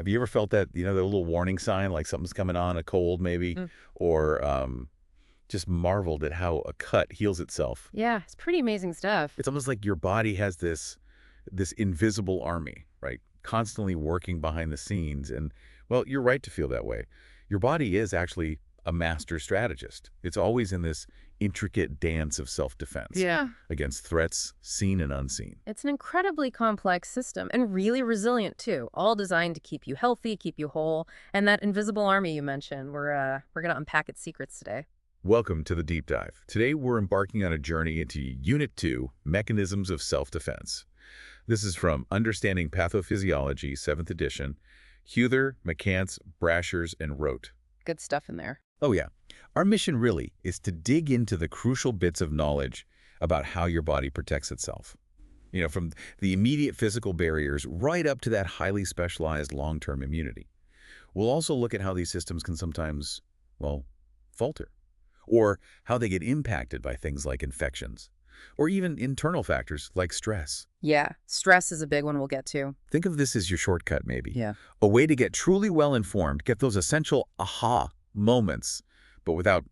Have you ever felt that, the little warning sign, like something's coming on, a cold maybe, Mm. or just marveled at how a cut heals itself? Yeah, it's pretty amazing stuff. It's almost like your body has this invisible army, right? Constantly working behind the scenes. And, well, you're right to feel that way. Your body is actually a master strategist. It's always in this intricate dance of self-defense Yeah. against threats seen and unseen. It's an incredibly complex system and really resilient too, all designed to keep you healthy, keep you whole. And that invisible army you mentioned, we're going to unpack its secrets today. Welcome to the Deep Dive. Today we're embarking on a journey into Unit 2, Mechanisms of Self-Defense. This is from Understanding Pathophysiology, 7th edition, Huther, McCants, Brashers, and Rote. Good stuff in there. Oh yeah. Our mission really is to dig into the crucial bits of knowledge about how your body protects itself. From the immediate physical barriers right up to that highly specialized long-term immunity. We'll also look at how these systems can sometimes, well, falter, or how they get impacted by things like infections, or even internal factors like stress. Yeah, stress is a big one we'll get to. Think of this as your shortcut, maybe. Yeah. A way to get truly well-informed, get those essential aha moments, but without,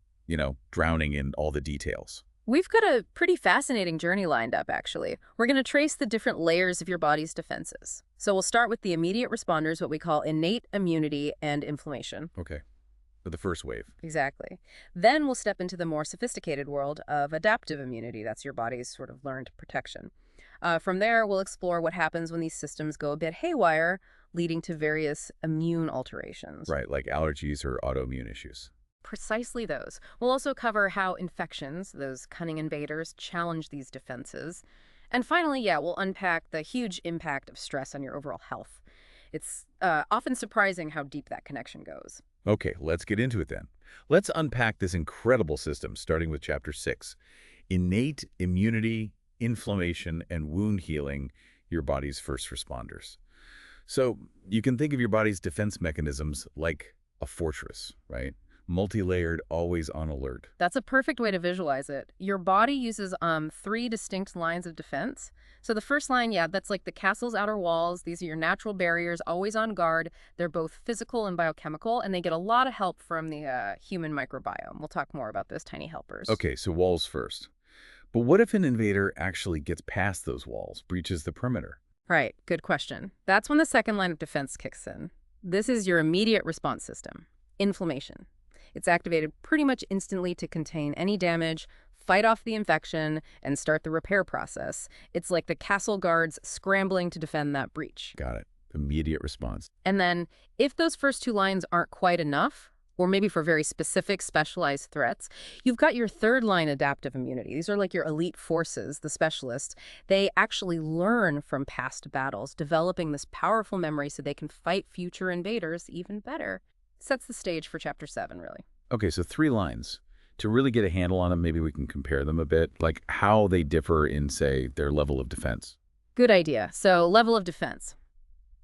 drowning in all the details. We've got a pretty fascinating journey lined up, actually. We're going to trace the different layers of your body's defenses. So we'll start with the immediate responders, what we call innate immunity and inflammation. Okay. For the first wave. Exactly. Then we'll step into the more sophisticated world of adaptive immunity. That's your body's sort of learned protection. From there, we'll explore what happens when these systems go a bit haywire, leading to various immune alterations. Right, like allergies or autoimmune issues. Precisely those. We'll also cover how infections, those cunning invaders, challenge these defenses. And finally, we'll unpack the huge impact of stress on your overall health. It's often surprising how deep that connection goes. Okay, let's get into it then. Let's unpack this incredible system, starting with Chapter 6. Innate immunity, inflammation, and wound healing, your body's first responders. So you can think of your body's defense mechanisms like a fortress, right? Multi-layered, always on alert. That's a perfect way to visualize it. Your body uses 3 distinct lines of defense. So the first line, that's like the castle's outer walls. These are your natural barriers, always on guard. They're both physical and biochemical, and they get a lot of help from the human microbiome. We'll talk more about those tiny helpers. Okay, so walls first. But what if an invader actually gets past those walls, breaches the perimeter? Right, good question. That's when the second line of defense kicks in. This is your immediate response system, inflammation. It's activated pretty much instantly to contain any damage, fight off the infection, and start the repair process. It's like the castle guards scrambling to defend that breach. Got it. Immediate response. And then, if those first 2 lines aren't quite enough, or maybe for very specific, specialized threats, you've got your third line adaptive immunity. These are like your elite forces, the specialists. They actually learn from past battles, developing this powerful memory so they can fight future invaders even better. Sets the stage for Chapter 7, really. Okay, so 3 lines. To really get a handle on them, maybe we can compare them a bit, like how they differ in, say, their level of defense. Good idea. So, level of defense.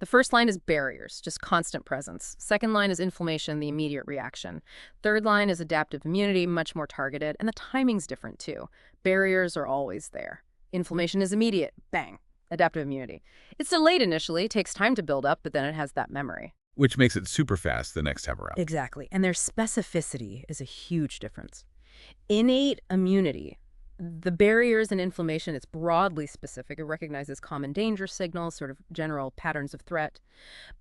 The first line is barriers, just constant presence. Second line is inflammation, the immediate reaction. Third line is adaptive immunity, much more targeted, and the timing's different too. Barriers are always there. Inflammation is immediate, bang. Adaptive immunity. It's delayed initially, takes time to build up, but then it has that memory. Which makes it super fast the next time around. Exactly. And their specificity is a huge difference. Innate immunity. The barriers and inflammation, it's broadly specific. It recognizes common danger signals, sort of general patterns of threat.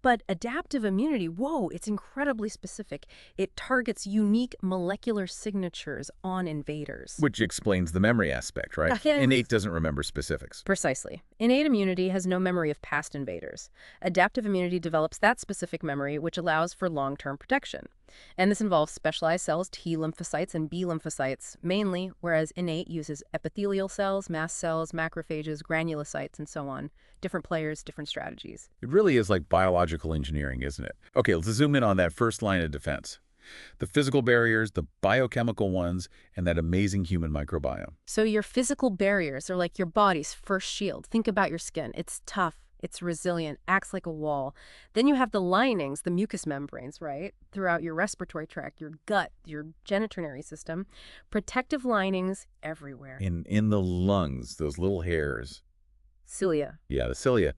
But adaptive immunity, whoa, it's incredibly specific. It targets unique molecular signatures on invaders. Which explains the memory aspect, right? Yeah. Innate doesn't remember specifics. Precisely. Innate immunity has no memory of past invaders. Adaptive immunity develops that specific memory, which allows for long-term protection. And this involves specialized cells, T lymphocytes and B lymphocytes mainly, whereas innate uses epithelial cells, mast cells, macrophages, granulocytes, and so on. Different players, different strategies. It really is like biological engineering, isn't it? Okay, let's zoom in on that first line of defense. The physical barriers, the biochemical ones, and that amazing human microbiome. So your physical barriers are like your body's first shield. Think about your skin. It's tough. It's resilient, acts like a wall. Then you have the linings, the mucous membranes, right? Throughout your respiratory tract, your gut, your genitourinary system. Protective linings everywhere. In the lungs, those little hairs. Cilia. Yeah, the cilia.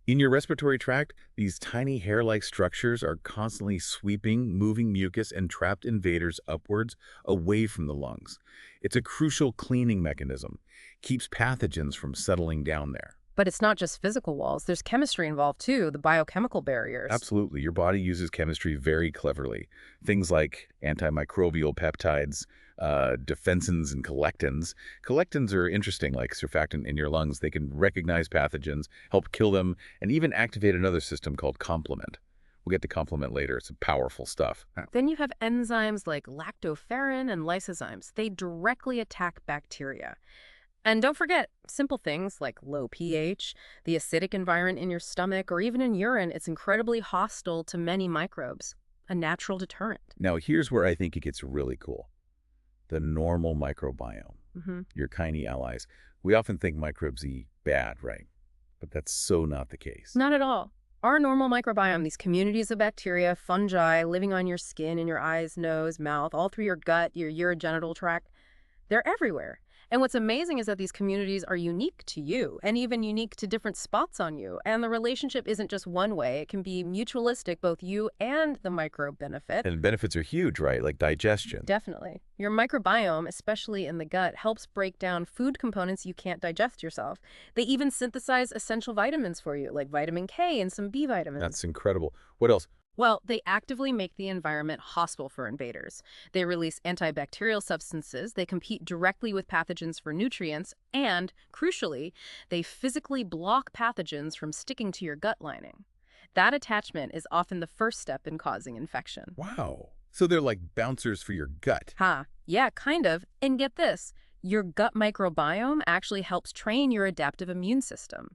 In your respiratory tract, these tiny hair-like structures are constantly sweeping, moving mucus and trapped invaders upwards, away from the lungs. It's a crucial cleaning mechanism, keeps pathogens from settling down there. But it's not just physical walls. There's chemistry involved too, the biochemical barriers. Absolutely. Your body uses chemistry very cleverly. Things like antimicrobial peptides, defensins, and collectins. Collectins are interesting, like surfactant in your lungs. They can recognize pathogens, help kill them, and even activate another system called complement. We'll get to complement later. It's powerful stuff. Then you have enzymes like lactoferrin and lysozymes. They directly attack bacteria. And don't forget, simple things like low pH, the acidic environment in your stomach, or even in urine, it's incredibly hostile to many microbes, a natural deterrent. Now, here's where I think it gets really cool. The normal microbiome, your kinin allies. We often think microbes eat bad, right? But that's so not the case. Not at all. Our normal microbiome, these communities of bacteria, fungi living on your skin, in your eyes, nose, mouth, all through your gut, your urogenital tract, they're everywhere. And what's amazing is that these communities are unique to you and even unique to different spots on you. And the relationship isn't just one way. It can be mutualistic, both you and the microbe benefit. And benefits are huge, right? Like digestion. Definitely. Your microbiome, especially in the gut, helps break down food components you can't digest yourself. They even synthesize essential vitamins for you, like vitamin K and some B vitamins. That's incredible. What else? Well, they actively make the environment hostile for invaders. They release antibacterial substances, they compete directly with pathogens for nutrients, and, crucially, they physically block pathogens from sticking to your gut lining. That attachment is often the first step in causing infection. Wow. So they're like bouncers for your gut. Yeah, kind of. And get this, your gut microbiome actually helps train your adaptive immune system.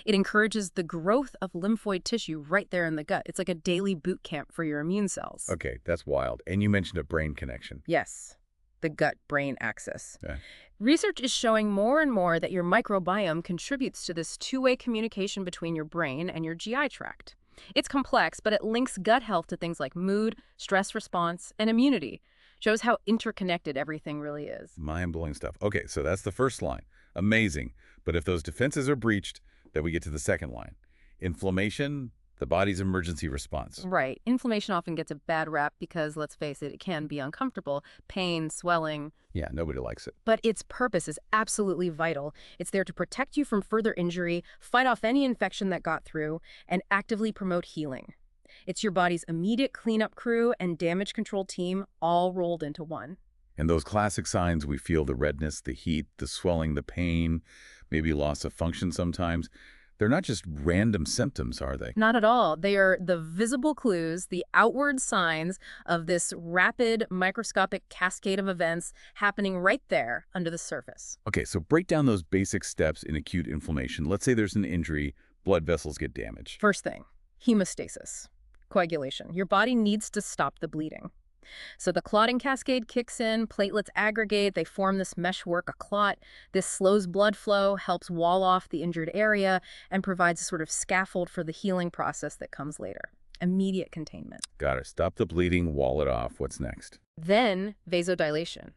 It encourages the growth of lymphoid tissue right there in the gut. It's like a daily boot camp for your immune cells. Okay, that's wild. And you mentioned a brain connection. Yes, the gut-brain axis. Yeah. Research is showing more and more that your microbiome contributes to this two-way communication between your brain and your GI tract. It's complex, but it links gut health to things like mood, stress response, and immunity. Shows how interconnected everything really is. Mind-blowing stuff. Okay, so that's the first line. Amazing. But if those defenses are breached, then we get to the second line. Inflammation, the body's emergency response. Right. Inflammation often gets a bad rap because, let's face it, it can be uncomfortable. Pain, swelling. Yeah, nobody likes it. But its purpose is absolutely vital. It's there to protect you from further injury, fight off any infection that got through, and actively promote healing. It's your body's immediate cleanup crew and damage control team all rolled into one. And those classic signs, we feel the redness, the heat, the swelling, the pain, maybe loss of function sometimes. They're not just random symptoms, are they? Not at all. They are the visible clues, the outward signs of this rapid microscopic cascade of events happening right there under the surface. Okay, so break down those basic steps in acute inflammation. Let's say there's an injury, blood vessels get damaged. First thing, hemostasis, coagulation. Your body needs to stop the bleeding. So the clotting cascade kicks in, platelets aggregate, they form this meshwork, a clot. This slows blood flow, helps wall off the injured area, and provides a sort of scaffold for the healing process that comes later. Immediate containment. Got it. Stop the bleeding, wall it off. What's next? Then vasodilation.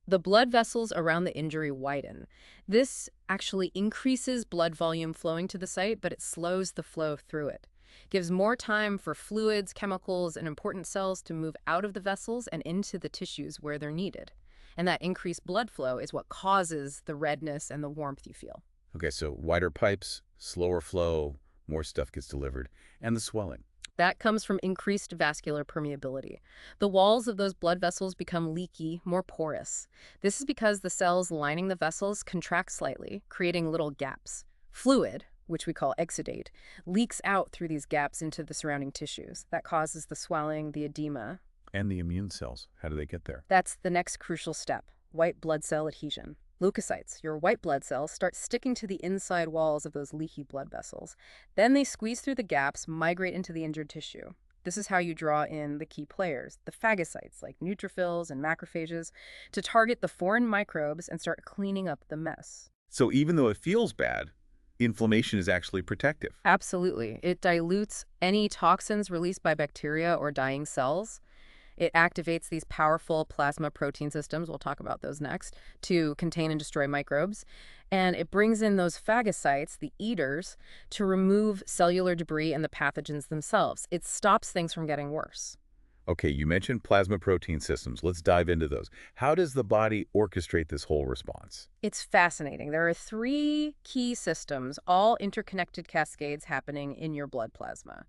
The blood vessels around the injury widen. This actually increases blood volume flowing to the site, but it slows the flow through it. Gives more time for fluids, chemicals, and important cells to move out of the vessels and into the tissues where they're needed. And that increased blood flow is what causes the redness and the warmth you feel. Okay, so wider pipes, slower flow, more stuff gets delivered, and the swelling. That comes from increased vascular permeability. The walls of those blood vessels become leaky, more porous. This is because the cells lining the vessels contract slightly, creating little gaps. Fluid, which we call exudate, leaks out through these gaps into the surrounding tissues. That causes the swelling, the edema. And the immune cells, how do they get there? That's the next crucial step, white blood cell adhesion. Leukocytes, your white blood cells, start sticking to the inside walls of those leaky blood vessels. Then they squeeze through the gaps, migrate into the injured tissue. This is how you draw in the key players, the phagocytes like neutrophils and macrophages, to target the foreign microbes and start cleaning up the mess. So even though it feels bad, inflammation is actually protective. Absolutely. It dilutes any toxins released by bacteria or dying cells. It activates these powerful plasma protein systems, we'll talk about those next, to contain and destroy microbes. And it brings in those phagocytes, the eaters, to remove cellular debris and the pathogens themselves. It stops things from getting worse. Okay, you mentioned plasma protein systems. Let's dive into those. How does the body orchestrate this whole response? It's fascinating. There are three key systems, all interconnected cascades happening in your blood plasma.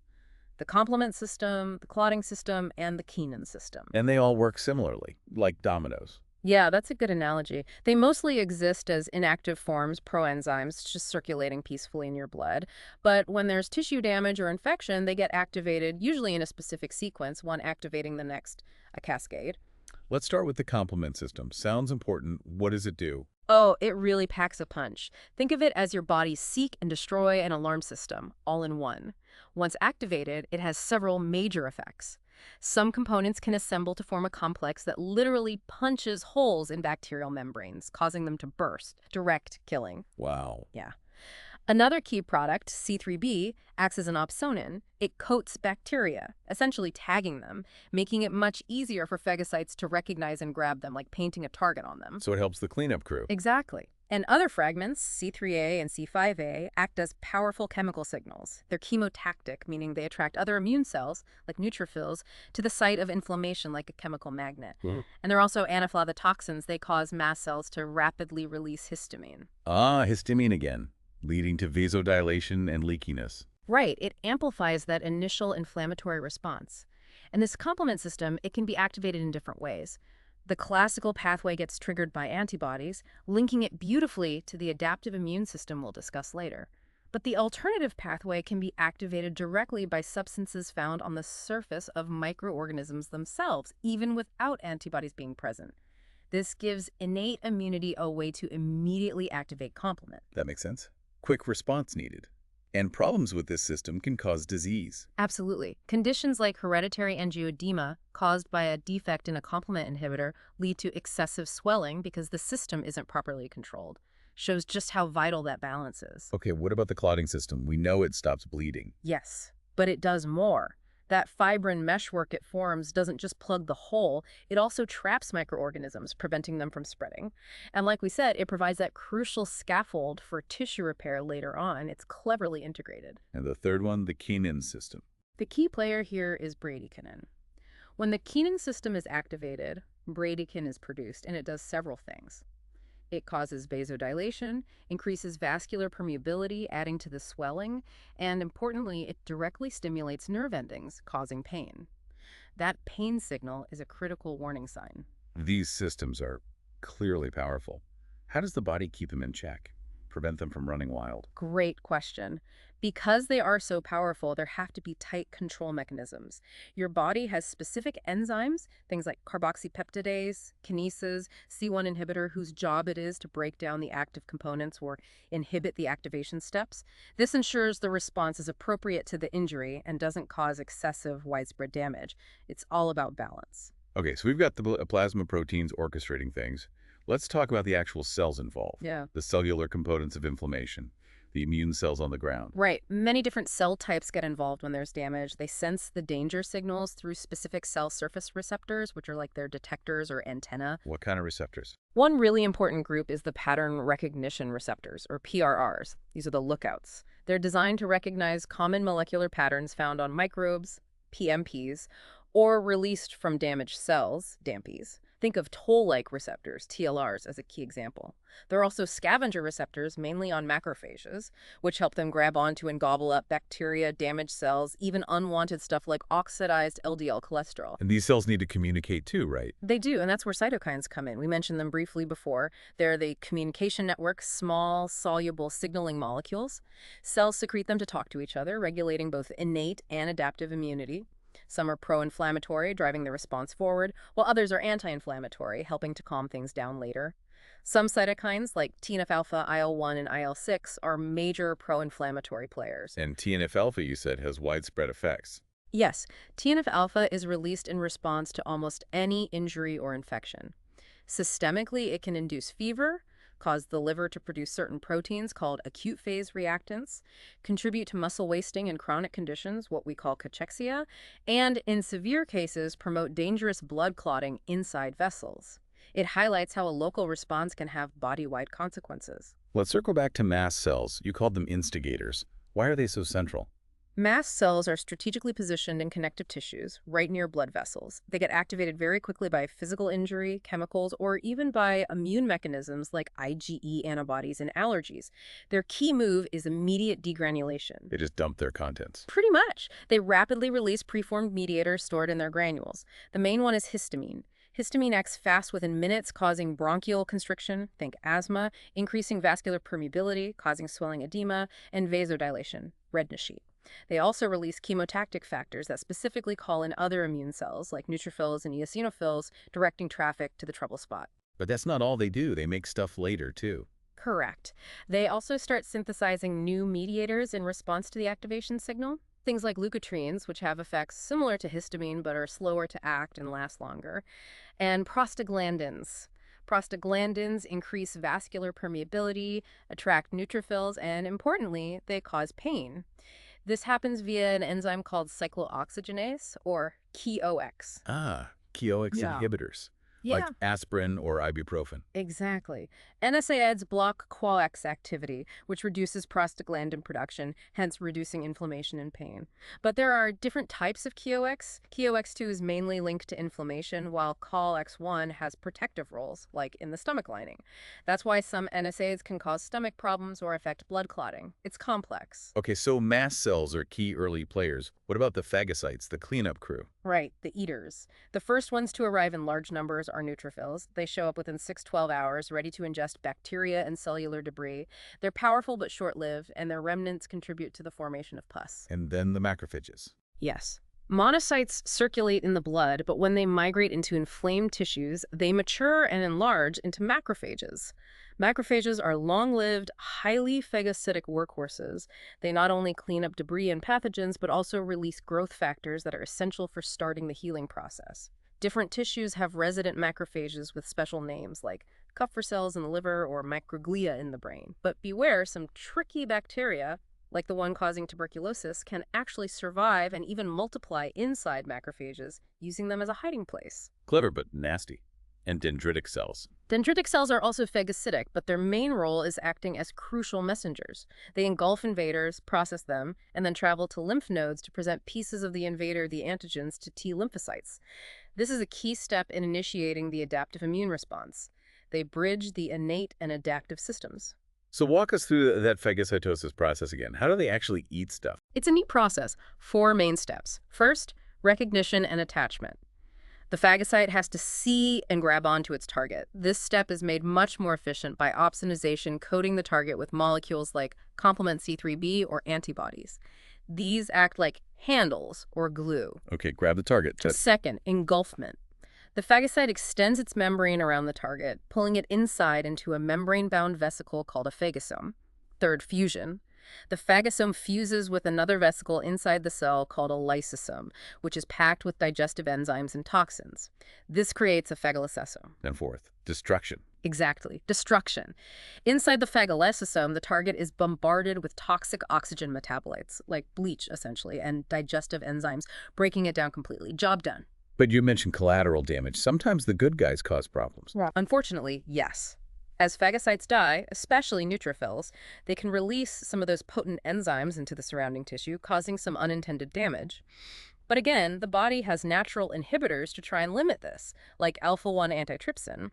The complement system, the clotting system, and the kinin system. And they all work similarly, like dominoes. Yeah, that's a good analogy. They mostly exist as inactive forms, proenzymes, just circulating peacefully in your blood. But when there's tissue damage or infection, they get activated, usually in a specific sequence, one activating the next, a cascade. Let's start with the complement system. Sounds important. What does it do? Oh, it really packs a punch. Think of it as your body's seek and destroy and alarm system, all in one. Once activated, it has several major effects. Some components can assemble to form a complex that literally punches holes in bacterial membranes, causing them to burst. Direct killing. Wow. Yeah. Another key product, C3b, acts as an opsonin. It coats bacteria, essentially tagging them, making it much easier for phagocytes to recognize and grab them, like painting a target on them. So it helps the cleanup crew. Exactly. And other fragments, C3a and C5a, act as powerful chemical signals. They're chemotactic, meaning they attract other immune cells, like neutrophils, to the site of inflammation like a chemical magnet. And they're also anaphylaxis. They cause mast cells to rapidly release histamine. Ah, histamine again, leading to vasodilation and leakiness. Right, it amplifies that initial inflammatory response. And this complement system, it can be activated in different ways. The classical pathway gets triggered by antibodies, linking it beautifully to the adaptive immune system we'll discuss later. But the alternative pathway can be activated directly by substances found on the surface of microorganisms themselves, even without antibodies being present. This gives innate immunity a way to immediately activate complement. That makes sense. Quick response needed. And problems with this system can cause disease. Absolutely. Conditions like hereditary angioedema caused by a defect in a complement inhibitor lead to excessive swelling because the system isn't properly controlled. Shows just how vital that balance is. Okay, what about the clotting system? We know it stops bleeding. Yes, but it does more. That fibrin meshwork it forms doesn't just plug the hole, it also traps microorganisms, preventing them from spreading. And like we said, it provides that crucial scaffold for tissue repair later on. It's cleverly integrated. And the third one, the kinin system. The key player here is bradykinin. When the kinin system is activated, bradykinin is produced, and it does several things. It causes vasodilation, increases vascular permeability, adding to the swelling, and importantly, it directly stimulates nerve endings, causing pain. That pain signal is a critical warning sign. These systems are clearly powerful. How does the body keep them in check? Prevent them from running wild? Great question. Because they are so powerful, there have to be tight control mechanisms. Your body has specific enzymes, things like carboxypeptidase, kinases, C1 inhibitor, whose job it is to break down the active components or inhibit the activation steps. This ensures the response is appropriate to the injury and doesn't cause excessive widespread damage. It's all about balance. Okay, so we've got the plasma proteins orchestrating things. Let's talk about the actual cells involved. Yeah. The cellular components of inflammation. The immune cells on the ground. Right. Many different cell types get involved when there's damage. They sense the danger signals through specific cell surface receptors, which are like their detectors or antenna. What kind of receptors? One really important group is the pattern recognition receptors, or PRRs. These are the lookouts. They're designed to recognize common molecular patterns found on microbes, PMPs, or released from damaged cells, DAMPs. Think of toll-like receptors, TLRs, as a key example. There are also scavenger receptors, mainly on macrophages, which help them grab onto and gobble up bacteria, damaged cells, even unwanted stuff like oxidized LDL cholesterol. And these cells need to communicate too, right? They do, and that's where cytokines come in. We mentioned them briefly before. They're the communication network, small, soluble signaling molecules. Cells secrete them to talk to each other, regulating both innate and adaptive immunity. Some are pro-inflammatory, driving the response forward, while others are anti-inflammatory, helping to calm things down later. Some cytokines, like TNF-alpha, IL-1, and IL-6, are major pro-inflammatory players. And TNF-alpha, you said, has widespread effects. Yes, TNF-alpha is released in response to almost any injury or infection. Systemically, it can induce fever, cause the liver to produce certain proteins called acute phase reactants, contribute to muscle wasting in chronic conditions, what we call cachexia, and in severe cases promote dangerous blood clotting inside vessels. It highlights how a local response can have body-wide consequences. Let's circle back to mast cells. You called them instigators. Why are they so central? Mast cells are strategically positioned in connective tissues, right near blood vessels. They get activated very quickly by physical injury, chemicals, or even by immune mechanisms like IgE antibodies and allergies. Their key move is immediate degranulation. They just dump their contents. Pretty much. They rapidly release preformed mediators stored in their granules. The main one is histamine. Histamine acts fast within minutes, causing bronchial constriction, think asthma, increasing vascular permeability, causing swelling edema, and vasodilation, redness sheet. They also release chemotactic factors that specifically call in other immune cells, like neutrophils and eosinophils, directing traffic to the trouble spot. But that's not all they do. They make stuff later, too. Correct. They also start synthesizing new mediators in response to the activation signal. Things like leukotrienes, which have effects similar to histamine but are slower to act and last longer, and prostaglandins. Prostaglandins increase vascular permeability, attract neutrophils, and importantly, they cause pain. This happens via an enzyme called cyclooxygenase, or KOX. KOX Yeah. inhibitors, Yeah, like aspirin or ibuprofen. exactly. NSAIDs block COX activity, which reduces prostaglandin production, hence reducing inflammation and pain. But there are different types of KOX. KOX2 is mainly linked to inflammation, while COX1 has protective roles, like in the stomach lining. That's why some NSAIDs can cause stomach problems or affect blood clotting. It's complex. Okay, so mast cells are key early players. What about the phagocytes, the cleanup crew? Right, the eaters. The first ones to arrive in large numbers are neutrophils. They show up within 6-12 hours, ready to ingest bacteria and cellular debris. They're powerful but short-lived, and their remnants contribute to the formation of pus. And then the macrophages. Yes. Monocytes circulate in the blood, but when they migrate into inflamed tissues, they mature and enlarge into macrophages. Macrophages are long-lived, highly phagocytic workhorses. They not only clean up debris and pathogens, but also release growth factors that are essential for starting the healing process. Different tissues have resident macrophages with special names like Kupffer cells in the liver or microglia in the brain. But beware, some tricky bacteria, like the one causing tuberculosis, can actually survive and even multiply inside macrophages, using them as a hiding place. Clever, but nasty. And dendritic cells. Dendritic cells are also phagocytic, but their main role is acting as crucial messengers. They engulf invaders, process them, and then travel to lymph nodes to present pieces of the invader, the antigens, to T lymphocytes. This is a key step in initiating the adaptive immune response. They bridge the innate and adaptive systems. So walk us through that phagocytosis process again. How do they actually eat stuff? It's a neat process. 4 main steps. First, recognition and attachment. The phagocyte has to see and grab onto its target. This step is made much more efficient by opsonization, coating the target with molecules like complement C3b or antibodies. These act like handles or glue. Okay, grab the target. Second, engulfment. The phagocyte extends its membrane around the target, pulling it inside into a membrane-bound vesicle called a phagosome. Third, fusion. The phagosome fuses with another vesicle inside the cell called a lysosome, which is packed with digestive enzymes and toxins. This creates a phagolysosome. And fourth, destruction. Exactly. Destruction. Inside the phagolysosome, the target is bombarded with toxic oxygen metabolites, like bleach, essentially, and digestive enzymes, breaking it down completely. Job done. But you mentioned collateral damage. Sometimes the good guys cause problems. Unfortunately, yes. As phagocytes die, especially neutrophils, they can release some of those potent enzymes into the surrounding tissue, causing some unintended damage. But again, the body has natural inhibitors to try and limit this, like alpha-1 antitrypsin.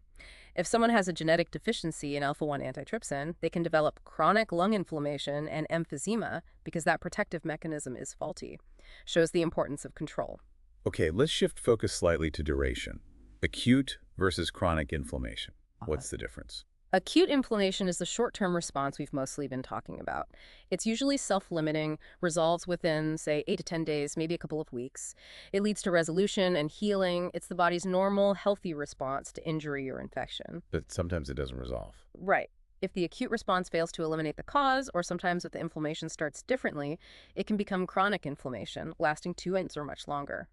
If someone has a genetic deficiency in alpha-1 antitrypsin, they can develop chronic lung inflammation and emphysema because that protective mechanism is faulty. Shows the importance of control. Okay, let's shift focus slightly to duration. Acute versus chronic inflammation. What's the difference? Acute inflammation is the short-term response we've mostly been talking about. It's usually self-limiting, resolves within, say, 8 to 10 days, maybe a couple of weeks. It leads to resolution and healing. It's the body's normal, healthy response to injury or infection. But sometimes it doesn't resolve. Right. If the acute response fails to eliminate the cause, or sometimes if the inflammation starts differently, it can become chronic inflammation, lasting 2 months or much longer.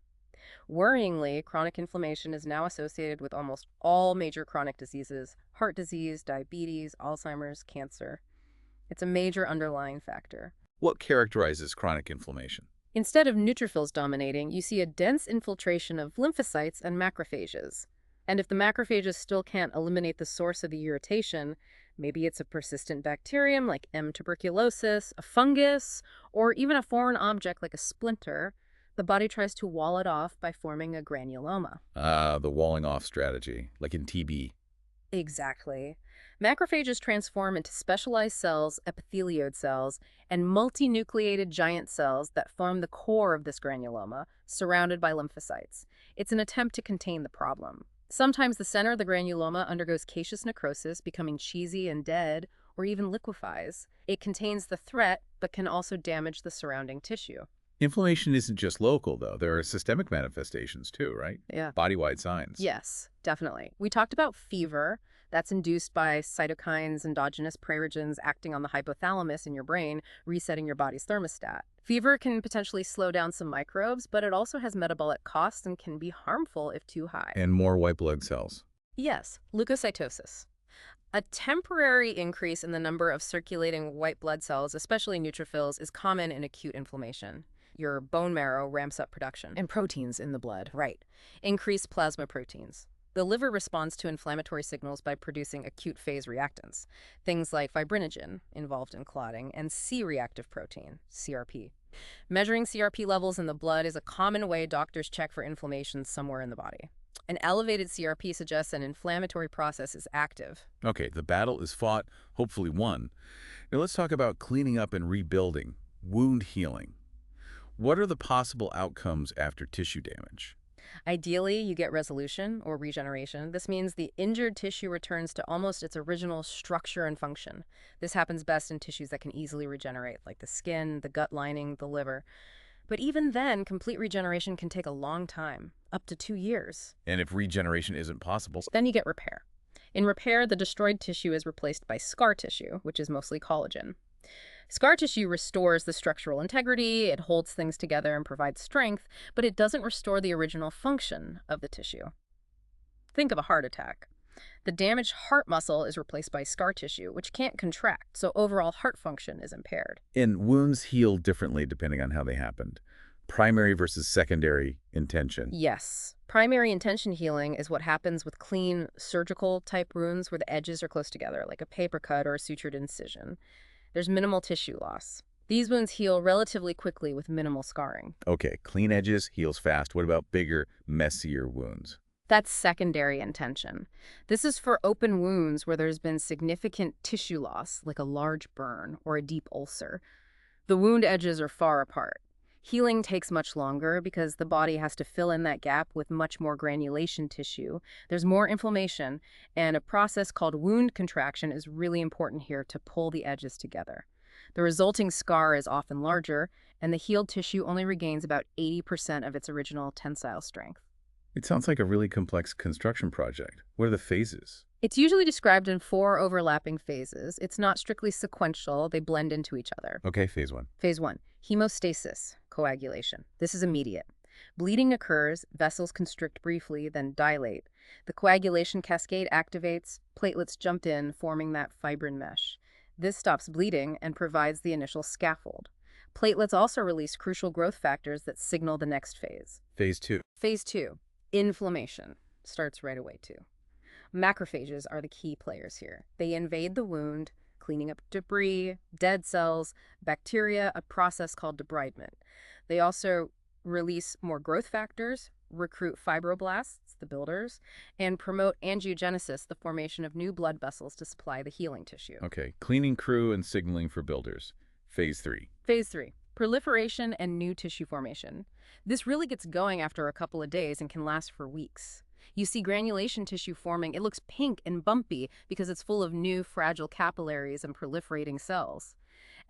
Worryingly, chronic inflammation is now associated with almost all major chronic diseases: heart disease, diabetes, Alzheimer's, cancer. It's a major underlying factor. What characterizes chronic inflammation? Instead of neutrophils dominating, you see a dense infiltration of lymphocytes and macrophages. And if the macrophages still can't eliminate the source of the irritation, maybe it's a persistent bacterium like M. tuberculosis, a fungus, or even a foreign object like a splinter, the body tries to wall it off by forming a granuloma. The walling off strategy, like in TB. Exactly. Macrophages transform into specialized cells, epithelioid cells, and multinucleated giant cells that form the core of this granuloma, surrounded by lymphocytes. It's an attempt to contain the problem. Sometimes the center of the granuloma undergoes caseous necrosis, becoming cheesy and dead, or even liquefies. It contains the threat, but can also damage the surrounding tissue. Inflammation isn't just local, though. There are systemic manifestations, too, right? Yeah. Body-wide signs. Yes, definitely. We talked about fever. That's induced by cytokines, endogenous praerogens acting on the hypothalamus in your brain, resetting your body's thermostat. Fever can potentially slow down some microbes, but it also has metabolic costs and can be harmful if too high. And more white blood cells. Yes, leukocytosis. A temporary increase in the number of circulating white blood cells, especially neutrophils, is common in acute inflammation. Your bone marrow ramps up production. And proteins in the blood. Right. Increased plasma proteins. The liver responds to inflammatory signals by producing acute phase reactants, things like fibrinogen, involved in clotting, and C-reactive protein, CRP. Measuring CRP levels in the blood is a common way doctors check for inflammation somewhere in the body. An elevated CRP suggests an inflammatory process is active. Okay, the battle is fought, hopefully won. Now let's talk about cleaning up and rebuilding, wound healing. What are the possible outcomes after tissue damage? Ideally, you get resolution or regeneration. This means the injured tissue returns to almost its original structure and function. This happens best in tissues that can easily regenerate, like the skin, the gut lining, the liver. But even then, complete regeneration can take a long time, up to 2 years. And if regeneration isn't possible? Then you get repair. In repair, the destroyed tissue is replaced by scar tissue, which is mostly collagen. Scar tissue restores the structural integrity, it holds things together and provides strength, but it doesn't restore the original function of the tissue. Think of a heart attack. The damaged heart muscle is replaced by scar tissue, which can't contract, so overall heart function is impaired. And wounds heal differently depending on how they happened. Primary versus secondary intention. Yes. Primary intention healing is what happens with clean, surgical-type wounds where the edges are close together, like a paper cut or a sutured incision. There's minimal tissue loss. These wounds heal relatively quickly with minimal scarring. Okay, clean edges heals fast. What about bigger, messier wounds? That's secondary intention. This is for open wounds where there's been significant tissue loss, like a large burn or a deep ulcer. The wound edges are far apart. Healing takes much longer because the body has to fill in that gap with much more granulation tissue. There's more inflammation, and a process called wound contraction is really important here to pull the edges together. The resulting scar is often larger, and the healed tissue only regains about 80% of its original tensile strength. It sounds like a really complex construction project. What are the phases? It's usually described in 4 overlapping phases. It's not strictly sequential. They blend into each other. Okay, phase 1. Phase 1, hemostasis, coagulation. This is immediate. Bleeding occurs, vessels constrict briefly, then dilate. The coagulation cascade activates, platelets jump in, forming that fibrin mesh. This stops bleeding and provides the initial scaffold. Platelets also release crucial growth factors that signal the next phase. Phase 2. Phase 2, inflammation. Starts right away, too. Macrophages are the key players here. They invade the wound, cleaning up debris, dead cells, bacteria, a process called debridement. They also release more growth factors, recruit fibroblasts, the builders, and promote angiogenesis, the formation of new blood vessels to supply the healing tissue. Okay, cleaning crew and signaling for builders. Phase 3. Phase 3, proliferation and new tissue formation. This really gets going after a couple of days and can last for weeks. You see granulation tissue forming. It looks pink and bumpy because it's full of new fragile capillaries and proliferating cells.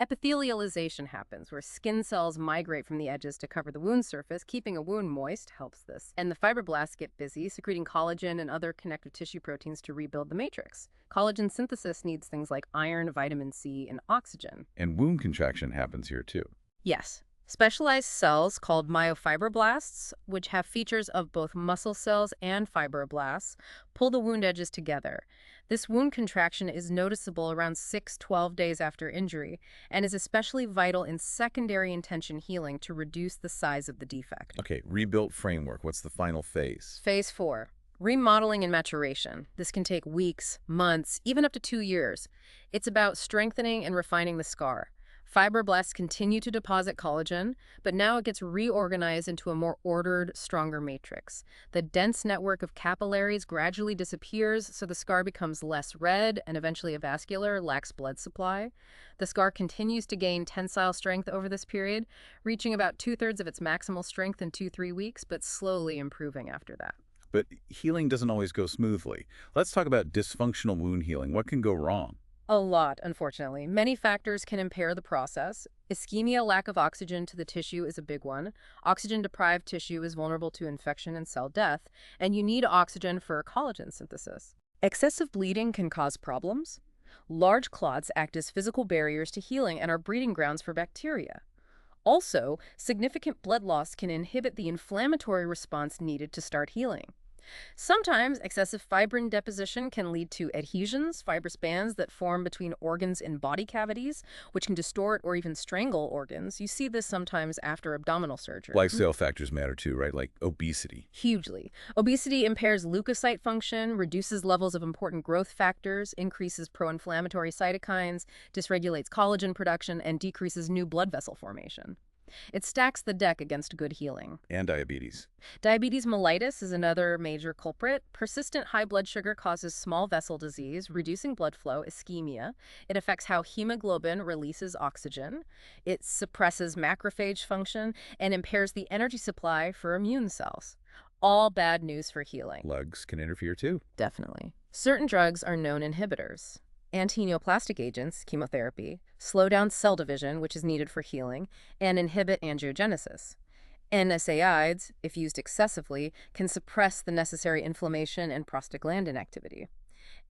Epithelialization happens, where skin cells migrate from the edges to cover the wound surface. Keeping a wound moist helps this. And the fibroblasts get busy, secreting collagen and other connective tissue proteins to rebuild the matrix. Collagen synthesis needs things like iron, vitamin C, and oxygen. And wound contraction happens here too. Yes. Specialized cells called myofibroblasts, which have features of both muscle cells and fibroblasts, pull the wound edges together. This wound contraction is noticeable around 6-12 days after injury and is especially vital in secondary intention healing to reduce the size of the defect. Okay, rebuilt framework. What's the final phase? Phase 4. Remodeling and maturation. This can take weeks, months, even up to 2 years. It's about strengthening and refining the scar. Fibroblasts continue to deposit collagen, but now it gets reorganized into a more ordered, stronger matrix. The dense network of capillaries gradually disappears, so the scar becomes less red and eventually avascular, lacks blood supply. The scar continues to gain tensile strength over this period, reaching about 2/3 of its maximal strength in 2-3 weeks, but slowly improving after that. But healing doesn't always go smoothly. Let's talk about dysfunctional wound healing. What can go wrong? A lot, unfortunately. Many factors can impair the process. Ischemia, lack of oxygen to the tissue, is a big one. Oxygen-deprived tissue is vulnerable to infection and cell death, and you need oxygen for collagen synthesis. Excessive bleeding can cause problems. Large clots act as physical barriers to healing and are breeding grounds for bacteria. Also, significant blood loss can inhibit the inflammatory response needed to start healing. Sometimes excessive fibrin deposition can lead to adhesions, fibrous bands that form between organs in body cavities, which can distort or even strangle organs. You see this sometimes after abdominal surgery. Lifestyle factors matter too, right? Like obesity. Hugely. Obesity impairs leukocyte function, reduces levels of important growth factors, increases pro-inflammatory cytokines, dysregulates collagen production, and decreases new blood vessel formation. It stacks the deck against good healing. And diabetes. Diabetes mellitus is another major culprit. Persistent high blood sugar causes small vessel disease, reducing blood flow, ischemia. It affects how hemoglobin releases oxygen. It suppresses macrophage function and impairs the energy supply for immune cells. All bad news for healing. Lugs can interfere too. Definitely. Certain drugs are known inhibitors. Antineoplastic agents, chemotherapy, slow down cell division, which is needed for healing, and inhibit angiogenesis. NSAIDs, if used excessively, can suppress the necessary inflammation and prostaglandin activity.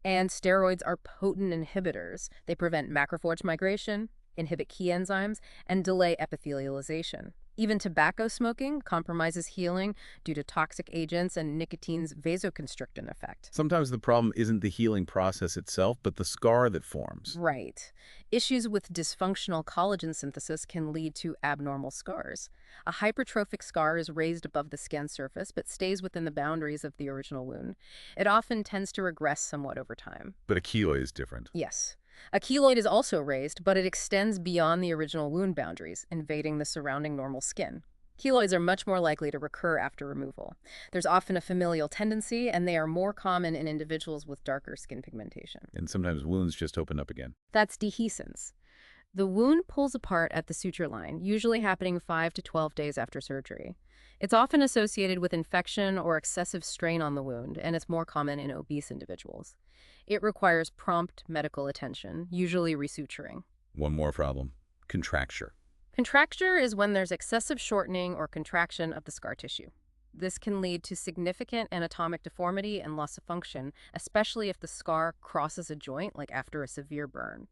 And steroids are potent inhibitors. They prevent macrophage migration, inhibit key enzymes, and delay epithelialization. Even tobacco smoking compromises healing due to toxic agents and nicotine's vasoconstricting effect. Sometimes the problem isn't the healing process itself, but the scar that forms. Right. Issues with dysfunctional collagen synthesis can lead to abnormal scars. A hypertrophic scar is raised above the skin surface but stays within the boundaries of the original wound. It often tends to regress somewhat over time. But a keloid is different. Yes. A keloid is also raised, but it extends beyond the original wound boundaries, invading the surrounding normal skin. Keloids are much more likely to recur after removal. There's often a familial tendency, and they are more common in individuals with darker skin pigmentation. And sometimes wounds just open up again. That's dehiscence. The wound pulls apart at the suture line, usually happening 5 to 12 days after surgery. It's often associated with infection or excessive strain on the wound, and it's more common in obese individuals. It requires prompt medical attention, usually resuturing. One more problem. Contracture. Contracture is when there's excessive shortening or contraction of the scar tissue. This can lead to significant anatomic deformity and loss of function, especially if the scar crosses a joint, like after a severe burn.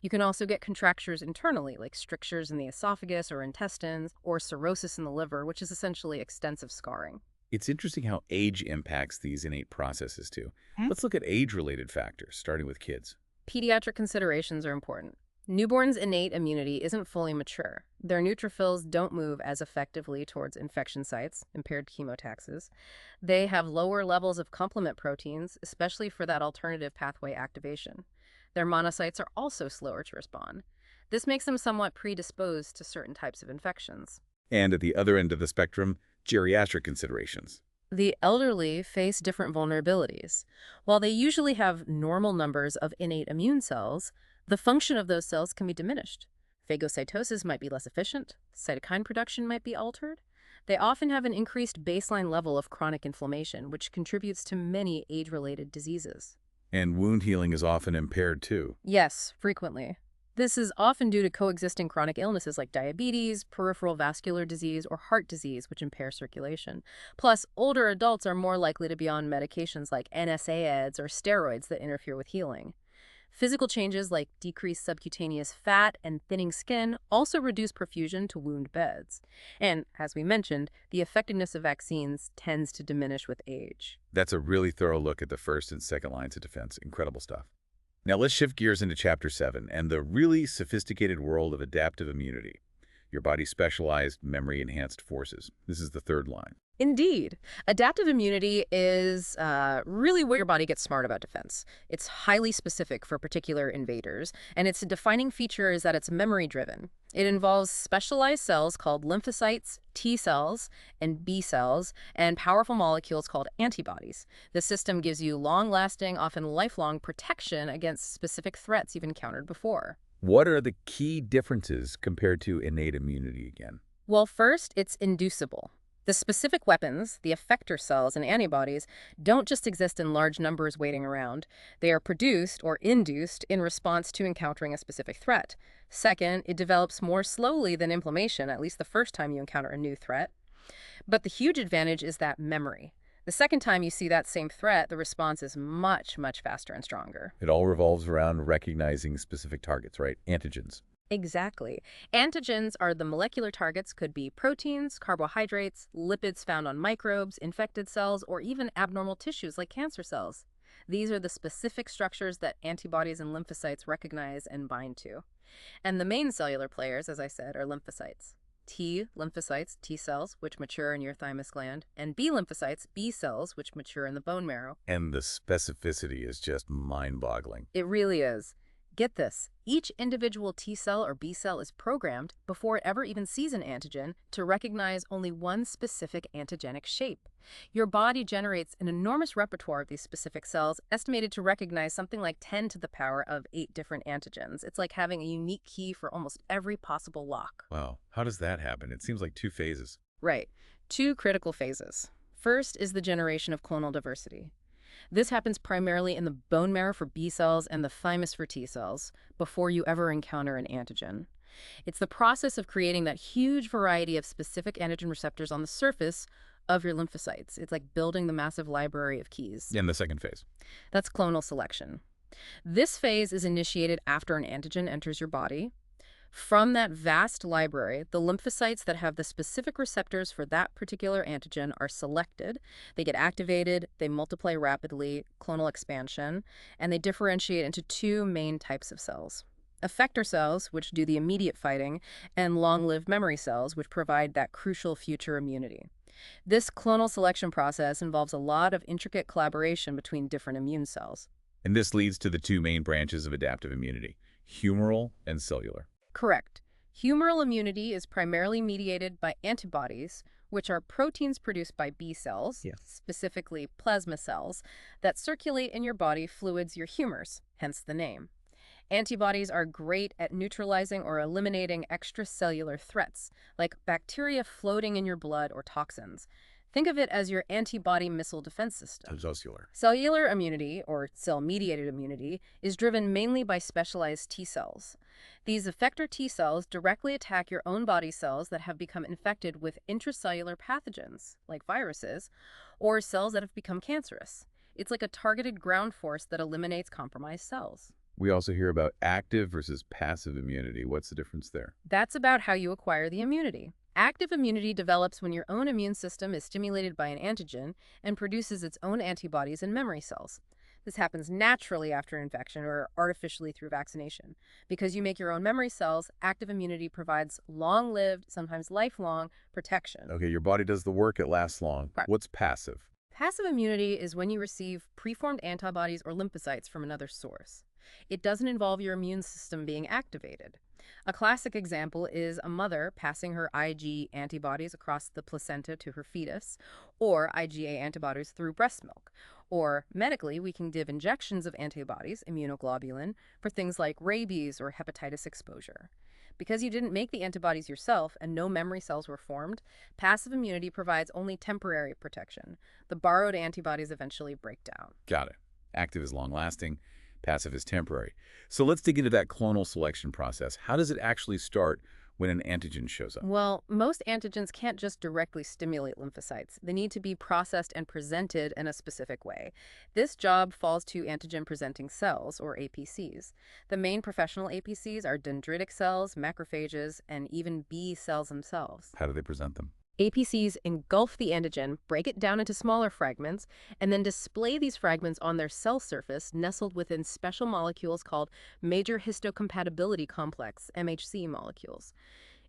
You can also get contractures internally, like strictures in the esophagus or intestines, or cirrhosis in the liver, which is essentially extensive scarring. It's interesting how age impacts these innate processes too. Let's look at age-related factors, starting with kids. Pediatric considerations are important. Newborns' innate immunity isn't fully mature. Their neutrophils don't move as effectively towards infection sites, impaired chemotaxis. They have lower levels of complement proteins, especially for that alternative pathway activation. Their monocytes are also slower to respond. This makes them somewhat predisposed to certain types of infections. And at the other end of the spectrum, geriatric considerations. The elderly face different vulnerabilities. While they usually have normal numbers of innate immune cells, the function of those cells can be diminished. Phagocytosis might be less efficient, cytokine production might be altered. They often have an increased baseline level of chronic inflammation, which contributes to many age-related diseases. And wound healing is often impaired too. Yes, frequently. This is often due to coexisting chronic illnesses like diabetes, peripheral vascular disease, or heart disease, which impair circulation. Plus, older adults are more likely to be on medications like NSAIDs or steroids that interfere with healing. Physical changes like decreased subcutaneous fat and thinning skin also reduce perfusion to wound beds. And, as we mentioned, the effectiveness of vaccines tends to diminish with age. That's a really thorough look at the first and second lines of defense. Incredible stuff. Now let's shift gears into Chapter 7 and the really sophisticated world of adaptive immunity. Your body's specialized memory-enhanced forces. This is the third line. Indeed. Adaptive immunity is really where your body gets smart about defense. It's highly specific for particular invaders, and its defining feature is that it's memory-driven. It involves specialized cells called lymphocytes, T cells, and B cells, and powerful molecules called antibodies. The system gives you long-lasting, often lifelong protection against specific threats you've encountered before. What are the key differences compared to innate immunity again? Well, first, it's inducible. The specific weapons, the effector cells and antibodies, don't just exist in large numbers waiting around. They are produced or induced in response to encountering a specific threat. Second, it develops more slowly than inflammation, at least the first time you encounter a new threat. But the huge advantage is that memory. The second time you see that same threat, the response is much, much faster and stronger. It all revolves around recognizing specific targets, right? Antigens. Exactly. Antigens are the molecular targets, could be proteins, carbohydrates, lipids found on microbes, infected cells, or even abnormal tissues like cancer cells. These are the specific structures that antibodies and lymphocytes recognize and bind to. And the main cellular players, as I said, are lymphocytes. T lymphocytes, T cells, which mature in your thymus gland, and B lymphocytes, B cells, which mature in the bone marrow. And the specificity is just mind-boggling. It really is. Get this, each individual T cell or B cell is programmed, before it ever even sees an antigen, to recognize only one specific antigenic shape. Your body generates an enormous repertoire of these specific cells, estimated to recognize something like 10 to the power of 8 different antigens. It's like having a unique key for almost every possible lock. Wow, how does that happen? It seems like two phases. Right. 2 critical phases. First is the generation of clonal diversity. This happens primarily in the bone marrow for B cells and the thymus for T cells, before you ever encounter an antigen. It's the process of creating that huge variety of specific antigen receptors on the surface of your lymphocytes. It's like building the massive library of keys. In the second phase. That's clonal selection. This phase is initiated after an antigen enters your body. From that vast library, the lymphocytes that have the specific receptors for that particular antigen are selected. They get activated, they multiply rapidly, clonal expansion, and they differentiate into 2 main types of cells. Effector cells, which do the immediate fighting, and long-lived memory cells, which provide that crucial future immunity. This clonal selection process involves a lot of intricate collaboration between different immune cells. And this leads to the 2 main branches of adaptive immunity, humoral and cellular. Correct. Humoral immunity is primarily mediated by antibodies, which are proteins produced by B cells, specifically plasma cells, that circulate in your body fluids, your humors, hence the name. Antibodies are great at neutralizing or eliminating extracellular threats, like bacteria floating in your blood or toxins. Think of it as your antibody missile defense system. Cellular. Cellular immunity, or cell-mediated immunity, is driven mainly by specialized T cells. These effector T cells directly attack your own body cells that have become infected with intracellular pathogens, like viruses, or cells that have become cancerous. It's like a targeted ground force that eliminates compromised cells. We also hear about active versus passive immunity. What's the difference there? That's about how you acquire the immunity. Active immunity develops when your own immune system is stimulated by an antigen and produces its own antibodies and memory cells. This happens naturally after infection or artificially through vaccination. Because you make your own memory cells, active immunity provides long-lived, sometimes lifelong, protection. Okay, your body does the work, it lasts long. Right. What's passive? Passive immunity is when you receive preformed antibodies or lymphocytes from another source. It doesn't involve your immune system being activated. A classic example is a mother passing her Ig antibodies across the placenta to her fetus, or IgA antibodies through breast milk. Or medically, we can give injections of antibodies, immunoglobulin, for things like rabies or hepatitis exposure. Because you didn't make the antibodies yourself and no memory cells were formed, passive immunity provides only temporary protection. The borrowed antibodies eventually break down. Got it. Active is long-lasting, passive is temporary. So let's dig into that clonal selection process. How does it actually start when an antigen shows up? Well, most antigens can't just directly stimulate lymphocytes. They need to be processed and presented in a specific way. This job falls to antigen-presenting cells, or APCs. The main professional APCs are dendritic cells, macrophages, and even B cells themselves. How do they present them? APCs engulf the antigen, break it down into smaller fragments, and then display these fragments on their cell surface nestled within special molecules called major histocompatibility complex, MHC molecules.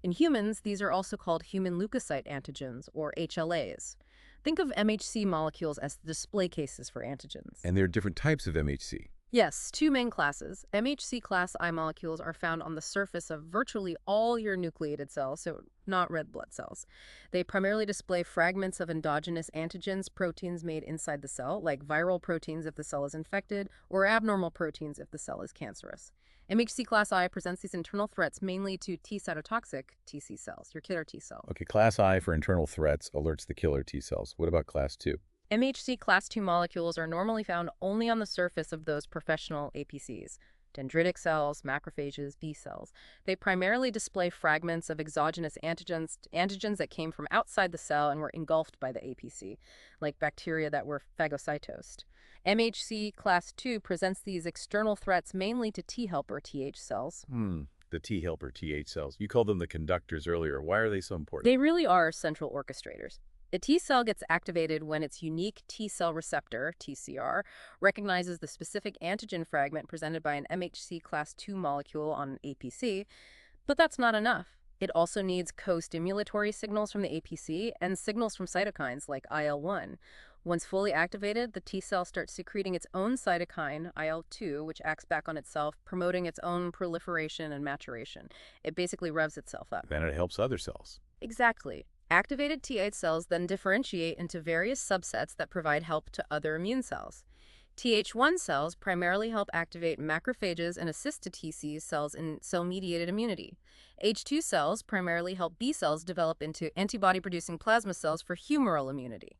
In humans, these are also called human leukocyte antigens, or HLAs. Think of MHC molecules as the display cases for antigens. And there are different types of MHC. Yes, two main classes. MHC class I molecules are found on the surface of virtually all your nucleated cells, so not red blood cells. They primarily display fragments of endogenous antigens, proteins made inside the cell, like viral proteins if the cell is infected, or abnormal proteins if the cell is cancerous. MHC class I presents these internal threats mainly to T cytotoxic TC cells, your killer T cell. Okay, class I for internal threats alerts the killer T cells. What about class 2? MHC class II molecules are normally found only on the surface of those professional APCs, dendritic cells, macrophages, B cells. They primarily display fragments of exogenous antigens that came from outside the cell and were engulfed by the APC, like bacteria that were phagocytosed. MHC class II presents these external threats mainly to T helper Th cells. The T helper Th cells. You called them the conductors earlier. Why are they so important? They really are central orchestrators. A T cell gets activated when its unique T cell receptor, TCR, recognizes the specific antigen fragment presented by an MHC class II molecule on an APC, but that's not enough. It also needs co-stimulatory signals from the APC and signals from cytokines like IL-1. Once fully activated, the T cell starts secreting its own cytokine, IL-2, which acts back on itself, promoting its own proliferation and maturation. It basically revs itself up. Then it helps other cells. Exactly. Activated Th cells then differentiate into various subsets that provide help to other immune cells. Th1 cells primarily help activate macrophages and assist to TC cells in cell-mediated immunity. H2 cells primarily help B cells develop into antibody-producing plasma cells for humoral immunity.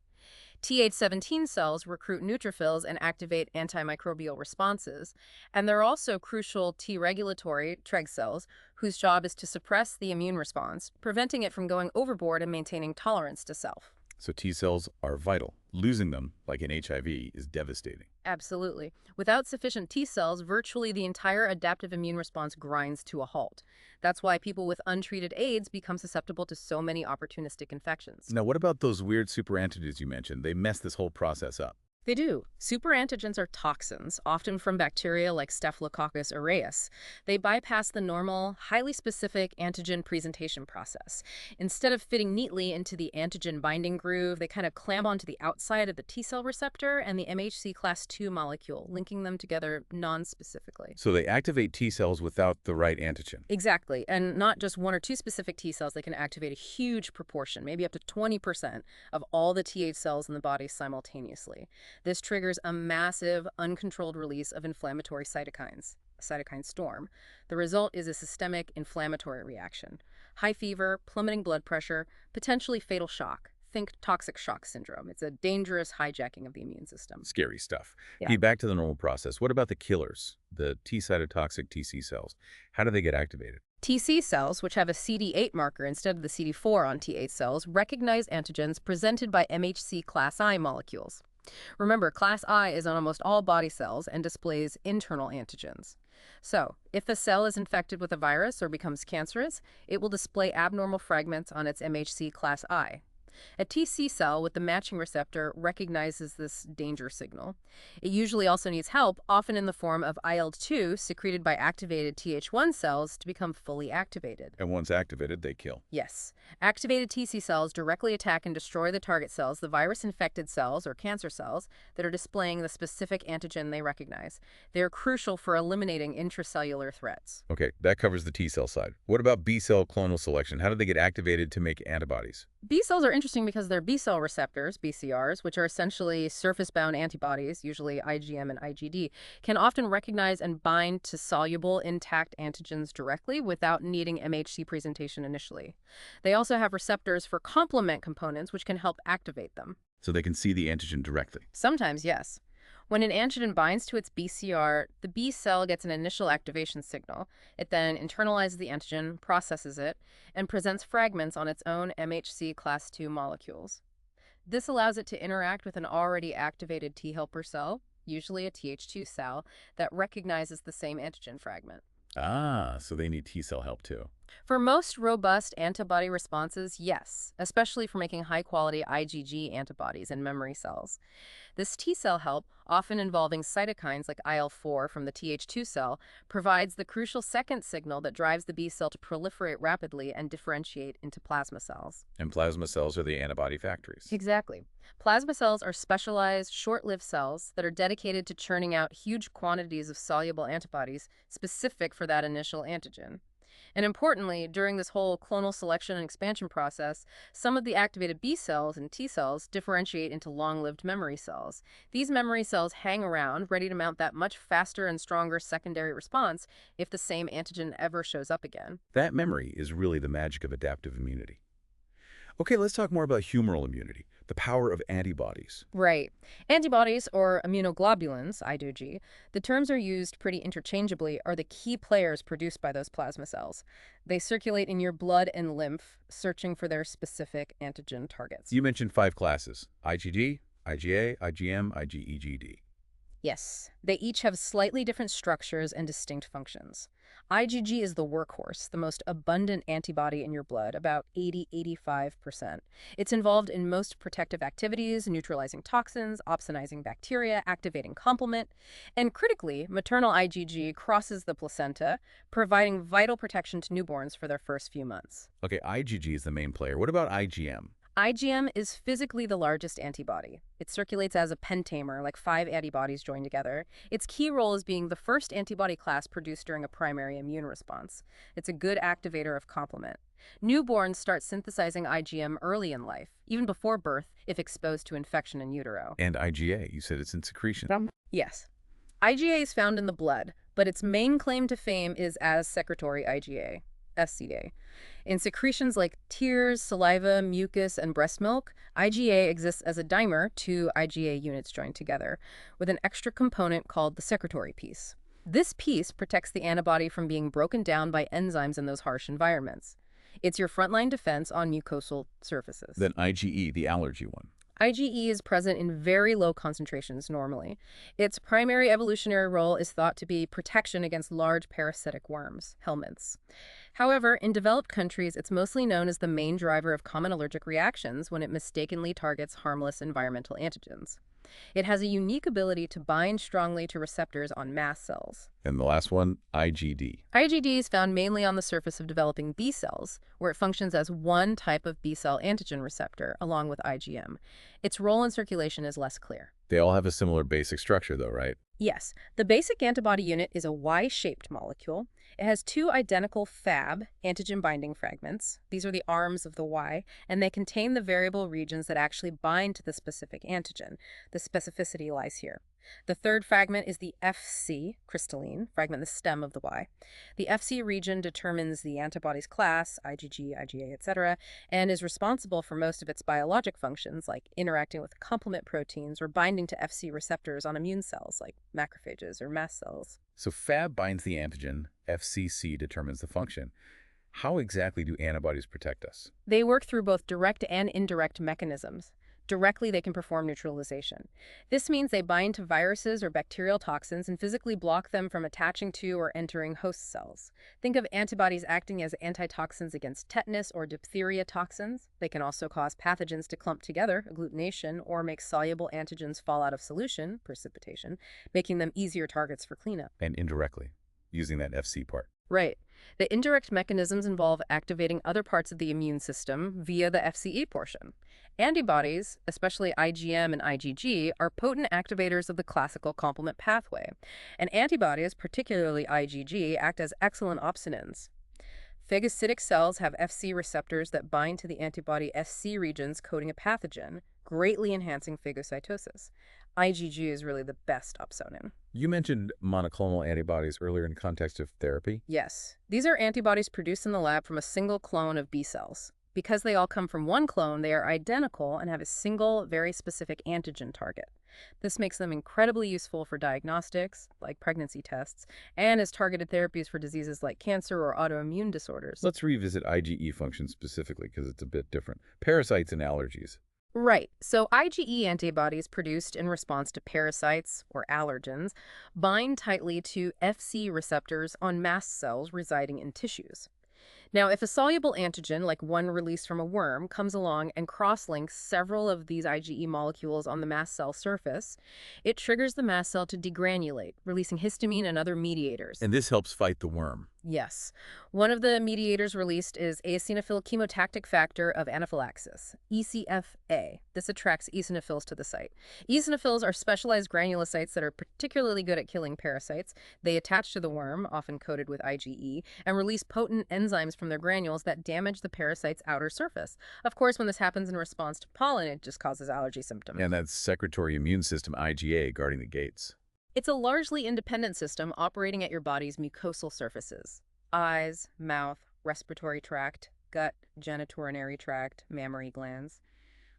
Th17 cells recruit neutrophils and activate antimicrobial responses, and they're also crucial T-regulatory Treg cells, whose job is to suppress the immune response, preventing it from going overboard and maintaining tolerance to self. So T cells are vital. Losing them, like in HIV, is devastating. Absolutely. Without sufficient T cells, virtually the entire adaptive immune response grinds to a halt. That's why people with untreated AIDS become susceptible to so many opportunistic infections. Now, what about those weird superantigens you mentioned? They mess this whole process up. They do. Superantigens are toxins, often from bacteria like Staphylococcus aureus. They bypass the normal, highly specific antigen presentation process. Instead of fitting neatly into the antigen binding groove, they kind of clamp onto the outside of the T cell receptor and the MHC class II molecule, linking them together non-specifically. So they activate T cells without the right antigen. Exactly. And not just one or two specific T cells, they can activate a huge proportion, maybe up to 20% of all the Th cells in the body simultaneously. This triggers a massive, uncontrolled release of inflammatory cytokines, a cytokine storm. The result is a systemic inflammatory reaction. High fever, plummeting blood pressure, potentially fatal shock. Think toxic shock syndrome. It's a dangerous hijacking of the immune system. Scary stuff. Yeah. Okay, back to the normal process. What about the killers, the T cytotoxic TC cells? How do they get activated? TC cells, which have a CD8 marker instead of the CD4 on T8 cells, recognize antigens presented by MHC class I molecules. Remember, class I is on almost all body cells and displays internal antigens. So, if the cell is infected with a virus or becomes cancerous, it will display abnormal fragments on its MHC class I. A TC cell with the matching receptor recognizes this danger signal. It usually also needs help, often in the form of IL-2 secreted by activated Th1 cells to become fully activated. And once activated, they kill. Yes. Activated TC cells directly attack and destroy the target cells, the virus-infected cells or cancer cells that are displaying the specific antigen they recognize. They are crucial for eliminating intracellular threats. Okay, that covers the T cell side. What about B cell clonal selection? How do they get activated to make antibodies? B cells are interesting because they're B cell receptors, BCRs, which are essentially surface-bound antibodies, usually IgM and IgD, can often recognize and bind to soluble, intact antigens directly without needing MHC presentation initially. They also have receptors for complement components, which can help activate them. So they can see the antigen directly. Sometimes, yes. When an antigen binds to its BCR, the B cell gets an initial activation signal. It then internalizes the antigen, processes it, and presents fragments on its own MHC class II molecules. This allows it to interact with an already activated T helper cell, usually a Th2 cell, that recognizes the same antigen fragment. Ah, so they need T-cell help too. For most robust antibody responses, yes, especially for making high-quality IgG antibodies in memory cells. This T-cell help, often involving cytokines like IL-4 from the Th2 cell, provides the crucial second signal that drives the B cell to proliferate rapidly and differentiate into plasma cells. And plasma cells are the antibody factories. Exactly. Plasma cells are specialized, short-lived cells that are dedicated to churning out huge quantities of soluble antibodies specific for that initial antigen. And importantly, during this whole clonal selection and expansion process, some of the activated B cells and T cells differentiate into long-lived memory cells. These memory cells hang around, ready to mount that much faster and stronger secondary response if the same antigen ever shows up again. That memory is really the magic of adaptive immunity. Okay, let's talk more about humoral immunity, the power of antibodies. Right. Antibodies, or immunoglobulins, IgG, the terms are used pretty interchangeably, are the key players produced by those plasma cells. They circulate in your blood and lymph, searching for their specific antigen targets. You mentioned 5 classes: IgG, IgA, IgM, IgEGD. Yes, they each have slightly different structures and distinct functions. IgG is the workhorse, the most abundant antibody in your blood, about 80–85%. It's involved in most protective activities, neutralizing toxins, opsonizing bacteria, activating complement, and critically, maternal IgG crosses the placenta, providing vital protection to newborns for their first few months. Okay, IgG is the main player. What about IgM? IgM is physically the largest antibody. It circulates as a pentamer, like 5 antibodies joined together. Its key role is being the first antibody class produced during a primary immune response. It's a good activator of complement. Newborns start synthesizing IgM early in life, even before birth, if exposed to infection in utero. And IgA, you said it's in secretion. Yes. IgA is found in the blood, but its main claim to fame is as secretory IgA. SCA. In secretions like tears, saliva, mucus, and breast milk, IgA exists as a dimer, 2 IgA units joined together, with an extra component called the secretory piece. This piece protects the antibody from being broken down by enzymes in those harsh environments. It's your frontline defense on mucosal surfaces. Then IgE, the allergy one. IgE is present in very low concentrations normally. Its primary evolutionary role is thought to be protection against large parasitic worms, helminths. However, in developed countries, it's mostly known as the main driver of common allergic reactions when it mistakenly targets harmless environmental antigens. It has a unique ability to bind strongly to receptors on mast cells. And the last one, IgD. IgD is found mainly on the surface of developing B cells, where it functions as one type of B cell antigen receptor, along with IgM. Its role in circulation is less clear. They all have a similar basic structure though, right? Yes, the basic antibody unit is a Y-shaped molecule. It has 2 identical Fab, antigen binding fragments. These are the arms of the Y, and they contain the variable regions that actually bind to the specific antigen. The specificity lies here. The third fragment is the Fc, crystalline, fragment, the stem of the Y. The Fc region determines the antibody's class, IgG, IgA, etc., and is responsible for most of its biologic functions, like interacting with complement proteins or binding to Fc receptors on immune cells, like macrophages or mast cells. So Fab binds the antigen, FCC determines the function. How exactly do antibodies protect us? They work through both direct and indirect mechanisms. Directly, they can perform neutralization. This means they bind to viruses or bacterial toxins and physically block them from attaching to or entering host cells. Think of antibodies acting as antitoxins against tetanus or diphtheria toxins. They can also cause pathogens to clump together, agglutination, or make soluble antigens fall out of solution, precipitation, making them easier targets for cleanup. And indirectly, using that FC part. Right. The indirect mechanisms involve activating other parts of the immune system via the FCE portion. Antibodies, especially IgM and IgG, are potent activators of the classical complement pathway. And antibodies, particularly IgG, act as excellent opsonins. Phagocytic cells have Fc receptors that bind to the antibody Fc regions coding a pathogen, greatly enhancing phagocytosis. IgG is really the best opsonin. You mentioned monoclonal antibodies earlier in context of therapy. Yes. These are antibodies produced in the lab from a single clone of B cells. Because they all come from one clone, they are identical and have a single, very specific antigen target. This makes them incredibly useful for diagnostics, like pregnancy tests, and as targeted therapies for diseases like cancer or autoimmune disorders. Let's revisit IgE function specifically because it's a bit different. Parasites and allergies. Right. So IgE antibodies produced in response to parasites or allergens bind tightly to Fc receptors on mast cells residing in tissues. Now, if a soluble antigen, like one released from a worm, comes along and cross-links several of these IgE molecules on the mast cell surface, it triggers the mast cell to degranulate, releasing histamine and other mediators. And this helps fight the worm. Yes. One of the mediators released is eosinophil chemotactic factor of anaphylaxis, ECFA. This attracts eosinophils to the site. Eosinophils are specialized granulocytes that are particularly good at killing parasites. They attach to the worm, often coated with IgE, and release potent enzymes from their granules that damage the parasite's outer surface. Of course, when this happens in response to pollen, it just causes allergy symptoms. And that's secretory immune system, IgA, guarding the gates. It's a largely independent system operating at your body's mucosal surfaces: eyes, mouth, respiratory tract, gut, genitourinary tract, mammary glands.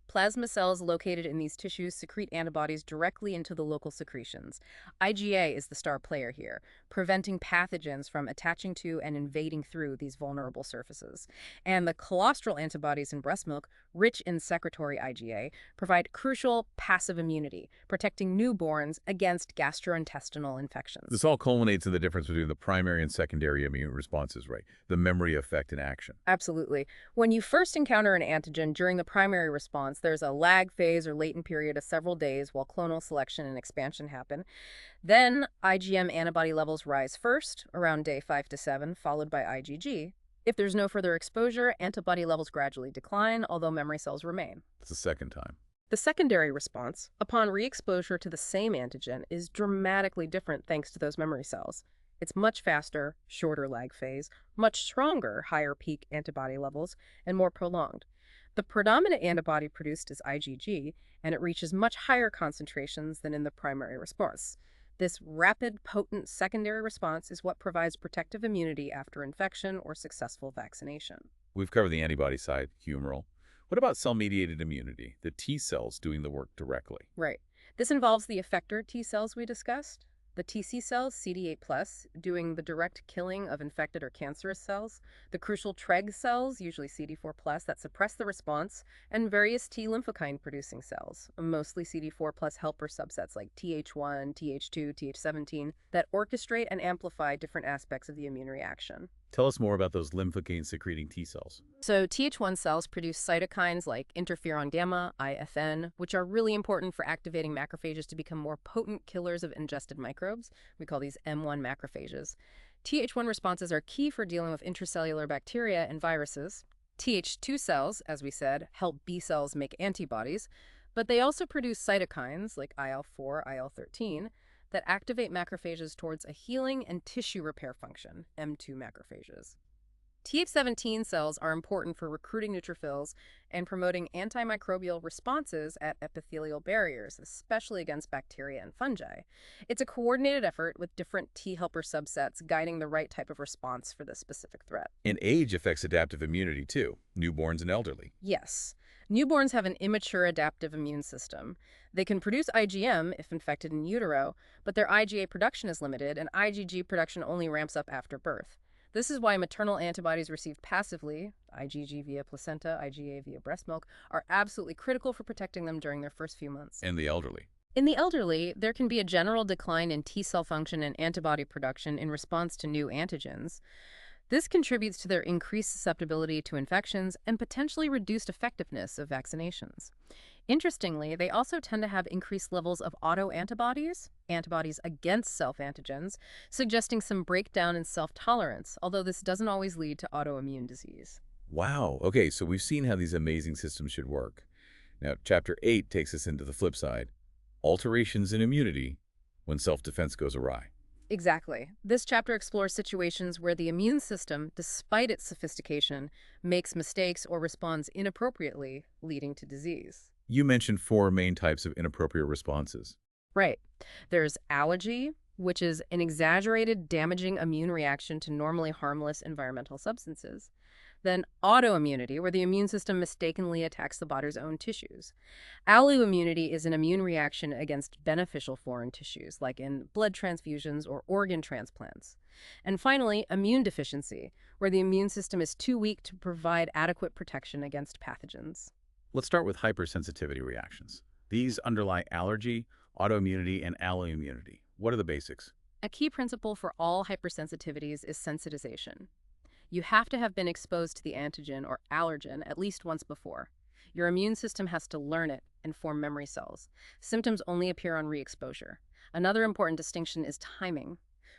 Plasma cells located in these tissues secrete antibodies directly into the local secretions. IgA is the star player here, preventing pathogens from attaching to and invading through these vulnerable surfaces. And the colostral antibodies in breast milk, rich in secretory IgA, provide crucial passive immunity, protecting newborns against gastrointestinal infections. This all culminates in the difference between the primary and secondary immune responses, right? The memory effect in action. Absolutely. When you first encounter an antigen during the primary response, there's a lag phase or latent period of several days while clonal selection and expansion happen. Then IgM antibody levels rise first, around day 5 to 7, followed by IgG. If there's no further exposure, antibody levels gradually decline, although memory cells remain. It's the second time. The secondary response, upon re-exposure to the same antigen, is dramatically different thanks to those memory cells. It's much faster, shorter lag phase, much stronger, higher peak antibody levels, and more prolonged. The predominant antibody produced is IgG, and it reaches much higher concentrations than in the primary response. This rapid, potent secondary response is what provides protective immunity after infection or successful vaccination. We've covered the antibody side, humoral. What about cell-mediated immunity, the T cells doing the work directly? Right. This involves the effector T cells we discussed, the TC cells, CD8+, doing the direct killing of infected or cancerous cells, the crucial TREG cells, usually CD4+, that suppress the response, and various T lymphokine-producing cells, mostly CD4+ helper subsets like Th1, Th2, Th17, that orchestrate and amplify different aspects of the immune reaction. Tell us more about those lymphokine-secreting T cells. So Th1 cells produce cytokines like interferon gamma, IFN, which are really important for activating macrophages to become more potent killers of ingested microbes. We call these M1 macrophages. Th1 responses are key for dealing with intracellular bacteria and viruses. Th2 cells, as we said, help B cells make antibodies, but they also produce cytokines like IL-4, IL-13, that activate macrophages towards a healing and tissue repair function, M2 macrophages. Th17 cells are important for recruiting neutrophils and promoting antimicrobial responses at epithelial barriers, especially against bacteria and fungi. It's a coordinated effort with different T helper subsets guiding the right type of response for this specific threat. And age affects adaptive immunity too, newborns and elderly. Yes. Newborns have an immature adaptive immune system. They can produce IgM if infected in utero, but their IgA production is limited, and IgG production only ramps up after birth. This is why maternal antibodies received passively, IgG via placenta, IgA via breast milk, are absolutely critical for protecting them during their first few months. And the elderly. In the elderly, there can be a general decline in T cell function and antibody production in response to new antigens. This contributes to their increased susceptibility to infections and potentially reduced effectiveness of vaccinations. Interestingly, they also tend to have increased levels of autoantibodies, antibodies against self-antigens, suggesting some breakdown in self-tolerance, although this doesn't always lead to autoimmune disease. Wow. Okay, so we've seen how these amazing systems should work. Now, Chapter 8 takes us into the flip side. Alterations in immunity when self-defense goes awry. Exactly. This chapter explores situations where the immune system, despite its sophistication, makes mistakes or responds inappropriately, leading to disease. You mentioned 4 main types of inappropriate responses. Right. There's allergy, which is an exaggerated, damaging immune reaction to normally harmless environmental substances. Then autoimmunity, where the immune system mistakenly attacks the body's own tissues. Alloimmunity is an immune reaction against beneficial foreign tissues, like in blood transfusions or organ transplants. And finally, immune deficiency, where the immune system is too weak to provide adequate protection against pathogens. Let's start with hypersensitivity reactions. These underlie allergy, autoimmunity, and alloimmunity. What are the basics? A key principle for all hypersensitivities is sensitization. You have to have been exposed to the antigen or allergen at least once before. Your immune system has to learn it and form memory cells. Symptoms only appear on re-exposure. Another important distinction is timing.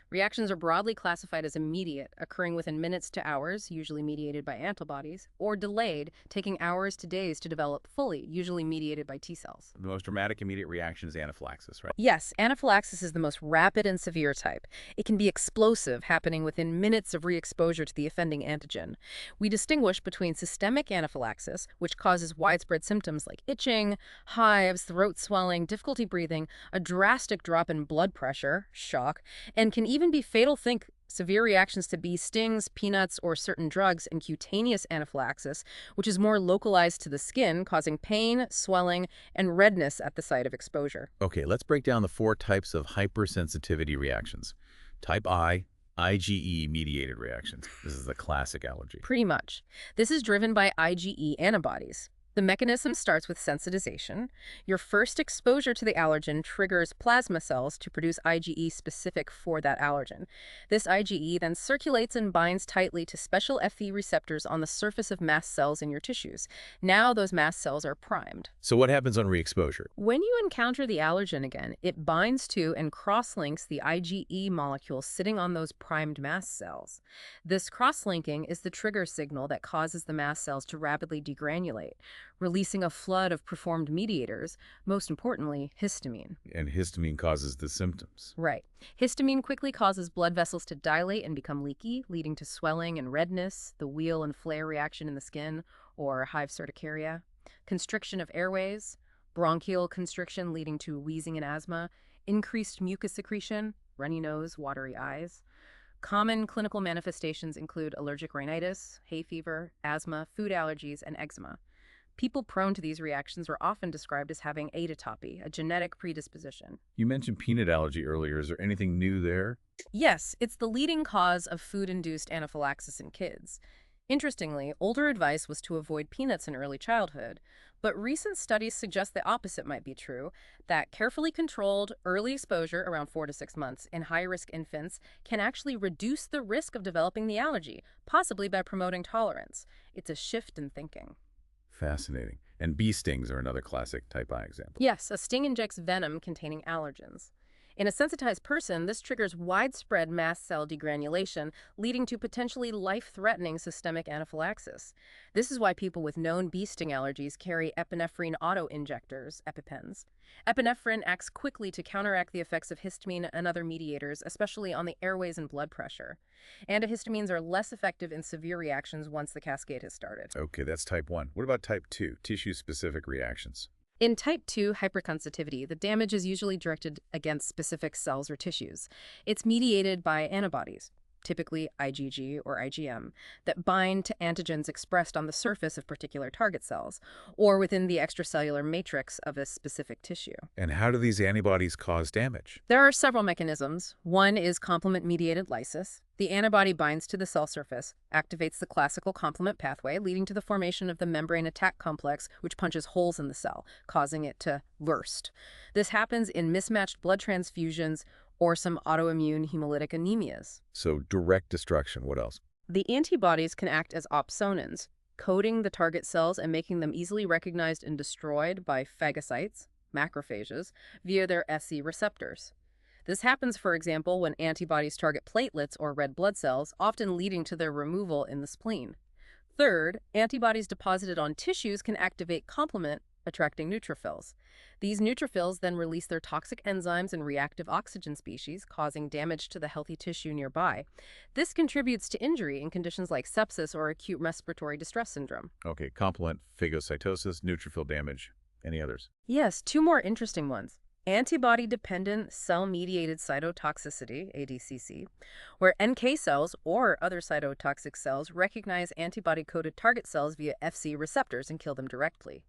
Reactions are broadly classified as immediate, occurring within minutes to hours, usually mediated by antibodies, or delayed, taking hours to days to develop fully, usually mediated by T cells. The most dramatic immediate reaction is anaphylaxis, right? Yes, anaphylaxis is the most rapid and severe type. It can be explosive, happening within minutes of re-exposure to the offending antigen. We distinguish between systemic anaphylaxis, which causes widespread symptoms like itching, hives, throat swelling, difficulty breathing, a drastic drop in blood pressure, shock, and can even be fatal. Think severe reactions to bee stings, peanuts, or certain drugs, and cutaneous anaphylaxis, which is more localized to the skin, causing pain, swelling, and redness at the site of exposure. Okay, let's break down the 4 types of hypersensitivity reactions. Type I, IgE-mediated reactions. This is the classic allergy. Pretty much. This is driven by IgE antibodies. The mechanism starts with sensitization. Your first exposure to the allergen triggers plasma cells to produce IgE specific for that allergen. This IgE then circulates and binds tightly to special Fc receptors on the surface of mast cells in your tissues. Now those mast cells are primed. So what happens on re-exposure? When you encounter the allergen again, it binds to and cross-links the IgE molecule sitting on those primed mast cells. This cross-linking is the trigger signal that causes the mast cells to rapidly degranulate, releasing a flood of performed mediators, most importantly, histamine. And histamine causes the symptoms. Right. Histamine quickly causes blood vessels to dilate and become leaky, leading to swelling and redness, the wheal and flare reaction in the skin, or hive urticaria, constriction of airways, bronchial constriction leading to wheezing and asthma, increased mucus secretion, runny nose, watery eyes. Common clinical manifestations include allergic rhinitis, hay fever, asthma, food allergies, and eczema. People prone to these reactions are often described as having atopy, a genetic predisposition. You mentioned peanut allergy earlier. Is there anything new there? Yes, it's the leading cause of food-induced anaphylaxis in kids. Interestingly, older advice was to avoid peanuts in early childhood, but recent studies suggest the opposite might be true, that carefully controlled early exposure around 4 to 6 months in high-risk infants can actually reduce the risk of developing the allergy, possibly by promoting tolerance. It's a shift in thinking. Fascinating. And bee stings are another classic type I example. Yes, a sting injects venom containing allergens. In a sensitized person, this triggers widespread mast cell degranulation, leading to potentially life-threatening systemic anaphylaxis. This is why people with known bee sting allergies carry epinephrine auto-injectors, EpiPens. Epinephrine acts quickly to counteract the effects of histamine and other mediators, especially on the airways and blood pressure. Antihistamines are less effective in severe reactions once the cascade has started. Okay, that's type 1. What about type 2, tissue-specific reactions? In type 2 hypersensitivity, the damage is usually directed against specific cells or tissues. It's mediated by antibodies, typically IgG or IgM, that bind to antigens expressed on the surface of particular target cells or within the extracellular matrix of a specific tissue. And how do these antibodies cause damage? There are several mechanisms. One is complement-mediated lysis. The antibody binds to the cell surface, activates the classical complement pathway, leading to the formation of the membrane attack complex, which punches holes in the cell, causing it to burst. This happens in mismatched blood transfusions or some autoimmune hemolytic anemias. So direct destruction. What else? The antibodies can act as opsonins, coating the target cells and making them easily recognized and destroyed by phagocytes, macrophages, via their SC receptors. This happens, for example, when antibodies target platelets or red blood cells, often leading to their removal in the spleen. Third, antibodies deposited on tissues can activate complement, attracting neutrophils. These neutrophils then release their toxic enzymes and reactive oxygen species, causing damage to the healthy tissue nearby. This contributes to injury in conditions like sepsis or acute respiratory distress syndrome. Okay, complement, phagocytosis, neutrophil damage. Any others? Yes, 2 more interesting ones. Antibody-dependent cell-mediated cytotoxicity, ADCC, where NK cells or other cytotoxic cells recognize antibody-coded target cells via Fc receptors and kill them directly.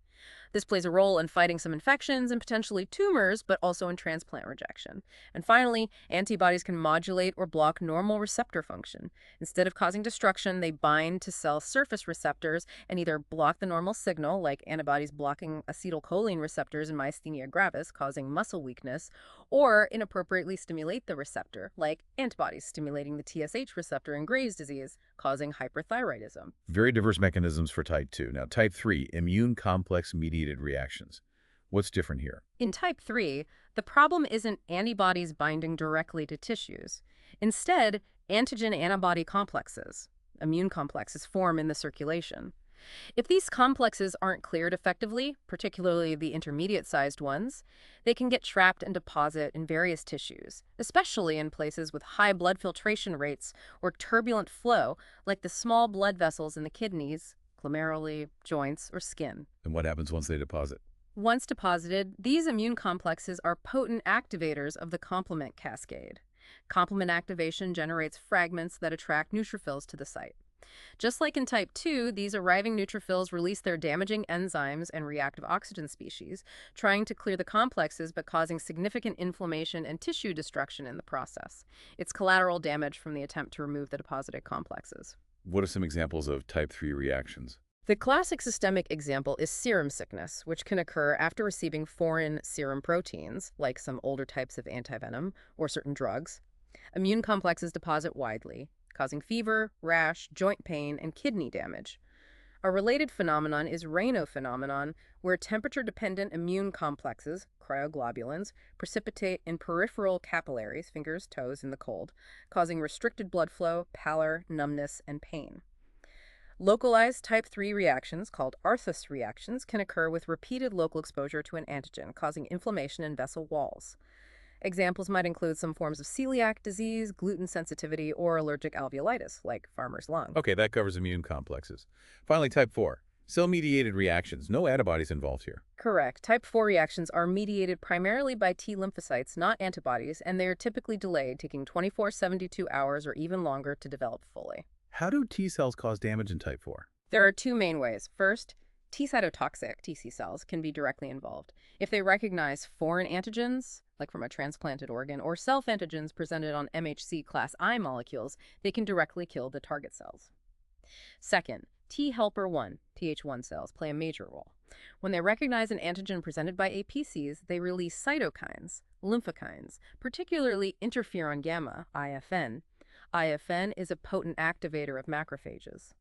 This plays a role in fighting some infections and potentially tumors, but also in transplant rejection. And finally, antibodies can modulate or block normal receptor function. Instead of causing destruction, they bind to cell surface receptors and either block the normal signal, like antibodies blocking acetylcholine receptors in myasthenia gravis, causing muscle weakness, or inappropriately stimulate the receptor, like antibodies stimulating the TSH receptor in Graves' disease, causing hyperthyroidism. Very diverse mechanisms for type 2. Now, type 3, immune complex-mediated reactions. What's different here? In type 3, the problem isn't antibodies binding directly to tissues. Instead, antigen-antibody complexes, immune complexes, form in the circulation. If these complexes aren't cleared effectively, particularly the intermediate-sized ones, they can get trapped and deposit in various tissues, especially in places with high blood filtration rates or turbulent flow, like the small blood vessels in the kidneys, glomeruli, joints, or skin. And what happens once they deposit? Once deposited, these immune complexes are potent activators of the complement cascade. Complement activation generates fragments that attract neutrophils to the site. Just like in type 2, these arriving neutrophils release their damaging enzymes and reactive oxygen species, trying to clear the complexes but causing significant inflammation and tissue destruction in the process. It's collateral damage from the attempt to remove the deposited complexes. What are some examples of type 3 reactions? The classic systemic example is serum sickness, which can occur after receiving foreign serum proteins, like some older types of antivenom or certain drugs. Immune complexes deposit widely, causing fever, rash, joint pain, and kidney damage. A related phenomenon is Raynaud phenomenon, where temperature-dependent immune complexes, cryoglobulins, precipitate in peripheral capillaries, fingers, toes, in the cold, causing restricted blood flow, pallor, numbness, and pain. Localized type 3 reactions, called Arthus reactions, can occur with repeated local exposure to an antigen, causing inflammation in vessel walls. Examples might include some forms of celiac disease, gluten sensitivity, or allergic alveolitis, like farmer's lung. Okay, that covers immune complexes. Finally, type 4, cell-mediated reactions. No antibodies involved here. Correct. Type 4 reactions are mediated primarily by T lymphocytes, not antibodies, and they are typically delayed, taking 24-72 hours or even longer to develop fully. How do T cells cause damage in type 4? There are two main ways. First, T cytotoxic TC cells can be directly involved. If they recognize foreign antigens, like from a transplanted organ, or self-antigens presented on MHC class I molecules, they can directly kill the target cells. Second, T helper 1, Th1 cells, play a major role. When they recognize an antigen presented by APCs, they release cytokines, lymphokines, particularly interferon gamma, IFN. IFN is a potent activator of macrophages.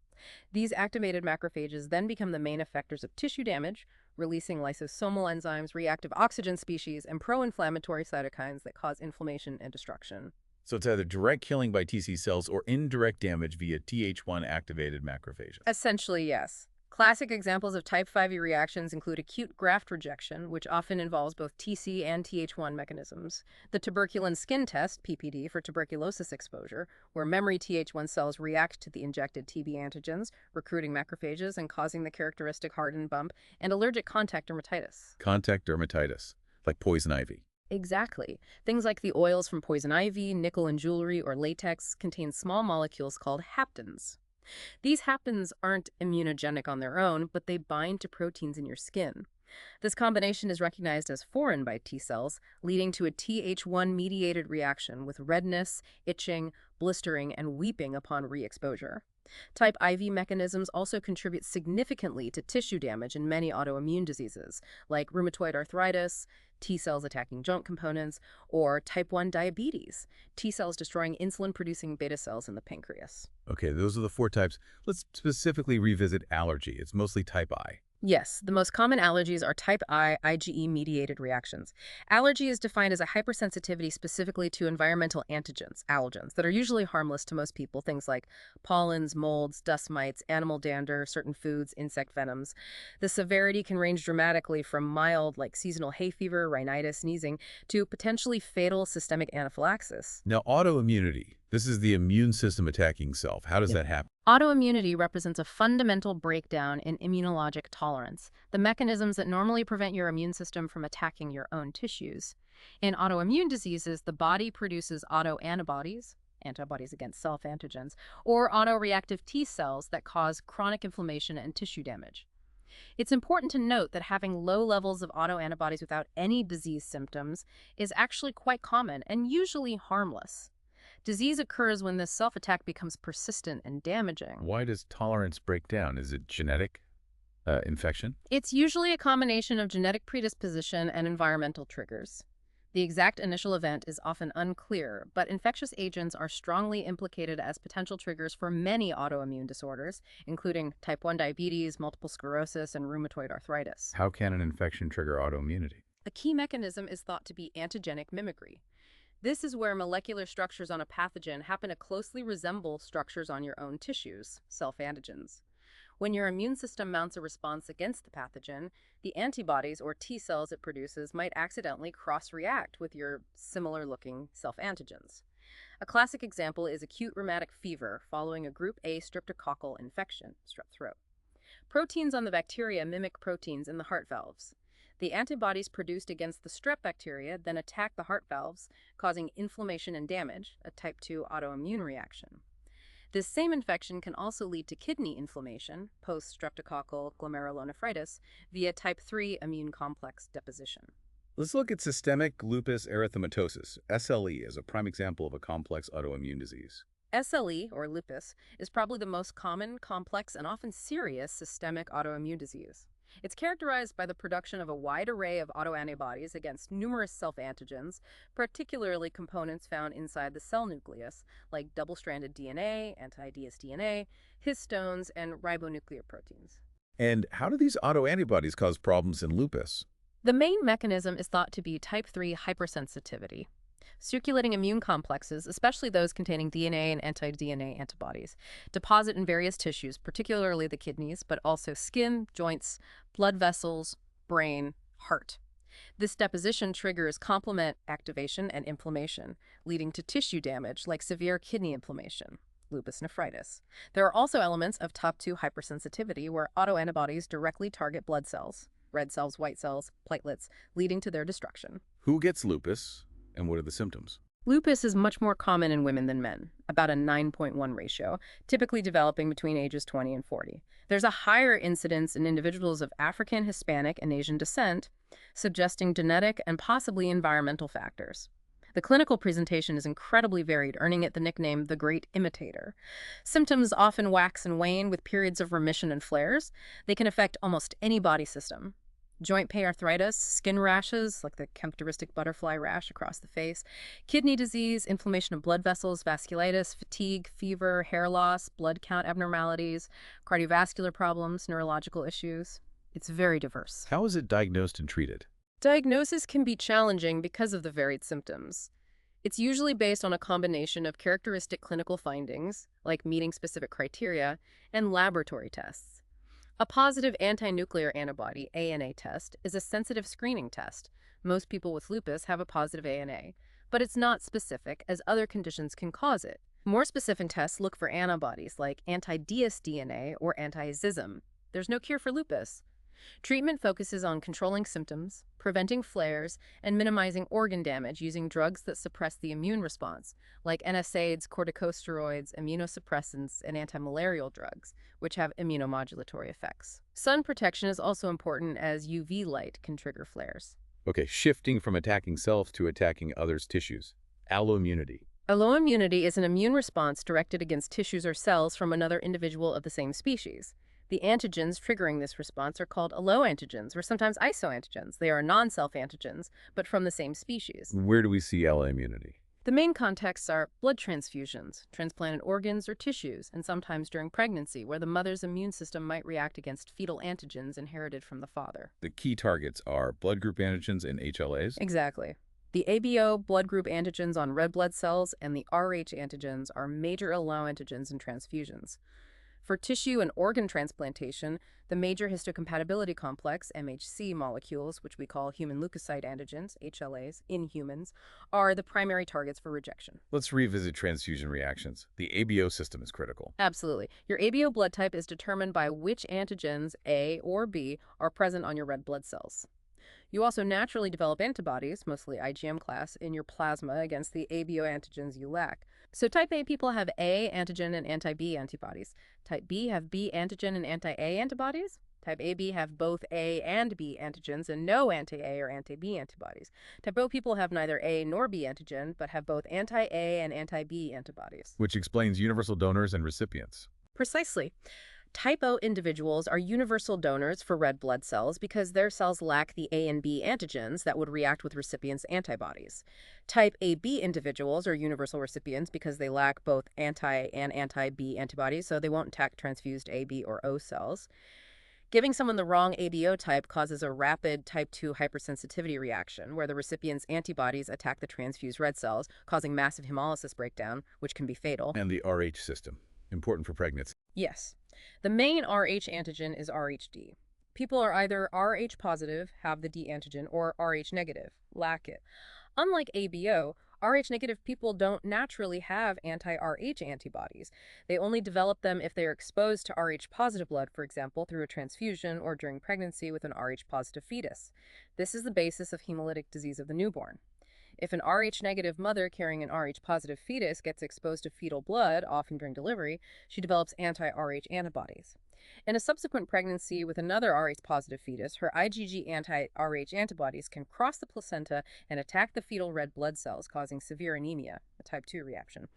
These activated macrophages then become the main effectors of tissue damage, releasing lysosomal enzymes, reactive oxygen species, and pro-inflammatory cytokines that cause inflammation and destruction. So it's either direct killing by TC cells or indirect damage via Th1-activated macrophages. Essentially, yes. Classic examples of type 5e reactions include acute graft rejection, which often involves both TC and Th1 mechanisms, the tuberculin skin test, PPD, for tuberculosis exposure, where memory Th1 cells react to the injected TB antigens, recruiting macrophages and causing the characteristic hardened bump, and allergic contact dermatitis. Contact dermatitis, like poison ivy. Exactly. Things like the oils from poison ivy, nickel in jewelry, or latex contain small molecules called haptens. These haptens aren't immunogenic on their own, but they bind to proteins in your skin. This combination is recognized as foreign by T cells, leading to a Th1-mediated reaction with redness, itching, blistering, and weeping upon re-exposure. Type IV mechanisms also contribute significantly to tissue damage in many autoimmune diseases, like rheumatoid arthritis, T cells attacking joint components, or type 1 diabetes, T cells destroying insulin-producing beta cells in the pancreas. Okay, those are the 4 types. Let's specifically revisit allergy. It's mostly type I. Yes, the most common allergies are type I, IgE-mediated reactions. Allergy is defined as a hypersensitivity specifically to environmental antigens, allergens, that are usually harmless to most people, things like pollens, molds, dust mites, animal dander, certain foods, insect venoms. The severity can range dramatically from mild, like seasonal hay fever, rhinitis, sneezing, to potentially fatal systemic anaphylaxis. Now, autoimmunity. This is the immune system attacking self. How does Yep. that happen? Autoimmunity represents a fundamental breakdown in immunologic tolerance, the mechanisms that normally prevent your immune system from attacking your own tissues. In autoimmune diseases, the body produces autoantibodies, antibodies against self-antigens, or autoreactive T cells that cause chronic inflammation and tissue damage. It's important to note that having low levels of autoantibodies without any disease symptoms is actually quite common and usually harmless. Disease occurs when this self-attack becomes persistent and damaging. Why does tolerance break down? Is it genetic infection? It's usually a combination of genetic predisposition and environmental triggers. The exact initial event is often unclear, but infectious agents are strongly implicated as potential triggers for many autoimmune disorders, including type 1 diabetes, multiple sclerosis, and rheumatoid arthritis. How can an infection trigger autoimmunity? A key mechanism is thought to be antigenic mimicry. This is where molecular structures on a pathogen happen to closely resemble structures on your own tissues, self-antigens. When your immune system mounts a response against the pathogen, the antibodies or T cells it produces might accidentally cross-react with your similar-looking self-antigens. A classic example is acute rheumatic fever following a group A streptococcal infection, strep throat. Proteins on the bacteria mimic proteins in the heart valves. The antibodies produced against the strep bacteria then attack the heart valves, causing inflammation and damage, a type 2 autoimmune reaction. This same infection can also lead to kidney inflammation, post-streptococcal glomerulonephritis, via type 3 immune complex deposition. Let's look at systemic lupus erythematosus, SLE, as a prime example of a complex autoimmune disease. SLE, or lupus, is probably the most common, complex, and often serious systemic autoimmune disease. It's characterized by the production of a wide array of autoantibodies against numerous self-antigens, particularly components found inside the cell nucleus, like double-stranded DNA, anti-dsDNA, histones, and ribonuclear proteins. And how do these autoantibodies cause problems in lupus? The main mechanism is thought to be type 3 hypersensitivity. Circulating immune complexes, especially those containing DNA and anti-DNA antibodies, deposit in various tissues, particularly the kidneys, but also skin, joints, blood vessels, brain, heart. This deposition triggers complement activation and inflammation, leading to tissue damage like severe kidney inflammation, lupus nephritis. There are also elements of type 2 hypersensitivity where autoantibodies directly target blood cells, red cells, white cells, platelets, leading to their destruction. Who gets lupus, and what are the symptoms? Lupus is much more common in women than men, about a 9.1 ratio, typically developing between ages 20 and 40. There's a higher incidence in individuals of African, Hispanic, and Asian descent, suggesting genetic and possibly environmental factors. The clinical presentation is incredibly varied, earning it the nickname the Great Imitator. Symptoms often wax and wane with periods of remission and flares. They can affect almost any body system. Joint pain arthritis, skin rashes, like the characteristic butterfly rash across the face, kidney disease, inflammation of blood vessels, vasculitis, fatigue, fever, hair loss, blood count abnormalities, cardiovascular problems, neurological issues. It's very diverse. How is it diagnosed and treated? Diagnosis can be challenging because of the varied symptoms. It's usually based on a combination of characteristic clinical findings, like meeting specific criteria, and laboratory tests. A positive anti-nuclear antibody, ANA test, is a sensitive screening test. Most people with lupus have a positive ANA, but it's not specific as other conditions can cause it. More specific tests look for antibodies like anti-dsDNA or anti-ZISM. There's no cure for lupus. Treatment focuses on controlling symptoms, preventing flares, and minimizing organ damage using drugs that suppress the immune response, like NSAIDs, corticosteroids, immunosuppressants, and antimalarial drugs, which have immunomodulatory effects. Sun protection is also important as UV light can trigger flares. Okay, shifting from attacking self to attacking others' tissues. Alloimmunity. Alloimmunity is an immune response directed against tissues or cells from another individual of the same species. The antigens triggering this response are called alloantigens, or sometimes isoantigens. They are non-self antigens, but from the same species. Where do we see alloimmunity? The main contexts are blood transfusions, transplanted organs or tissues, and sometimes during pregnancy, where the mother's immune system might react against fetal antigens inherited from the father. The key targets are blood group antigens and HLAs. Exactly. The ABO blood group antigens on red blood cells and the RH antigens are major alloantigens in transfusions. For tissue and organ transplantation, the major histocompatibility complex, MHC molecules, which we call human leukocyte antigens, HLAs, in humans, are the primary targets for rejection. Let's revisit transfusion reactions. The ABO system is critical. Absolutely. Your ABO blood type is determined by which antigens, A or B, are present on your red blood cells. You also naturally develop antibodies, mostly IgM class, in your plasma against the ABO antigens you lack. So type A people have A antigen and anti-B antibodies. Type B have B antigen and anti-A antibodies. Type AB have both A and B antigens and no anti-A or anti-B antibodies. Type O people have neither A nor B antigen, but have both anti-A and anti-B antibodies. Which explains universal donors and recipients. Precisely. Type O individuals are universal donors for red blood cells because their cells lack the A and B antigens that would react with recipients' antibodies. Type AB individuals are universal recipients because they lack both anti and anti-B antibodies, so they won't attack transfused AB or O cells. Giving someone the wrong ABO type causes a rapid type 2 hypersensitivity reaction, where the recipient's antibodies attack the transfused red cells, causing massive hemolysis breakdown, which can be fatal. And the RH system, important for pregnancy. Yes. The main Rh antigen is Rhd. People are either Rh positive, have the D antigen, or Rh negative, lack it. Unlike ABO, Rh negative people don't naturally have anti-Rh antibodies. They only develop them if they are exposed to Rh positive blood, for example, through a transfusion or during pregnancy with an Rh positive fetus. This is the basis of hemolytic disease of the newborn. If an Rh negative mother carrying an Rh positive fetus gets exposed to fetal blood, often during delivery, she develops anti-Rh antibodies. In a subsequent pregnancy with another Rh positive fetus, her IgG anti-Rh antibodies can cross the placenta and attack the fetal red blood cells, causing severe anemia, a type 2 reaction.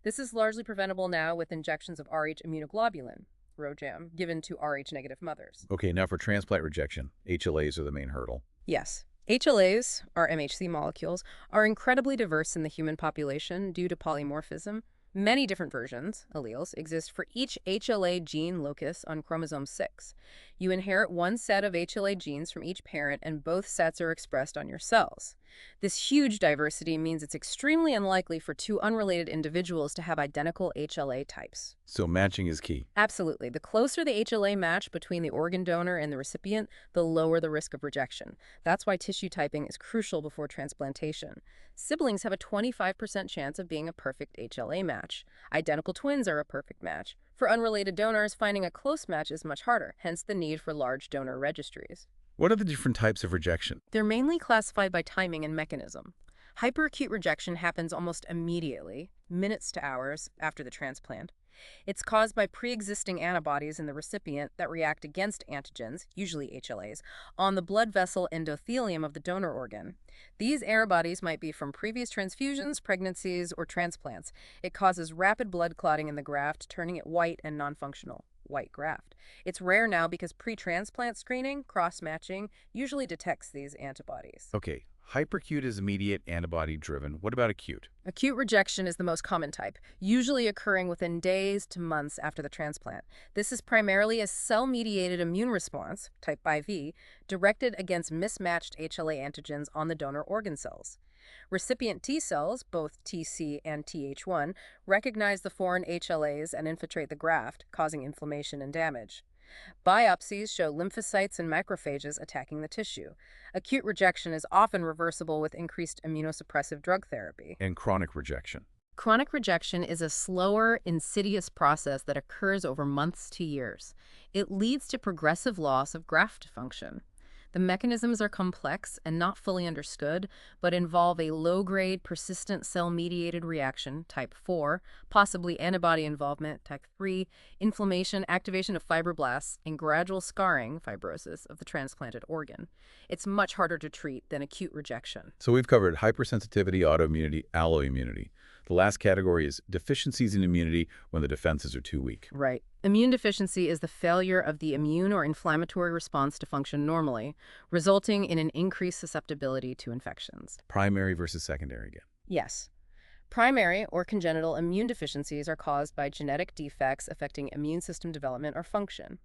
This is largely preventable now with injections of Rh immunoglobulin, ROJAM, given to Rh negative mothers. Okay, now for transplant rejection, HLAs are the main hurdle. Yes. HLAs, or MHC molecules, are incredibly diverse in the human population due to polymorphism. Many different versions, alleles, exist for each HLA gene locus on chromosome 6. You inherit one set of HLA genes from each parent, and both sets are expressed on your cells. This huge diversity means it's extremely unlikely for two unrelated individuals to have identical HLA types. So matching is key. Absolutely. The closer the HLA match between the organ donor and the recipient, the lower the risk of rejection. That's why tissue typing is crucial before transplantation. Siblings have a 25% chance of being a perfect HLA match. Identical twins are a perfect match. For unrelated donors, finding a close match is much harder, hence the need for large donor registries. What are the different types of rejection? They're mainly classified by timing and mechanism. Hyperacute rejection happens almost immediately, minutes to hours, after the transplant. It's caused by pre-existing antibodies in the recipient that react against antigens, usually HLAs, on the blood vessel endothelium of the donor organ. These antibodies might be from previous transfusions, pregnancies, or transplants. It causes rapid blood clotting in the graft, turning it white and non-functional. White graft. It's rare now because pre-transplant screening, cross-matching, usually detects these antibodies. Okay, hyperacute is immediate, antibody-driven. What about acute? Acute rejection is the most common type, usually occurring within days to months after the transplant. This is primarily a cell-mediated immune response, type IV, directed against mismatched HLA antigens on the donor organ cells. Recipient T cells, both TC and Th1, recognize the foreign HLAs and infiltrate the graft, causing inflammation and damage. Biopsies show lymphocytes and macrophages attacking the tissue. Acute rejection is often reversible with increased immunosuppressive drug therapy. And chronic rejection. Chronic rejection is a slower, insidious process that occurs over months to years. It leads to progressive loss of graft function. The mechanisms are complex and not fully understood, but involve a low-grade, persistent cell-mediated reaction, type 4, possibly antibody involvement, type 3, inflammation, activation of fibroblasts, and gradual scarring, fibrosis, of the transplanted organ. It's much harder to treat than acute rejection. So we've covered hypersensitivity, autoimmunity, alloimmunity. The last category is deficiencies in immunity when the defenses are too weak. Right. Immune deficiency is the failure of the immune or inflammatory response to function normally, resulting in an increased susceptibility to infections. Primary versus secondary again. Yes. Primary or congenital immune deficiencies are caused by genetic defects affecting immune system development or function.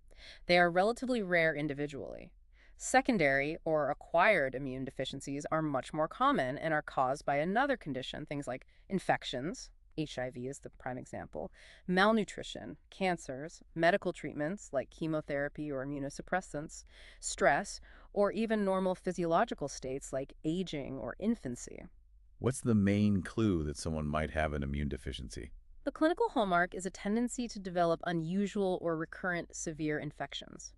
They are relatively rare individually. Secondary or acquired immune deficiencies are much more common and are caused by another condition, things like infections, HIV is the prime example, malnutrition, cancers, medical treatments like chemotherapy or immunosuppressants, stress, or even normal physiological states like aging or infancy. What's the main clue that someone might have an immune deficiency? The clinical hallmark is a tendency to develop unusual or recurrent severe infections.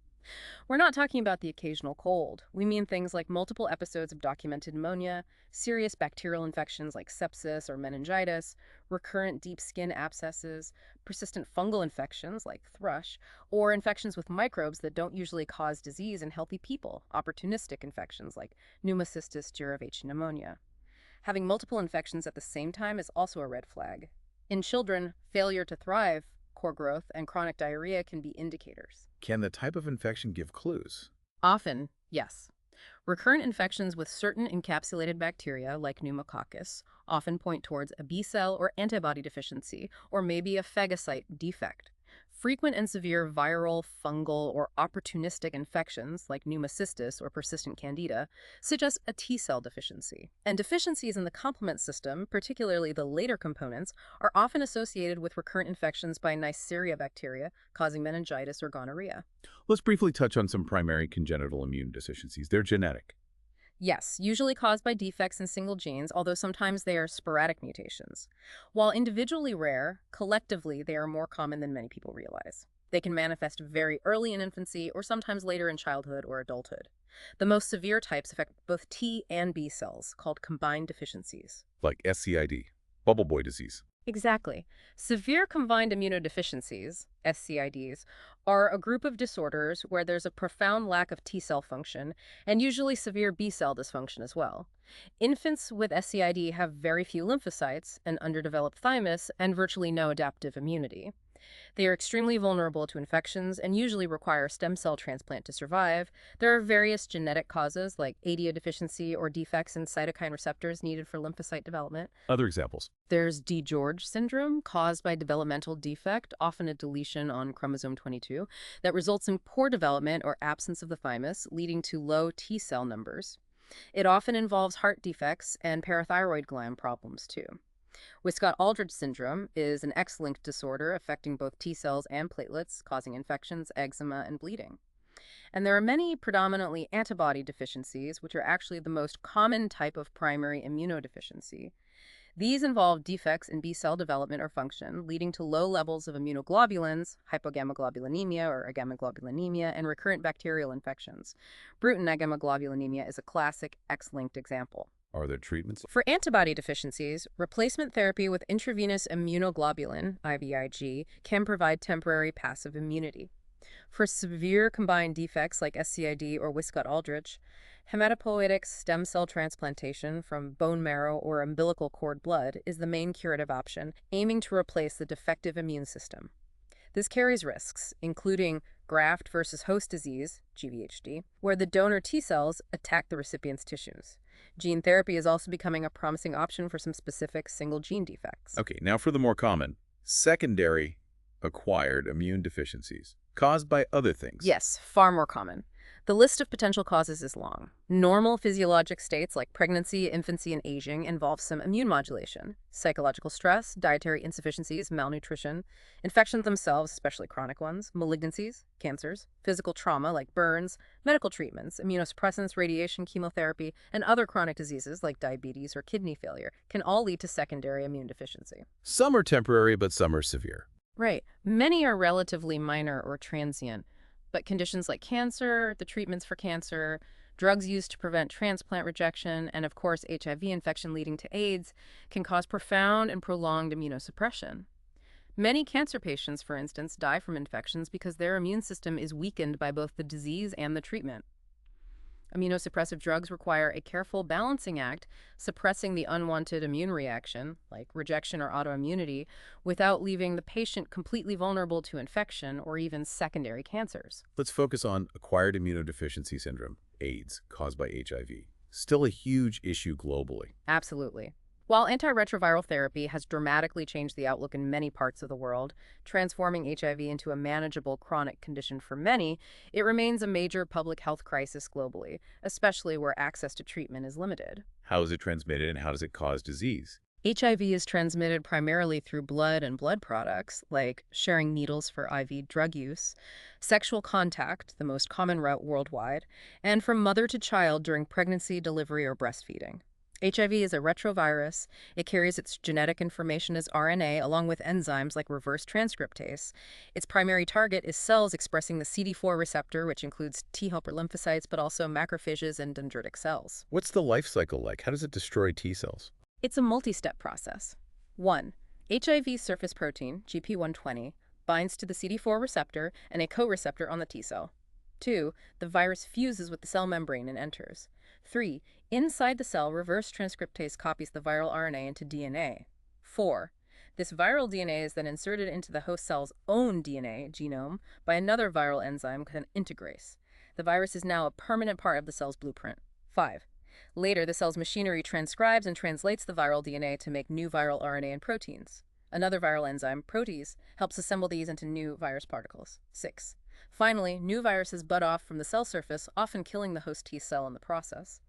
We're not talking about the occasional cold. We mean things like multiple episodes of documented pneumonia, serious bacterial infections like sepsis or meningitis, recurrent deep skin abscesses, persistent fungal infections like thrush, or infections with microbes that don't usually cause disease in healthy people, opportunistic infections like pneumocystis jirovecii pneumonia. Having multiple infections at the same time is also a red flag. In children, failure to thrive, core growth, and chronic diarrhea can be indicators. Can the type of infection give clues? Often, yes. Recurrent infections with certain encapsulated bacteria, like pneumococcus, often point towards a B cell or antibody deficiency, or maybe a phagocyte defect. Frequent and severe viral, fungal, or opportunistic infections, like pneumocystis or persistent candida, suggest a T cell deficiency. And deficiencies in the complement system, particularly the later components, are often associated with recurrent infections by Neisseria bacteria, causing meningitis or gonorrhea. Let's briefly touch on some primary congenital immune deficiencies. They're genetic. Yes, usually caused by defects in single genes, although sometimes they are sporadic mutations. While individually rare, collectively they are more common than many people realize. They can manifest very early in infancy or sometimes later in childhood or adulthood. The most severe types affect both T and B cells, called combined deficiencies. Like SCID, bubble boy disease. Exactly. Severe combined immunodeficiencies, SCIDs, are a group of disorders where there's a profound lack of T cell function and usually severe B cell dysfunction as well. Infants with SCID have very few lymphocytes, an underdeveloped thymus, and virtually no adaptive immunity. They are extremely vulnerable to infections and usually require stem cell transplant to survive. There are various genetic causes like ADA deficiency or defects in cytokine receptors needed for lymphocyte development. Other examples. There's DiGeorge syndrome, caused by developmental defect, often a deletion on chromosome 22, that results in poor development or absence of the thymus, leading to low T cell numbers. It often involves heart defects and parathyroid gland problems too. Wiskott-Aldrich syndrome is an X-linked disorder affecting both T cells and platelets, causing infections, eczema, and bleeding. And there are many predominantly antibody deficiencies, which are actually the most common type of primary immunodeficiency. These involve defects in B cell development or function, leading to low levels of immunoglobulins, hypogammaglobulinemia or agammaglobulinemia, and recurrent bacterial infections. Bruton agammaglobulinemia is a classic X-linked example. Are there treatments? For antibody deficiencies, replacement therapy with intravenous immunoglobulin, IVIG, can provide temporary passive immunity. For severe combined defects like SCID or Wiskott-Aldrich, hematopoietic stem cell transplantation from bone marrow or umbilical cord blood is the main curative option, aiming to replace the defective immune system. This carries risks, including graft versus host disease, GVHD, where the donor T cells attack the recipient's tissues. Gene therapy is also becoming a promising option for some specific single gene defects. Okay, now for the more common, secondary acquired immune deficiencies caused by other things. Yes, far more common. The list of potential causes is long. Normal physiologic states like pregnancy, infancy, and aging involve some immune modulation. Psychological stress, dietary insufficiencies, malnutrition, infections themselves, especially chronic ones, malignancies, cancers, physical trauma like burns, medical treatments, immunosuppressants, radiation, chemotherapy, and other chronic diseases like diabetes or kidney failure can all lead to secondary immune deficiency. Some are temporary, but some are severe. Right. Many are relatively minor or transient, but conditions like cancer, the treatments for cancer, drugs used to prevent transplant rejection, and of course HIV infection leading to AIDS can cause profound and prolonged immunosuppression. Many cancer patients, for instance, die from infections because their immune system is weakened by both the disease and the treatment. Immunosuppressive drugs require a careful balancing act, suppressing the unwanted immune reaction, like rejection or autoimmunity, without leaving the patient completely vulnerable to infection or even secondary cancers. Let's focus on acquired immunodeficiency syndrome, AIDS, caused by HIV. Still a huge issue globally. Absolutely. While antiretroviral therapy has dramatically changed the outlook in many parts of the world, transforming HIV into a manageable chronic condition for many, it remains a major public health crisis globally, especially where access to treatment is limited. How is it transmitted and how does it cause disease? HIV is transmitted primarily through blood and blood products, like sharing needles for IV drug use, sexual contact, the most common route worldwide, and from mother to child during pregnancy, delivery, or breastfeeding. HIV is a retrovirus. It carries its genetic information as RNA along with enzymes like reverse transcriptase. Its primary target is cells expressing the CD4 receptor, which includes T helper lymphocytes, but also macrophages and dendritic cells. What's the life cycle like? How does it destroy T cells? It's a multi-step process. 1. HIV surface protein, GP120, binds to the CD4 receptor and a co-receptor on the T cell. 2. The virus fuses with the cell membrane and enters. 3. Inside the cell, reverse transcriptase copies the viral RNA into DNA. 4. This viral DNA is then inserted into the host cell's own DNA genome by another viral enzyme called integrase. The virus is now a permanent part of the cell's blueprint. 5. Later, the cell's machinery transcribes and translates the viral DNA to make new viral RNA and proteins. Another viral enzyme, protease, helps assemble these into new virus particles. 6. Finally, new viruses bud off from the cell surface, often killing the host T cell in the process.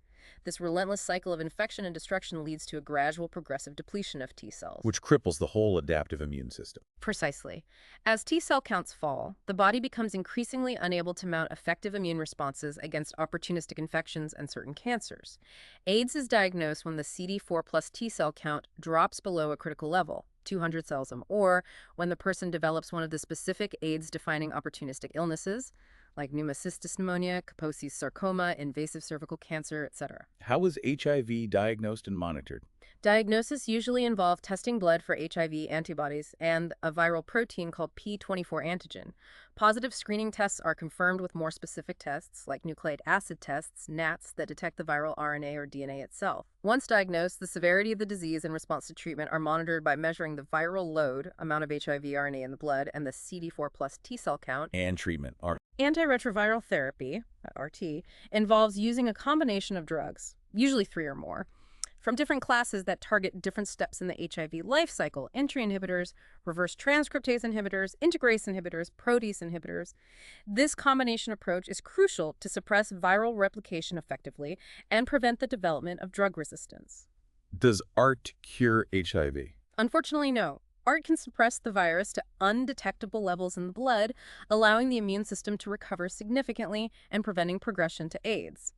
This relentless cycle of infection and destruction leads to a gradual progressive depletion of T cells. Which cripples the whole adaptive immune system. Precisely. As T cell counts fall, the body becomes increasingly unable to mount effective immune responses against opportunistic infections and certain cancers. AIDS is diagnosed when the CD4 plus T cell count drops below a critical level, 200 cells or when the person develops one of the specific AIDS-defining opportunistic illnesses, like pneumocystis pneumonia, Kaposi's sarcoma, invasive cervical cancer, etc. How is HIV diagnosed and monitored? Diagnosis usually involve testing blood for HIV antibodies and a viral protein called P24 antigen. Positive screening tests are confirmed with more specific tests, like nucleic acid tests, NATs, that detect the viral RNA or DNA itself. Once diagnosed, the severity of the disease and response to treatment are monitored by measuring the viral load, amount of HIV RNA in the blood, and the CD4 plus T cell count. And treatment are Antiretroviral therapy, RT, involves using a combination of drugs, usually 3 or more, from different classes that target different steps in the HIV life cycle: entry inhibitors, reverse transcriptase inhibitors, integrase inhibitors, protease inhibitors. This combination approach is crucial to suppress viral replication effectively and prevent the development of drug resistance. Does ART cure HIV? Unfortunately, no. ART can suppress the virus to undetectable levels in the blood, allowing the immune system to recover significantly and preventing progression to AIDS.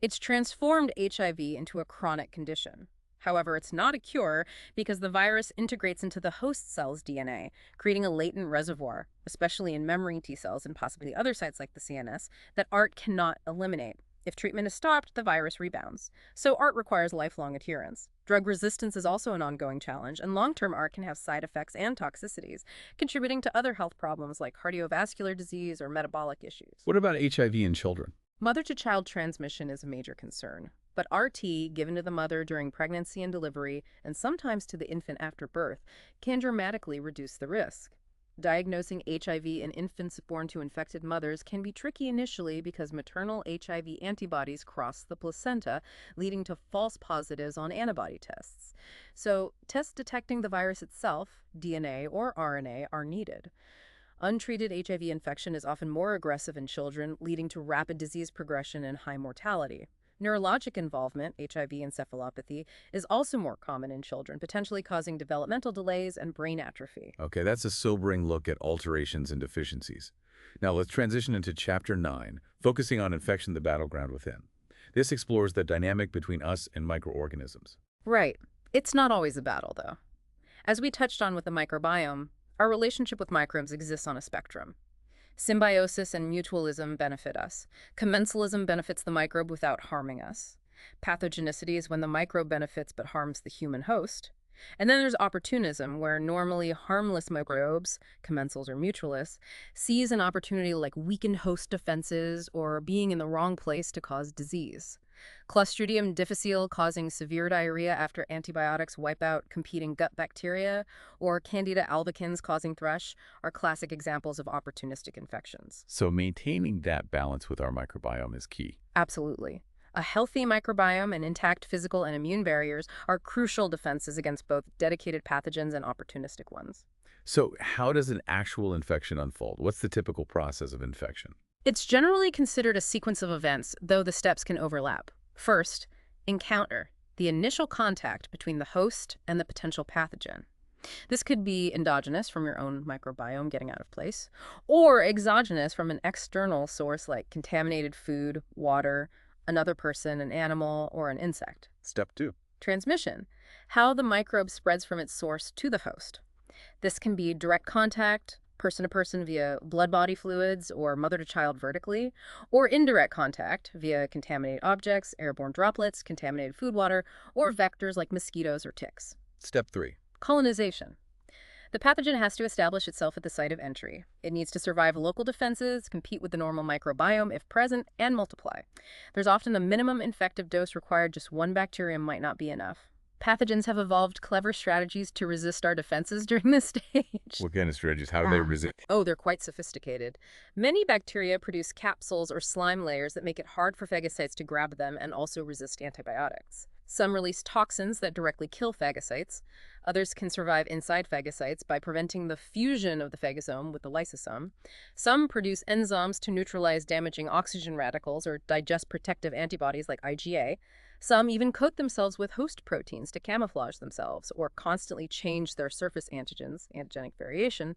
It's transformed HIV into a chronic condition. However, it's not a cure because the virus integrates into the host cell's DNA, creating a latent reservoir, especially in memory T cells and possibly other sites like the CNS, that ART cannot eliminate. If treatment is stopped, the virus rebounds. So ART requires lifelong adherence. Drug resistance is also an ongoing challenge, and long-term ART can have side effects and toxicities, contributing to other health problems like cardiovascular disease or metabolic issues. What about HIV in children? Mother-to-child transmission is a major concern, but RT given to the mother during pregnancy and delivery, and sometimes to the infant after birth, can dramatically reduce the risk. Diagnosing HIV in infants born to infected mothers can be tricky initially because maternal HIV antibodies cross the placenta, leading to false positives on antibody tests. So, tests detecting the virus itself, DNA or RNA, are needed. Untreated HIV infection is often more aggressive in children, leading to rapid disease progression and high mortality. Neurologic involvement, HIV encephalopathy, is also more common in children, potentially causing developmental delays and brain atrophy. Okay, that's a sobering look at alterations and deficiencies. Now let's transition into Chapter 9, focusing on infection, the battleground within. This explores the dynamic between us and microorganisms. Right. It's not always a battle, though. As we touched on with the microbiome, our relationship with microbes exists on a spectrum. Symbiosis and mutualism benefit us. Commensalism benefits the microbe without harming us. Pathogenicity is when the microbe benefits but harms the human host. And then there's opportunism, where normally harmless microbes, commensals or mutualists, seize an opportunity like weakened host defenses or being in the wrong place to cause disease. Clostridium difficile causing severe diarrhea after antibiotics wipe out competing gut bacteria, or Candida albicans causing thrush are classic examples of opportunistic infections. So maintaining that balance with our microbiome is key. Absolutely. A healthy microbiome and intact physical and immune barriers are crucial defenses against both dedicated pathogens and opportunistic ones. So how does an actual infection unfold? What's the typical process of infection? It's generally considered a sequence of events, though the steps can overlap. First, encounter. the initial contact between the host and the potential pathogen. This could be endogenous from your own microbiome getting out of place, or exogenous from an external source like contaminated food, water, another person, an animal, or an insect. Step 2. Transmission, how the microbe spreads from its source to the host. This can be direct contact, person to person via blood-body fluids or mother-to-child vertically, or indirect contact via contaminated objects, airborne droplets, contaminated food water, or vectors like mosquitoes or ticks. Step 3. Colonization. The pathogen has to establish itself at the site of entry. It needs to survive local defenses, compete with the normal microbiome if present, and multiply. There's often a minimum infective dose required. Just one bacterium might not be enough. Pathogens have evolved clever strategies to resist our defenses during this stage. What kind of strategies? How do they resist? Oh, they're quite sophisticated. Many bacteria produce capsules or slime layers that make it hard for phagocytes to grab them and also resist antibiotics. Some release toxins that directly kill phagocytes. Others can survive inside phagocytes by preventing the fusion of the phagosome with the lysosome. Some produce enzymes to neutralize damaging oxygen radicals or digest protective antibodies like IgA. Some even coat themselves with host proteins to camouflage themselves or constantly change their surface antigens, antigenic variation,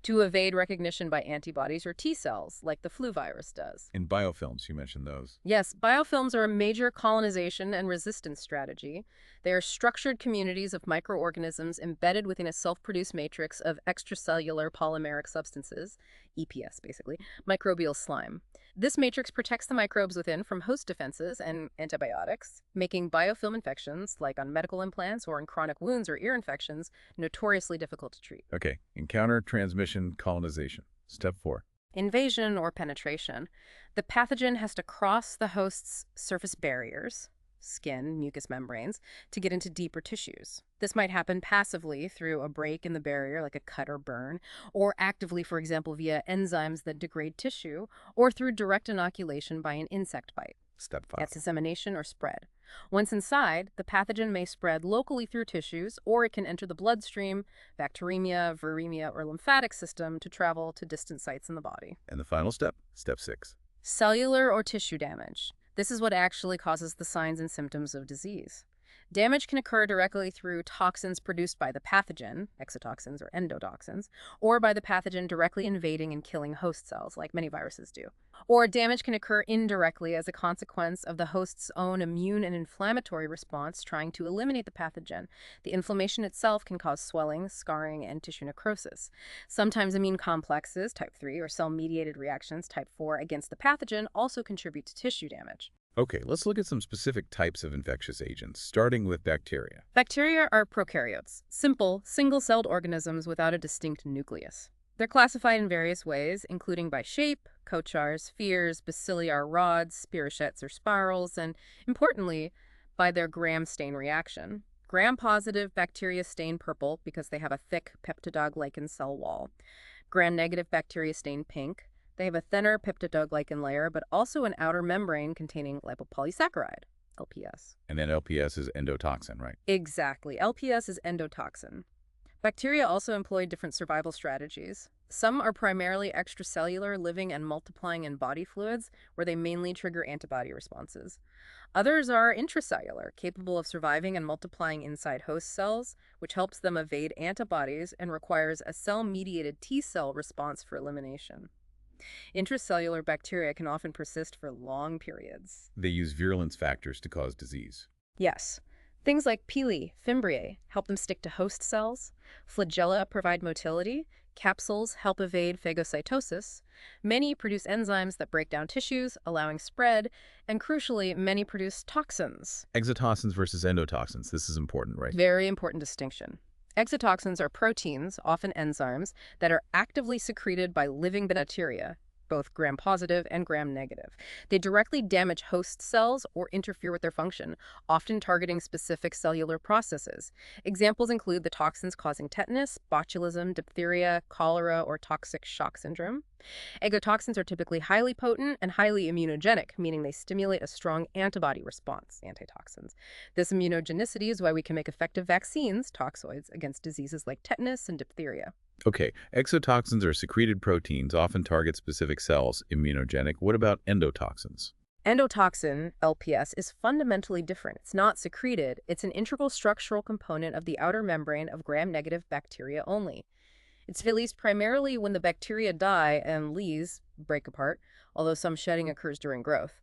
to evade recognition by antibodies or T cells, like the flu virus does. In biofilms, you mentioned those. Yes, biofilms are a major colonization and resistance strategy. They are structured communities of microorganisms embedded within a self-produced matrix of extracellular polymeric substances, EPS basically, microbial slime. This matrix protects the microbes within from host defenses and antibiotics, making biofilm infections, like on medical implants or in chronic wounds or ear infections, notoriously difficult to treat. Okay, encounter, transmission, colonization. Step 4. Invasion or penetration. The pathogen has to cross the host's surface barriers, skin, mucous membranes, to get into deeper tissues. This might happen passively through a break in the barrier, like a cut or burn, or actively, for example, via enzymes that degrade tissue, or through direct inoculation by an insect bite. Step 5. That's dissemination or spread. Once inside, the pathogen may spread locally through tissues, or it can enter the bloodstream, bacteremia, viremia, or lymphatic system to travel to distant sites in the body. And the final step, step 6. Cellular or tissue damage. This is what actually causes the signs and symptoms of disease. Damage can occur directly through toxins produced by the pathogen, exotoxins or endotoxins, or by the pathogen directly invading and killing host cells, like many viruses do. Or damage can occur indirectly as a consequence of the host's own immune and inflammatory response trying to eliminate the pathogen. The inflammation itself can cause swelling, scarring, and tissue necrosis. Sometimes immune complexes, type 3, or cell-mediated reactions, type 4, against the pathogen also contribute to tissue damage. Okay, let's look at some specific types of infectious agents, starting with bacteria. Bacteria are prokaryotes, simple, single-celled organisms without a distinct nucleus. They're classified in various ways, including by shape, kochars, spheres, bacillar rods, spirochetes or spirals, and, importantly, by their Gram-stain reaction. Gram-positive bacteria stain purple because they have a thick peptidoglycan cell wall. Gram-negative bacteria stain pink. They have a thinner peptidoglycan layer, but also an outer membrane containing lipopolysaccharide, LPS. And then LPS is endotoxin, right? Exactly. LPS is endotoxin. Bacteria also employ different survival strategies. Some are primarily extracellular, living and multiplying in body fluids, where they mainly trigger antibody responses. Others are intracellular, capable of surviving and multiplying inside host cells, which helps them evade antibodies and requires a cell-mediated T-cell response for elimination. Intracellular bacteria can often persist for long periods. They use virulence factors to cause disease. Yes. Things like pili, fimbriae help them stick to host cells. Flagella provide motility. Capsules help evade phagocytosis. Many produce enzymes that break down tissues, allowing spread. And crucially, many produce toxins. Exotoxins versus endotoxins. This is important, right? Very important distinction. Exotoxins are proteins, often enzymes, that are actively secreted by living bacteria, both gram-positive and gram-negative. They directly damage host cells or interfere with their function, often targeting specific cellular processes. Examples include the toxins causing tetanus, botulism, diphtheria, cholera, or toxic shock syndrome. Egotoxins are typically highly potent and highly immunogenic, meaning they stimulate a strong antibody response, antitoxins. This immunogenicity is why we can make effective vaccines, toxoids, against diseases like tetanus and diphtheria. Okay, exotoxins are secreted proteins, often target specific cells, immunogenic. What about endotoxins? Endotoxin, LPS, is fundamentally different. It's not secreted. It's an integral structural component of the outer membrane of gram-negative bacteria only. It's released primarily when the bacteria die and leaves break apart, although some shedding occurs during growth.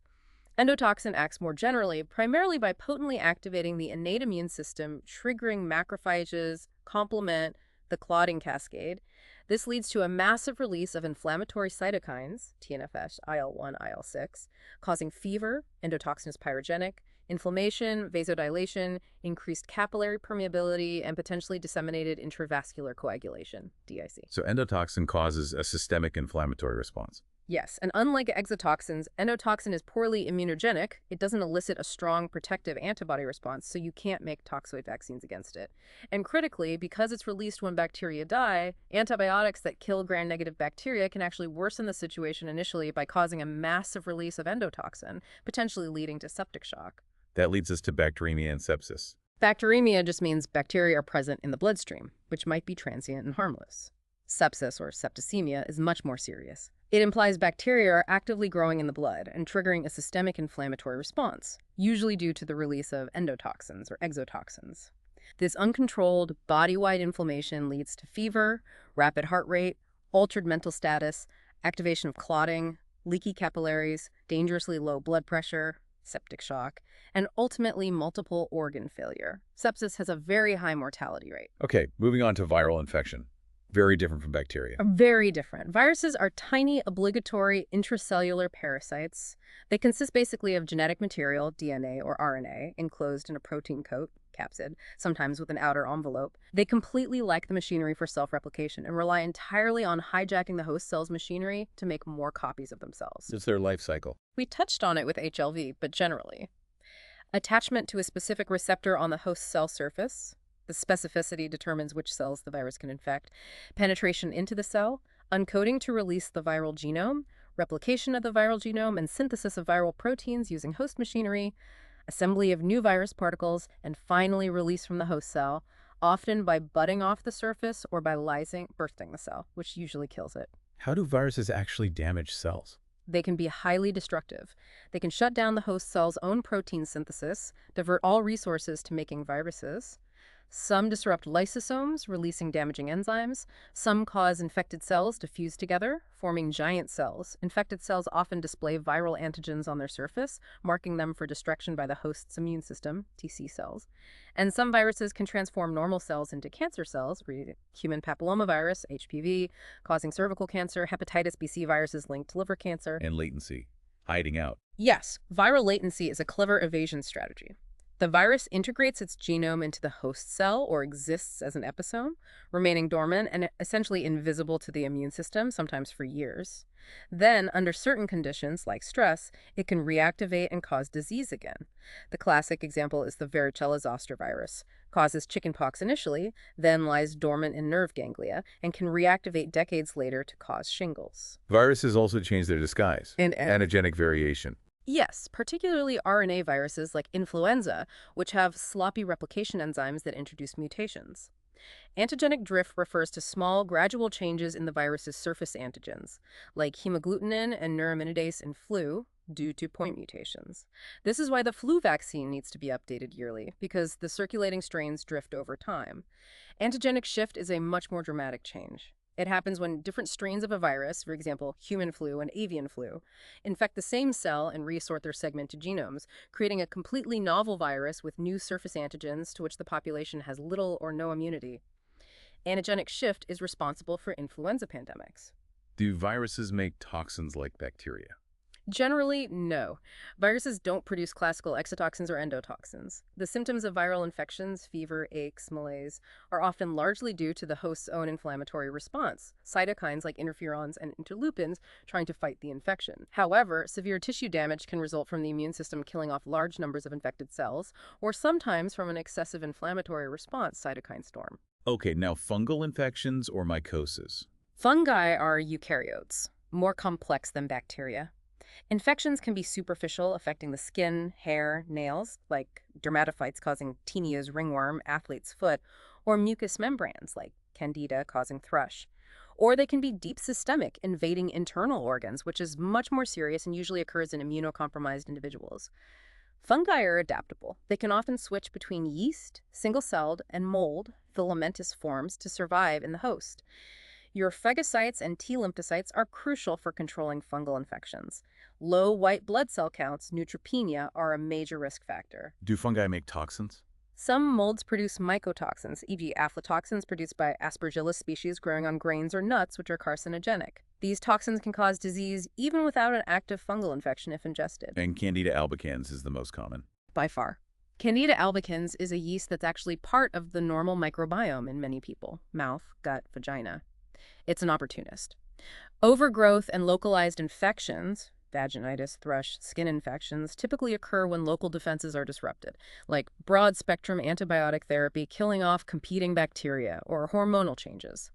Endotoxin acts more generally, primarily by potently activating the innate immune system, triggering macrophages, complement the clotting cascade. This leads to a massive release of inflammatory cytokines, TNFs, IL-1, IL-6, causing fever, endotoxin is pyrogenic, inflammation, vasodilation, increased capillary permeability, and potentially disseminated intravascular coagulation, DIC. So endotoxin causes a systemic inflammatory response. Yes, and unlike exotoxins, endotoxin is poorly immunogenic. It doesn't elicit a strong protective antibody response, so you can't make toxoid vaccines against it. And critically, because it's released when bacteria die, antibiotics that kill gram-negative bacteria can actually worsen the situation initially by causing a massive release of endotoxin, potentially leading to septic shock. That leads us to bacteremia and sepsis. Bacteremia just means bacteria are present in the bloodstream, which might be transient and harmless. Sepsis, or septicemia, is much more serious. It implies bacteria are actively growing in the blood and triggering a systemic inflammatory response, usually due to the release of endotoxins or exotoxins. This uncontrolled, body-wide inflammation leads to fever, rapid heart rate, altered mental status, activation of clotting, leaky capillaries, dangerously low blood pressure, septic shock, and ultimately multiple organ failure. Sepsis has a very high mortality rate. Okay, moving on to viral infection. Very different from bacteria. Very different. Viruses are tiny, obligatory intracellular parasites. They consist basically of genetic material, DNA or RNA, enclosed in a protein coat, capsid, sometimes with an outer envelope. They completely lack the machinery for self-replication and rely entirely on hijacking the host cell's machinery to make more copies of themselves. It's their life cycle. We touched on it with HLV, but generally. Attachment to a specific receptor on the host cell surface. The specificity determines which cells the virus can infect. Penetration into the cell, uncoding to release the viral genome, replication of the viral genome, and synthesis of viral proteins using host machinery, assembly of new virus particles, and finally release from the host cell, often by budding off the surface or by bursting the cell, which usually kills it. How do viruses actually damage cells? They can be highly destructive. They can shut down the host cell's own protein synthesis, divert all resources to making viruses. Some disrupt lysosomes, releasing damaging enzymes. Some cause infected cells to fuse together, forming giant cells. Infected cells often display viral antigens on their surface, marking them for destruction by the host's immune system, TC cells. And some viruses can transform normal cells into cancer cells, human papillomavirus, HPV, causing cervical cancer, hepatitis B/C viruses linked to liver cancer. And latency, hiding out. Yes, viral latency is a clever evasion strategy. The virus integrates its genome into the host cell or exists as an episome, remaining dormant and essentially invisible to the immune system, sometimes for years. Then, under certain conditions, like stress, it can reactivate and cause disease again. The classic example is the varicella zoster virus. Causes chickenpox initially, then lies dormant in nerve ganglia, and can reactivate decades later to cause shingles. Viruses also change their disguise. And antigenic variation. Yes, particularly RNA viruses like influenza, which have sloppy replication enzymes that introduce mutations. Antigenic drift refers to small, gradual changes in the virus's surface antigens, like hemagglutinin and neuraminidase in flu, due to point mutations. This is why the flu vaccine needs to be updated yearly, because the circulating strains drift over time. Antigenic shift is a much more dramatic change. It happens when different strains of a virus, for example, human flu and avian flu, infect the same cell and resort their segmented genomes, creating a completely novel virus with new surface antigens to which the population has little or no immunity. Antigenic shift is responsible for influenza pandemics. Do viruses make toxins like bacteria? Generally, no. Viruses don't produce classical exotoxins or endotoxins. The symptoms of viral infections, fever, aches, malaise, are often largely due to the host's own inflammatory response, cytokines like interferons and interleukins trying to fight the infection. However, severe tissue damage can result from the immune system killing off large numbers of infected cells, or sometimes from an excessive inflammatory response, cytokine storm. Okay, now fungal infections or mycosis? Fungi are eukaryotes, more complex than bacteria. Infections can be superficial, affecting the skin, hair, nails, like dermatophytes causing Tenia's ringworm, athlete's foot, or mucous membranes, like Candida causing thrush. Or they can be deep systemic, invading internal organs, which is much more serious and usually occurs in immunocompromised individuals. Fungi are adaptable. They can often switch between yeast, single-celled, and mold, filamentous forms to survive in the host. Your phagocytes and T lymphocytes are crucial for controlling fungal infections. Low white blood cell counts, neutropenia, are a major risk factor. Do fungi make toxins? Some molds produce mycotoxins, e.g. aflatoxins produced by Aspergillus species growing on grains or nuts, which are carcinogenic. These toxins can cause disease even without an active fungal infection if ingested. And Candida albicans is the most common. By far. Candida albicans is a yeast that's actually part of the normal microbiome in many people: mouth, gut, vagina. It's an opportunist. Overgrowth and localized infections, vaginitis, thrush, skin infections, typically occur when local defenses are disrupted, like broad-spectrum antibiotic therapy killing off competing bacteria or hormonal changes.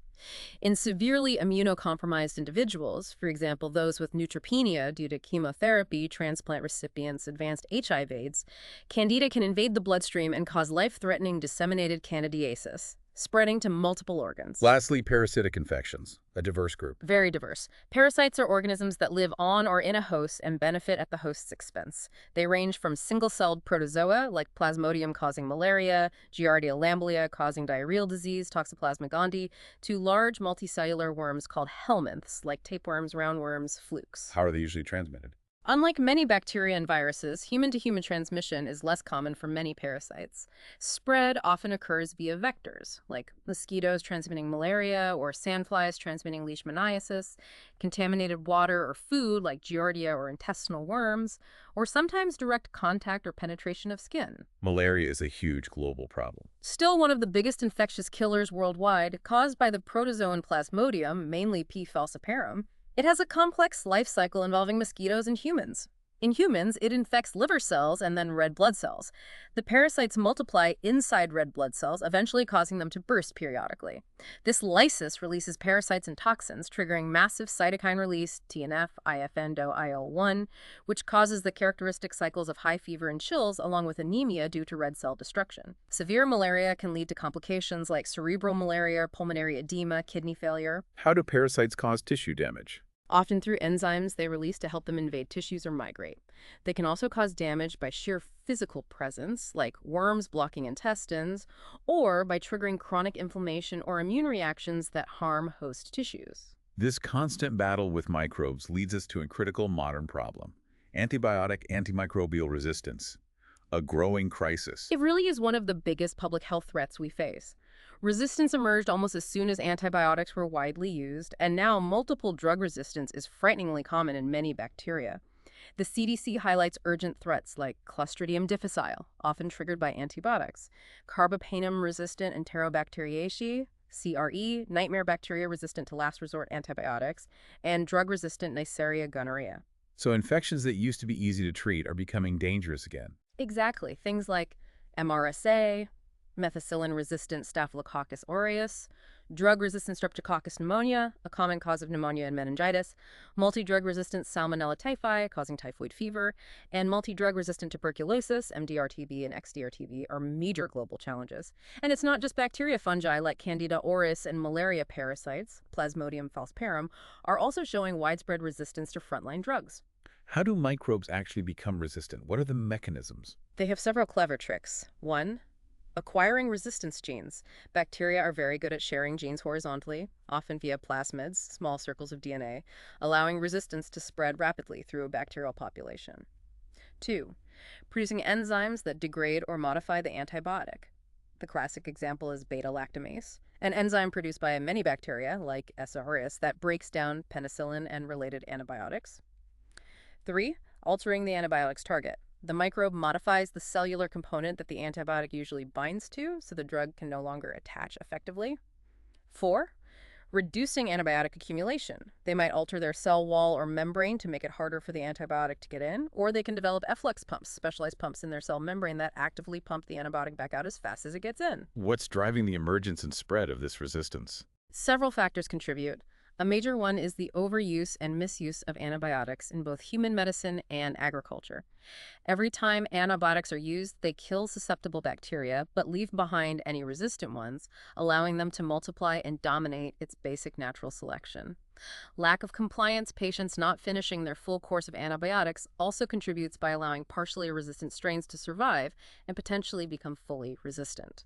In severely immunocompromised individuals, for example, those with neutropenia due to chemotherapy, transplant recipients, advanced HIV/AIDS, Candida can invade the bloodstream and cause life-threatening disseminated candidiasis, spreading to multiple organs. Lastly, parasitic infections, a diverse group. Very diverse. Parasites are organisms that live on or in a host and benefit at the host's expense. They range from single-celled protozoa, like Plasmodium causing malaria, Giardia lamblia causing diarrheal disease, Toxoplasma gondii, to large multicellular worms called helminths, like tapeworms, roundworms, flukes. How are they usually transmitted? Unlike many bacteria and viruses, human-to-human transmission is less common for many parasites. Spread often occurs via vectors, like mosquitoes transmitting malaria or sandflies transmitting leishmaniasis, contaminated water or food like Giardia or intestinal worms, or sometimes direct contact or penetration of skin. Malaria is a huge global problem. Still one of the biggest infectious killers worldwide, caused by the protozoan Plasmodium, mainly P. falciparum. It has a complex life cycle involving mosquitoes and humans. In humans, it infects liver cells and then red blood cells. The parasites multiply inside red blood cells, eventually causing them to burst periodically. This lysis releases parasites and toxins, triggering massive cytokine release, TNF, IFN-DO, IL-1, which causes the characteristic cycles of high fever and chills, along with anemia due to red cell destruction. Severe malaria can lead to complications like cerebral malaria, pulmonary edema, kidney failure. How do parasites cause tissue damage? Often through enzymes they release to help them invade tissues or migrate. They can also cause damage by sheer physical presence, like worms blocking intestines, or by triggering chronic inflammation or immune reactions that harm host tissues. This constant battle with microbes leads us to a critical modern problem: antibiotic antimicrobial resistance, a growing crisis. It really is one of the biggest public health threats we face. Resistance emerged almost as soon as antibiotics were widely used, and now multiple drug resistance is frighteningly common in many bacteria. The CDC highlights urgent threats like Clostridium difficile, often triggered by antibiotics, Carbapenem-resistant Enterobacteriaceae, CRE, nightmare bacteria resistant to last resort antibiotics, and drug-resistant Neisseria gonorrhea. So infections that used to be easy to treat are becoming dangerous again. Exactly. Things like MRSA, methicillin-resistant Staphylococcus aureus, drug-resistant Streptococcus pneumonia, a common cause of pneumonia and meningitis, multi-drug-resistant Salmonella typhi, causing typhoid fever, and multi-drug-resistant tuberculosis, MDR-TB and XDR-TB, are major global challenges. And it's not just bacteria. Fungi like Candida auris and malaria parasites, Plasmodium falciparum, are also showing widespread resistance to frontline drugs. How do microbes actually become resistant? What are the mechanisms? They have several clever tricks. 1. Acquiring resistance genes. Bacteria are very good at sharing genes horizontally, often via plasmids, small circles of DNA, allowing resistance to spread rapidly through a bacterial population. 2. Producing enzymes that degrade or modify the antibiotic. The classic example is beta-lactamase, an enzyme produced by many bacteria, like S. aureus, that breaks down penicillin and related antibiotics. 3. Altering the antibiotic's target. The microbe modifies the cellular component that the antibiotic usually binds to, so the drug can no longer attach effectively. 4. Reducing antibiotic accumulation. They might alter their cell wall or membrane to make it harder for the antibiotic to get in, or they can develop efflux pumps, specialized pumps in their cell membrane that actively pump the antibiotic back out as fast as it gets in. What's driving the emergence and spread of this resistance? Several factors contribute. A major one is the overuse and misuse of antibiotics in both human medicine and agriculture. Every time antibiotics are used, they kill susceptible bacteria, but leave behind any resistant ones, allowing them to multiply and dominate its basic natural selection. Lack of compliance, patients not finishing their full course of antibiotics, also contributes by allowing partially resistant strains to survive and potentially become fully resistant.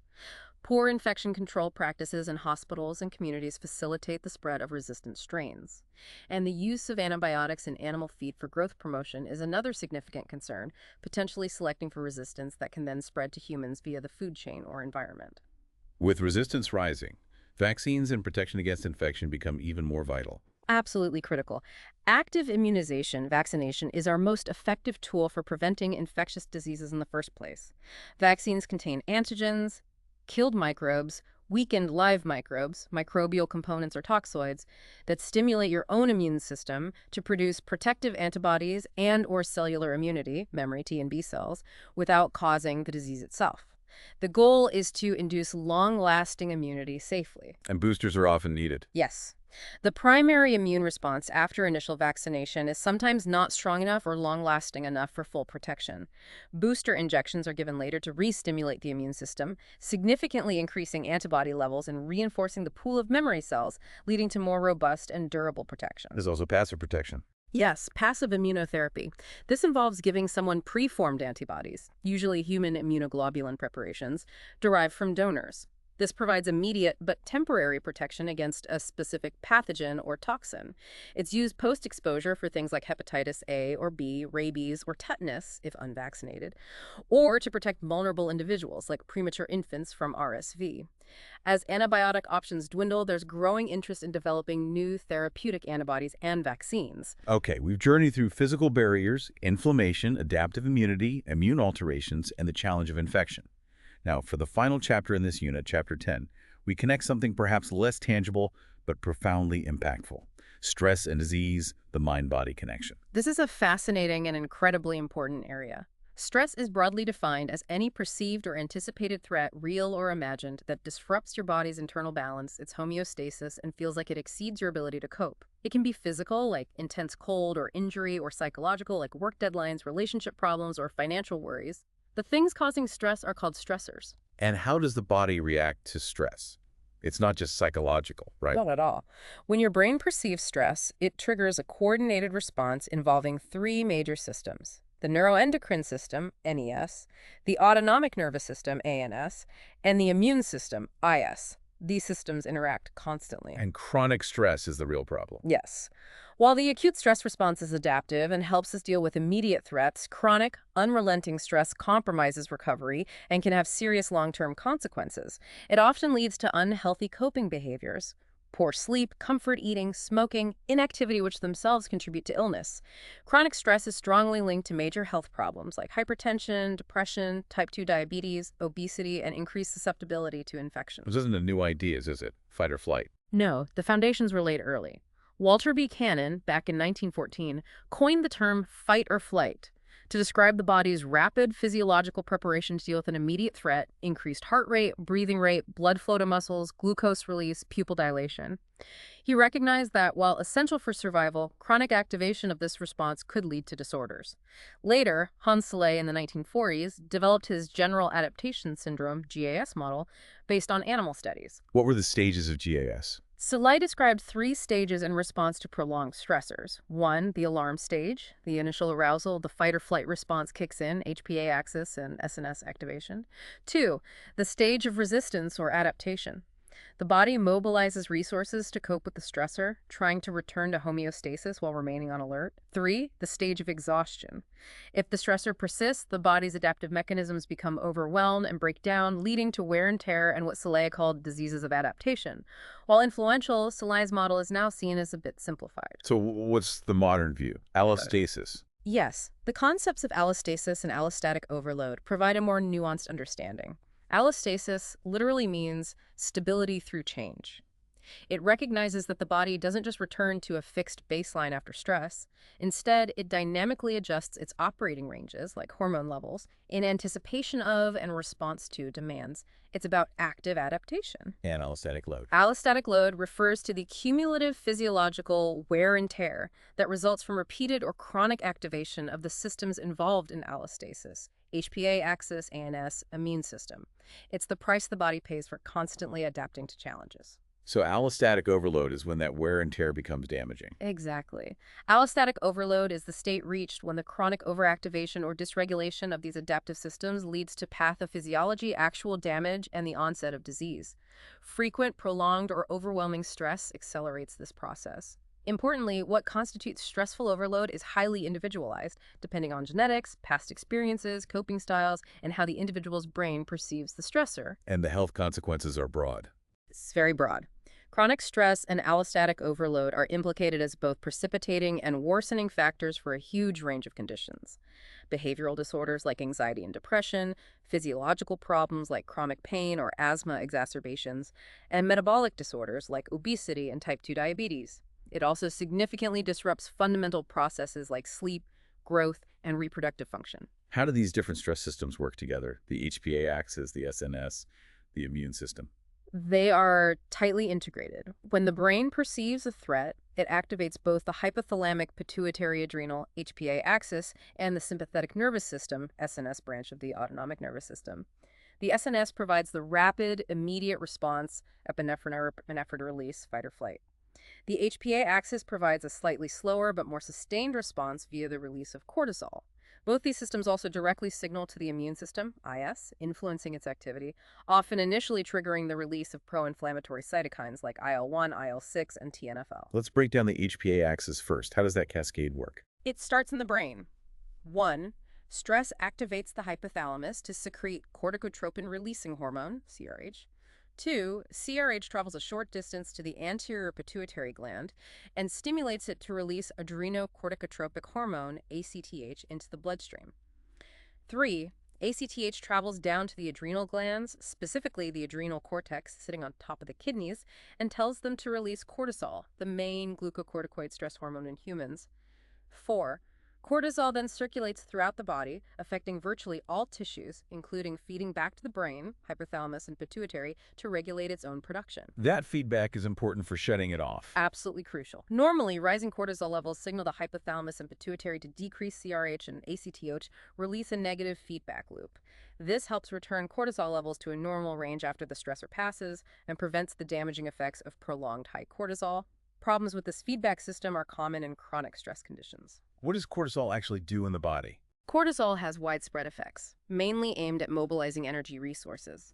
Poor infection control practices in hospitals and communities facilitate the spread of resistant strains. And the use of antibiotics in animal feed for growth promotion is another significant concern, potentially selecting for resistance that can then spread to humans via the food chain or environment. With resistance rising, vaccines and protection against infection become even more vital. Absolutely critical. Active immunization, vaccination, is our most effective tool for preventing infectious diseases in the first place. Vaccines contain antigens, killed microbes, weakened live microbes, microbial components or toxoids, that stimulate your own immune system to produce protective antibodies and/or cellular immunity, memory T and B cells, without causing the disease itself. The goal is to induce long-lasting immunity safely. And boosters are often needed. Yes. The primary immune response after initial vaccination is sometimes not strong enough or long-lasting enough for full protection. Booster injections are given later to re-stimulate the immune system, significantly increasing antibody levels and reinforcing the pool of memory cells, leading to more robust and durable protection. There's also passive protection. Yes, passive immunotherapy. This involves giving someone preformed antibodies, usually human immunoglobulin preparations, derived from donors. This provides immediate but temporary protection against a specific pathogen or toxin. It's used post-exposure for things like hepatitis A or B, rabies, or tetanus, if unvaccinated, or to protect vulnerable individuals like premature infants from RSV. As antibiotic options dwindle, there's growing interest in developing new therapeutic antibodies and vaccines. Okay, we've journeyed through physical barriers, inflammation, adaptive immunity, immune alterations, and the challenge of infection. Now, for the final chapter in this unit, Chapter 10, we connect something perhaps less tangible but profoundly impactful: stress and disease, the mind-body connection. This is a fascinating and incredibly important area. Stress is broadly defined as any perceived or anticipated threat, real or imagined, that disrupts your body's internal balance, its homeostasis, and feels like it exceeds your ability to cope. It can be physical, like intense cold or injury, or psychological, like work deadlines, relationship problems, or financial worries. The things causing stress are called stressors. And how does the body react to stress? It's not just psychological, right? Not at all. When your brain perceives stress, it triggers a coordinated response involving three major systems: the neuroendocrine system, NES, the autonomic nervous system, ANS, and the immune system, IS. These systems interact constantly. And chronic stress is the real problem. Yes. While the acute stress response is adaptive and helps us deal with immediate threats, chronic, unrelenting stress compromises recovery and can have serious long-term consequences. It often leads to unhealthy coping behaviors: poor sleep, comfort eating, smoking, inactivity, which themselves contribute to illness. Chronic stress is strongly linked to major health problems like hypertension, depression, type 2 diabetes, obesity, and increased susceptibility to infections. This isn't a new idea, is it? Fight or flight. No, the foundations were laid early. Walter B. Kinin, back in 1914, coined the term fight or flight to describe the body's rapid physiological preparation to deal with an immediate threat: increased heart rate, breathing rate, blood flow to muscles, glucose release, pupil dilation. He recognized that, while essential for survival, chronic activation of this response could lead to disorders. Later, Hans Selye in the 1940s developed his General Adaptation Syndrome, GAS model, based on animal studies. What were the stages of GAS? Selye described three stages in response to prolonged stressors. 1, the alarm stage. The initial arousal, the fight or flight response kicks in, HPA axis and SNS activation. 2, the stage of resistance or adaptation. The body mobilizes resources to cope with the stressor, trying to return to homeostasis while remaining on alert. 3, the stage of exhaustion. If the stressor persists, the body's adaptive mechanisms become overwhelmed and break down, leading to wear and tear and what Selye called diseases of adaptation. While influential, Selye's model is now seen as a bit simplified. So what's the modern view? Allostasis. Yes, the concepts of allostasis and allostatic overload provide a more nuanced understanding. Allostasis literally means stability through change. It recognizes that the body doesn't just return to a fixed baseline after stress. Instead, it dynamically adjusts its operating ranges, like hormone levels, in anticipation of and response to demands. It's about active adaptation. And allostatic load. Allostatic load refers to the cumulative physiological wear and tear that results from repeated or chronic activation of the systems involved in allostasis: HPA axis, ANS, immune system. It's the price the body pays for constantly adapting to challenges. So allostatic overload is when that wear and tear becomes damaging. Exactly. Allostatic overload is the state reached when the chronic overactivation or dysregulation of these adaptive systems leads to pathophysiology, actual damage, and the onset of disease. Frequent, prolonged, or overwhelming stress accelerates this process. Importantly, what constitutes stressful overload is highly individualized, depending on genetics, past experiences, coping styles, and how the individual's brain perceives the stressor. And the health consequences are broad. It's very broad. Chronic stress and allostatic overload are implicated as both precipitating and worsening factors for a huge range of conditions. Behavioral disorders like anxiety and depression, physiological problems like chronic pain or asthma exacerbations, and metabolic disorders like obesity and type 2 diabetes. It also significantly disrupts fundamental processes like sleep, growth, and reproductive function. How do these different stress systems work together? The HPA axis, the SNS, the immune system. They are tightly integrated. When the brain perceives a threat, it activates both the hypothalamic pituitary adrenal HPA axis and the sympathetic nervous system SNS branch of the autonomic nervous system. The SNS provides the rapid, immediate response, epinephrine release, fight or flight. The HPA axis provides a slightly slower but more sustained response via the release of cortisol. Both these systems also directly signal to the immune system, IS, influencing its activity, often initially triggering the release of pro-inflammatory cytokines like IL-1, IL-6, and TNF-alpha. Let's break down the HPA axis first. How does that cascade work? It starts in the brain. 1. Stress activates the hypothalamus to secrete corticotropin-releasing hormone, CRH. 2. CRH travels a short distance to the anterior pituitary gland and stimulates it to release adrenocorticotropic hormone, ACTH, into the bloodstream. 3. ACTH travels down to the adrenal glands, specifically the adrenal cortex sitting on top of the kidneys, and tells them to release cortisol, the main glucocorticoid stress hormone in humans. 4. Cortisol then circulates throughout the body, affecting virtually all tissues, including feeding back to the brain, hypothalamus, and pituitary, to regulate its own production. That feedback is important for shutting it off. Absolutely crucial. Normally, rising cortisol levels signal the hypothalamus and pituitary to decrease CRH and ACTH, release a negative feedback loop. This helps return cortisol levels to a normal range after the stressor passes and prevents the damaging effects of prolonged high cortisol. Problems with this feedback system are common in chronic stress conditions. What does cortisol actually do in the body? Cortisol has widespread effects, mainly aimed at mobilizing energy resources.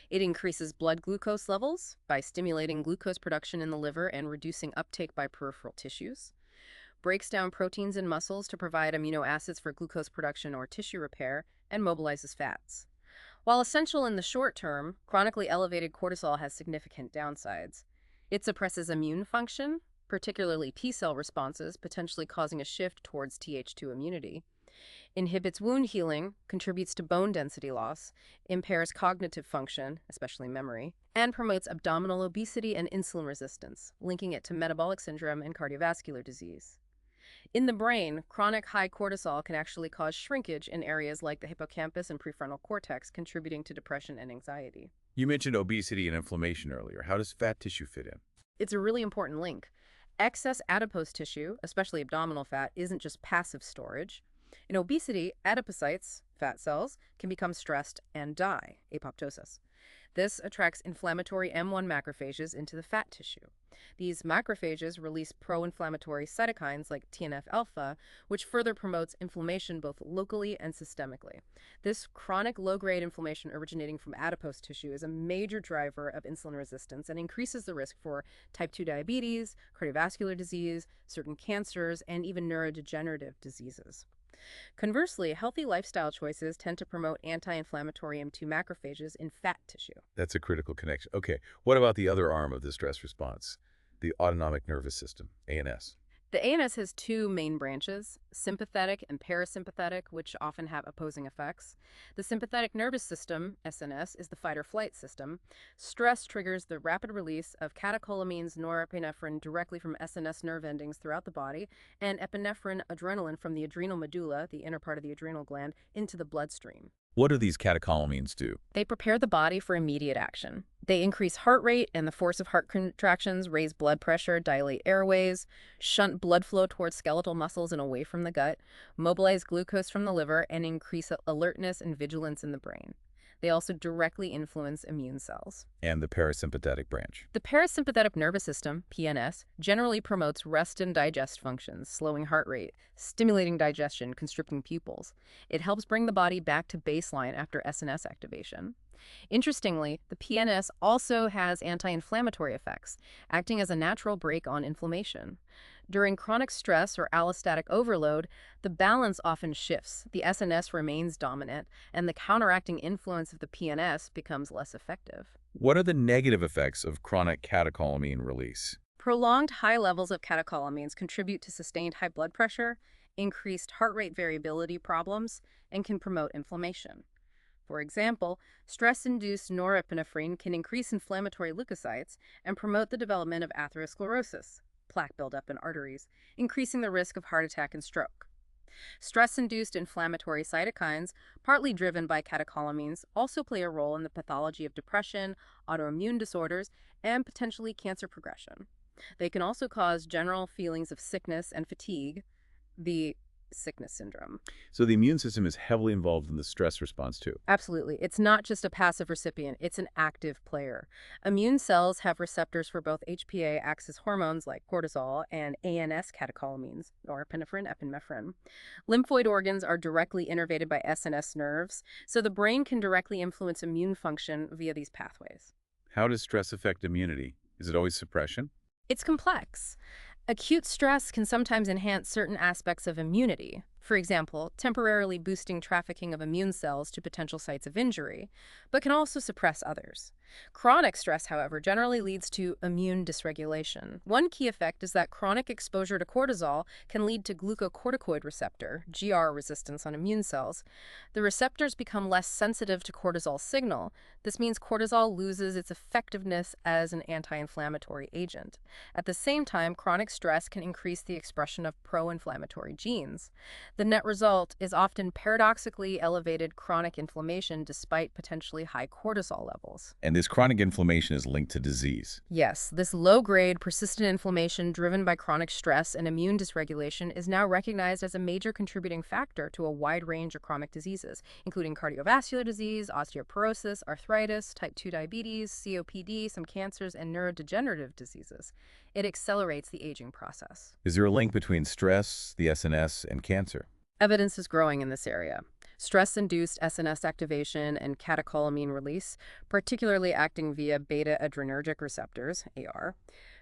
It increases blood glucose levels by stimulating glucose production in the liver and reducing uptake by peripheral tissues, breaks down proteins in muscles to provide amino acids for glucose production or tissue repair, and mobilizes fats. While essential in the short term, chronically elevated cortisol has significant downsides. It suppresses immune function, particularly T-cell responses, potentially causing a shift towards Th2 immunity, inhibits wound healing, contributes to bone density loss, impairs cognitive function, especially memory, and promotes abdominal obesity and insulin resistance, linking it to metabolic syndrome and cardiovascular disease. In the brain, chronic high cortisol can actually cause shrinkage in areas like the hippocampus and prefrontal cortex, contributing to depression and anxiety. You mentioned obesity and inflammation earlier. How does fat tissue fit in? It's a really important link. Excess adipose tissue, especially abdominal fat, isn't just passive storage. In obesity, adipocytes, fat cells, can become stressed and die, apoptosis. This attracts inflammatory M1 macrophages into the fat tissue. These macrophages release pro-inflammatory cytokines like TNF-alpha, which further promotes inflammation both locally and systemically. This chronic low-grade inflammation originating from adipose tissue is a major driver of insulin resistance and increases the risk for type 2 diabetes, cardiovascular disease, certain cancers, and even neurodegenerative diseases. Conversely, healthy lifestyle choices tend to promote anti-inflammatory M2 macrophages in fat tissue. That's a critical connection. Okay, what about the other arm of the stress response, the autonomic nervous system, ANS? The ANS has two main branches, sympathetic and parasympathetic, which often have opposing effects. The sympathetic nervous system, SNS, is the fight-or-flight system. Stress triggers the rapid release of catecholamines, norepinephrine directly from SNS nerve endings throughout the body, and epinephrine, adrenaline from the adrenal medulla, the inner part of the adrenal gland, into the bloodstream. What do these catecholamines do? They prepare the body for immediate action. They increase heart rate and the force of heart contractions, raise blood pressure, dilate airways, shunt blood flow towards skeletal muscles and away from the gut, mobilize glucose from the liver, and increase alertness and vigilance in the brain. They also directly influence immune cells. And the parasympathetic branch. The parasympathetic nervous system, PNS, generally promotes rest and digest functions, slowing heart rate, stimulating digestion, constricting pupils. It helps bring the body back to baseline after SNS activation. Interestingly, the PNS also has anti-inflammatory effects, acting as a natural brake on inflammation. During chronic stress or allostatic overload, the balance often shifts. The SNS remains dominant, and the counteracting influence of the PNS becomes less effective. What are the negative effects of chronic catecholamine release? Prolonged high levels of catecholamines contribute to sustained high blood pressure, increased heart rate variability problems, and can promote inflammation. For example, stress-induced norepinephrine can increase inflammatory leukocytes and promote the development of atherosclerosis, plaque buildup in arteries, increasing the risk of heart attack and stroke. Stress-induced inflammatory cytokines, partly driven by catecholamines, also play a role in the pathology of depression, autoimmune disorders, and potentially cancer progression. They can also cause general feelings of sickness and fatigue, the sickness syndrome. So the immune system is heavily involved in the stress response too. Absolutely. It's not just a passive recipient, it's an active player. Immune cells have receptors for both HPA axis hormones like cortisol and ANS catecholamines, norepinephrine, epinephrine. Lymphoid organs are directly innervated by SNS nerves, so the brain can directly influence immune function via these pathways. How does stress affect immunity? Is it always suppression? It's complex. Acute stress can sometimes enhance certain aspects of immunity, for example, temporarily boosting trafficking of immune cells to potential sites of injury, but can also suppress others. Chronic stress, however, generally leads to immune dysregulation. One key effect is that chronic exposure to cortisol can lead to glucocorticoid receptor, GR resistance on immune cells. The receptors become less sensitive to cortisol signal. This means cortisol loses its effectiveness as an anti-inflammatory agent. At the same time, chronic stress can increase the expression of pro-inflammatory genes. The net result is often paradoxically elevated chronic inflammation despite potentially high cortisol levels. And this chronic inflammation is linked to disease. Yes, this low-grade, persistent inflammation driven by chronic stress and immune dysregulation is now recognized as a major contributing factor to a wide range of chronic diseases, including cardiovascular disease, osteoporosis, arthritis, type 2 diabetes, COPD, some cancers, and neurodegenerative diseases. It accelerates the aging process. Is there a link between stress, the SNS, and cancer? Evidence is growing in this area. Stress-induced SNS activation and catecholamine release, particularly acting via beta-adrenergic receptors, AR,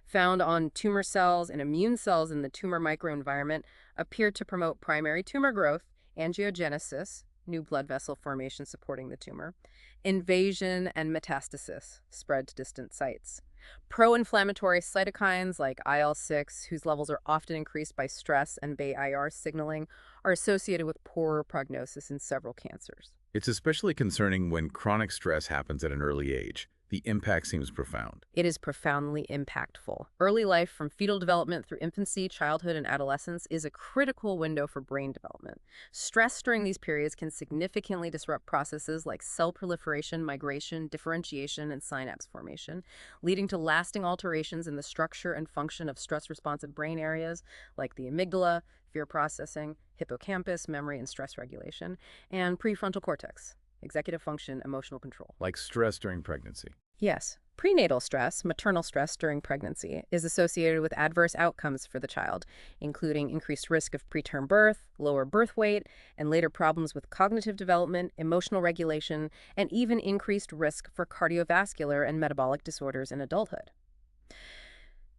found on tumor cells and immune cells in the tumor microenvironment, appeared to promote primary tumor growth, angiogenesis, new blood vessel formation supporting the tumor, invasion, and metastasis, spread to distant sites. Pro-inflammatory cytokines like IL-6, whose levels are often increased by stress and BAIR signaling, are associated with poorer prognosis in several cancers. It's especially concerning when chronic stress happens at an early age. The impact seems profound. It is profoundly impactful. Early life, from fetal development through infancy, childhood, and adolescence, is a critical window for brain development. Stress during these periods can significantly disrupt processes like cell proliferation, migration, differentiation, and synapse formation, leading to lasting alterations in the structure and function of stress-responsive brain areas like the amygdala, fear processing, hippocampus, memory and stress regulation, and prefrontal cortex, executive function, emotional control. Like stress during pregnancy. Yes. Prenatal stress, maternal stress during pregnancy, is associated with adverse outcomes for the child, including increased risk of preterm birth, lower birth weight, and later problems with cognitive development, emotional regulation, and even increased risk for cardiovascular and metabolic disorders in adulthood.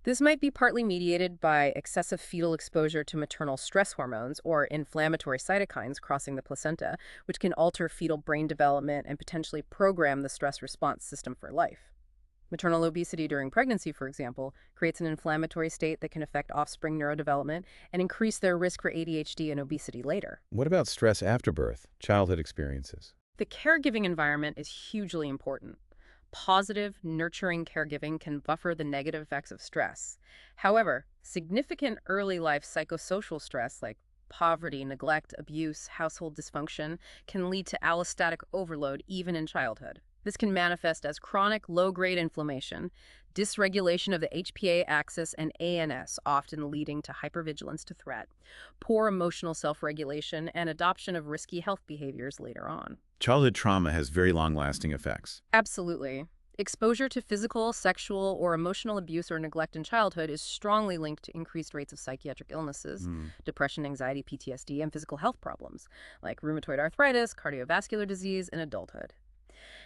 This might be partly mediated by excessive fetal exposure to maternal stress hormones or inflammatory cytokines crossing the placenta, which can alter fetal brain development and potentially program the stress response system for life. Maternal obesity during pregnancy, for example, creates an inflammatory state that can affect offspring neurodevelopment and increase their risk for ADHD and obesity later. What about stress after birth, childhood experiences? The caregiving environment is hugely important. Positive, nurturing caregiving can buffer the negative effects of stress. However, significant early life psychosocial stress like poverty, neglect, abuse, household dysfunction can lead to allostatic overload even in childhood. This can manifest as chronic low-grade inflammation, dysregulation of the HPA axis and ANS, often leading to hypervigilance to threat, poor emotional self-regulation, and adoption of risky health behaviors later on. Childhood trauma has very long-lasting effects. Absolutely. Exposure to physical, sexual, or emotional abuse or neglect in childhood is strongly linked to increased rates of psychiatric illnesses, depression, anxiety, PTSD, and physical health problems like rheumatoid arthritis, cardiovascular disease in adulthood.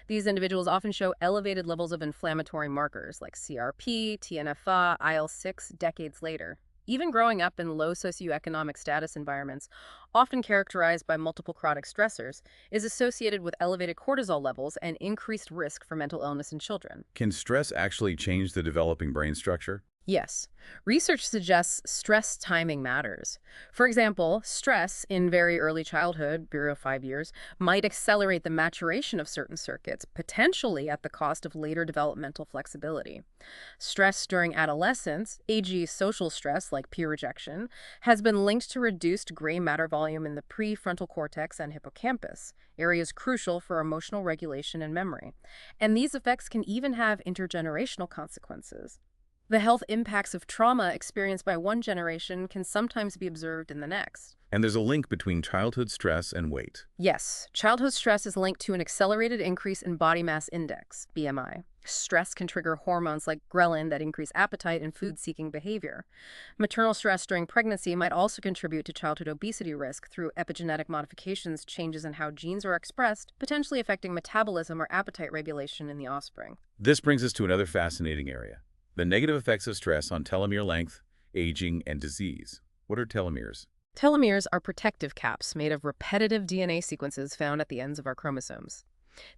These individuals often show elevated levels of inflammatory markers like CRP, TNF-alpha, IL-6 decades later. Even growing up in low socioeconomic status environments, often characterized by multiple chronic stressors, is associated with elevated cortisol levels and increased risk for mental illness in children. Can stress actually change the developing brain structure? Yes, research suggests stress timing matters. For example, stress in very early childhood, 0 to 5 years, might accelerate the maturation of certain circuits, potentially at the cost of later developmental flexibility. Stress during adolescence, e.g. social stress like peer rejection, has been linked to reduced gray matter volume in the prefrontal cortex and hippocampus, areas crucial for emotional regulation and memory. And these effects can even have intergenerational consequences. The health impacts of trauma experienced by one generation can sometimes be observed in the next. And there's a link between childhood stress and weight. Yes, childhood stress is linked to an accelerated increase in body mass index, BMI. Stress can trigger hormones like ghrelin that increase appetite and food-seeking behavior. Maternal stress during pregnancy might also contribute to childhood obesity risk through epigenetic modifications, changes in how genes are expressed, potentially affecting metabolism or appetite regulation in the offspring. This brings us to another fascinating area: the negative effects of stress on telomere length, aging, and disease. What are telomeres? Telomeres are protective caps made of repetitive DNA sequences found at the ends of our chromosomes.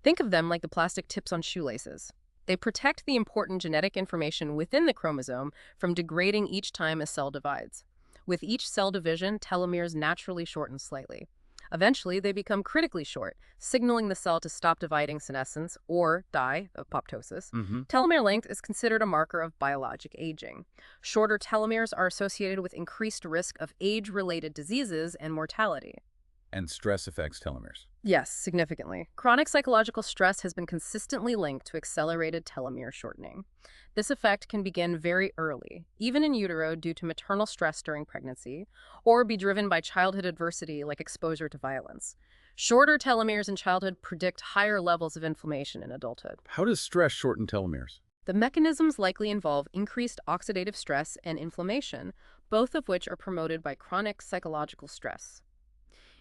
Think of them like the plastic tips on shoelaces. They protect the important genetic information within the chromosome from degrading each time a cell divides. With each cell division, telomeres naturally shorten slightly. Eventually, they become critically short, signaling the cell to stop dividing senescence or die of apoptosis. Telomere length is considered a marker of biologic aging. Shorter telomeres are associated with increased risk of age-related diseases and mortality. And stress affects telomeres. Yes, significantly. Chronic psychological stress has been consistently linked to accelerated telomere shortening. This effect can begin very early, even in utero due to maternal stress during pregnancy, or be driven by childhood adversity like exposure to violence. Shorter telomeres in childhood predict higher levels of inflammation in adulthood. How does stress shorten telomeres? The mechanisms likely involve increased oxidative stress and inflammation, both of which are promoted by chronic psychological stress.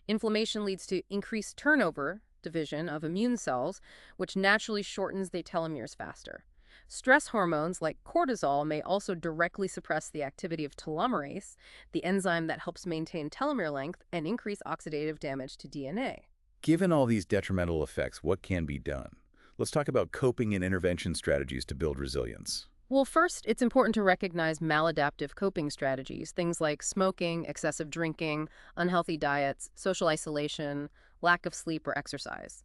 Inflammation leads to increased turnover, division of immune cells, which naturally shortens the telomeres faster. Stress hormones like cortisol may also directly suppress the activity of telomerase, the enzyme that helps maintain telomere length, and increase oxidative damage to DNA. Given all these detrimental effects, what can be done? Let's talk about coping and intervention strategies to build resilience. Well, first, it's important to recognize maladaptive coping strategies, things like smoking, excessive drinking, unhealthy diets, social isolation, lack of sleep or exercise.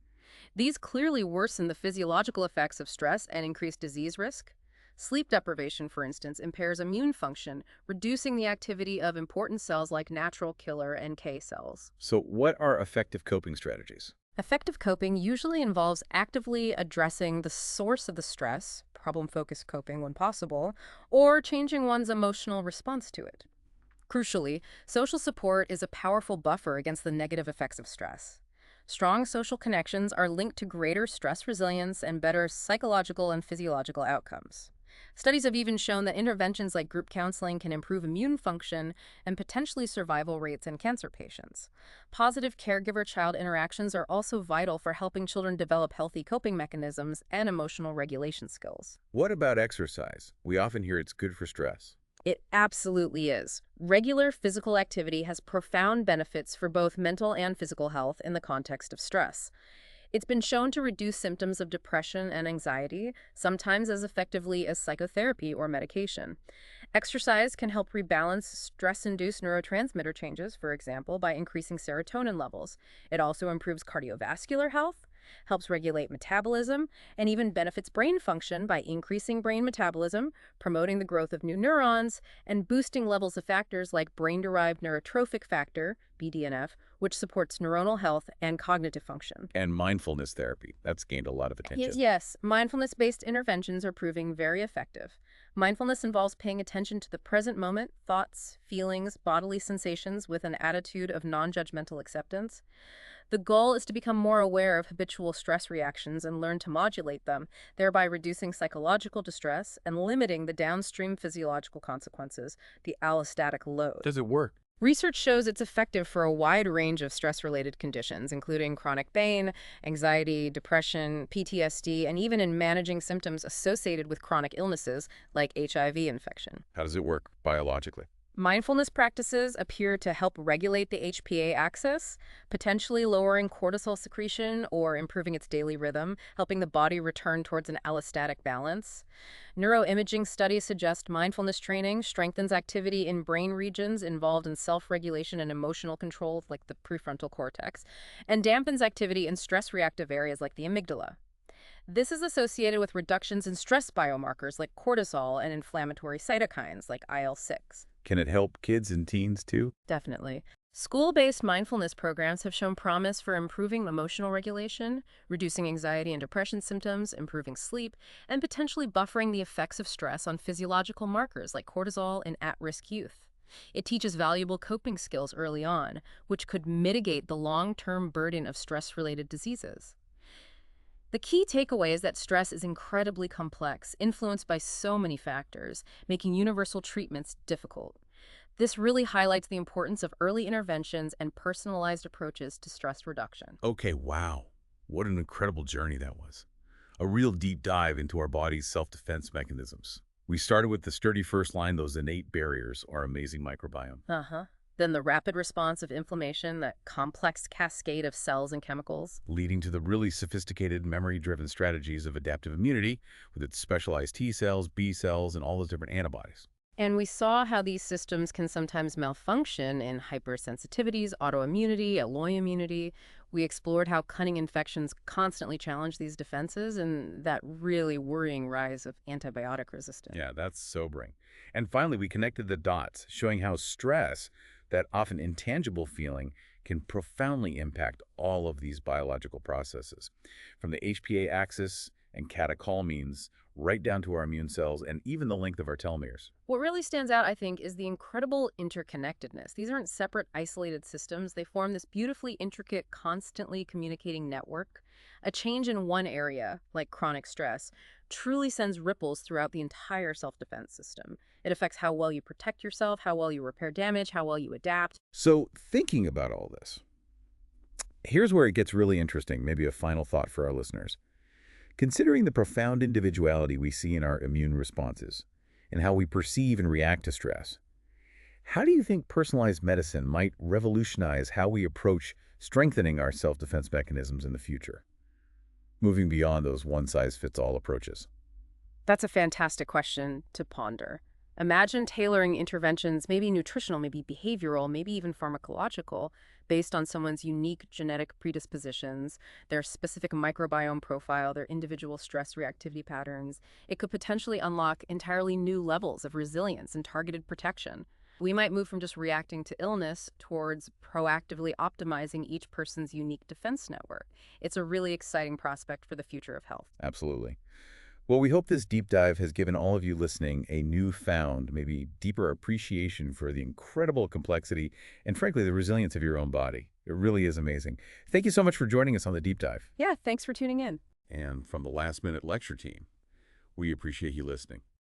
These clearly worsen the physiological effects of stress and increase disease risk. Sleep deprivation, for instance, impairs immune function, reducing the activity of important cells like natural killer NK cells. So what are effective coping strategies? Effective coping usually involves actively addressing the source of the stress, problem-focused coping when possible, or changing one's emotional response to it. Crucially, social support is a powerful buffer against the negative effects of stress. Strong social connections are linked to greater stress resilience and better psychological and physiological outcomes. Studies have even shown that interventions like group counseling can improve immune function and potentially survival rates in cancer patients. Positive caregiver-child interactions are also vital for helping children develop healthy coping mechanisms and emotional regulation skills. What about exercise? We often hear it's good for stress. It absolutely is. Regular physical activity has profound benefits for both mental and physical health in the context of stress. It's been shown to reduce symptoms of depression and anxiety, sometimes as effectively as psychotherapy or medication. Exercise can help rebalance stress-induced neurotransmitter changes, for example, by increasing serotonin levels. It also improves cardiovascular health, helps regulate metabolism, and even benefits brain function by increasing brain metabolism, promoting the growth of new neurons, and boosting levels of factors like brain-derived neurotrophic factor, BDNF, which supports neuronal health and cognitive function. And mindfulness therapy, that's gained a lot of attention. Yes, mindfulness-based interventions are proving very effective. Mindfulness involves paying attention to the present moment, thoughts, feelings, bodily sensations with an attitude of non-judgmental acceptance. The goal is to become more aware of habitual stress reactions and learn to modulate them, thereby reducing psychological distress and limiting the downstream physiological consequences, the allostatic load. Does it work? Research shows it's effective for a wide range of stress-related conditions, including chronic pain, anxiety, depression, PTSD, and even in managing symptoms associated with chronic illnesses like HIV infection. How does it work biologically? Mindfulness practices appear to help regulate the HPA axis, potentially lowering cortisol secretion or improving its daily rhythm, helping the body return towards an allostatic balance. Neuroimaging studies suggest mindfulness training strengthens activity in brain regions involved in self-regulation and emotional control, like the prefrontal cortex, and dampens activity in stress-reactive areas like the amygdala. This is associated with reductions in stress biomarkers like cortisol and inflammatory cytokines like IL-6. Can it help kids and teens too? Definitely. School-based mindfulness programs have shown promise for improving emotional regulation, reducing anxiety and depression symptoms, improving sleep, and potentially buffering the effects of stress on physiological markers like cortisol in at-risk youth. It teaches valuable coping skills early on, which could mitigate the long-term burden of stress-related diseases. The key takeaway is that stress is incredibly complex, influenced by so many factors, making universal treatments difficult. This really highlights the importance of early interventions and personalized approaches to stress reduction. Okay, wow. What an incredible journey that was. A real deep dive into our body's self-defense mechanisms. We started with the sturdy first line, those innate barriers, our amazing microbiome. Then the rapid response of inflammation, that complex cascade of cells and chemicals. Leading to the really sophisticated memory-driven strategies of adaptive immunity with its specialized T cells, B cells, and all those different antibodies. And we saw how these systems can sometimes malfunction in hypersensitivities, autoimmunity, alloimmunity. We explored how cunning infections constantly challenge these defenses and that really worrying rise of antibiotic resistance. Yeah, that's sobering. And finally, we connected the dots, showing how stress, that often intangible feeling, can profoundly impact all of these biological processes, from the HPA axis and catecholamines right down to our immune cells and even the length of our telomeres. What really stands out, I think, is the incredible interconnectedness. These aren't separate, isolated systems. They form this beautifully intricate, constantly communicating network. A change in one area, like chronic stress, truly sends ripples throughout the entire self-defense system. It affects how well you protect yourself, how well you repair damage, how well you adapt. So thinking about all this, here's where it gets really interesting, maybe a final thought for our listeners. Considering the profound individuality we see in our immune responses and how we perceive and react to stress, how do you think personalized medicine might revolutionize how we approach strengthening our self-defense mechanisms in the future, moving beyond those one-size-fits-all approaches? That's a fantastic question to ponder. Imagine tailoring interventions, maybe nutritional, maybe behavioral, maybe even pharmacological, based on someone's unique genetic predispositions, their specific microbiome profile, their individual stress reactivity patterns. It could potentially unlock entirely new levels of resilience and targeted protection. We might move from just reacting to illness towards proactively optimizing each person's unique defense network. It's a really exciting prospect for the future of health. Absolutely. Well, we hope this deep dive has given all of you listening a newfound, maybe deeper appreciation for the incredible complexity and, frankly, the resilience of your own body. It really is amazing. Thank you so much for joining us on the deep dive. Yeah, thanks for tuning in. And from the Last Minute Lecture team, we appreciate you listening.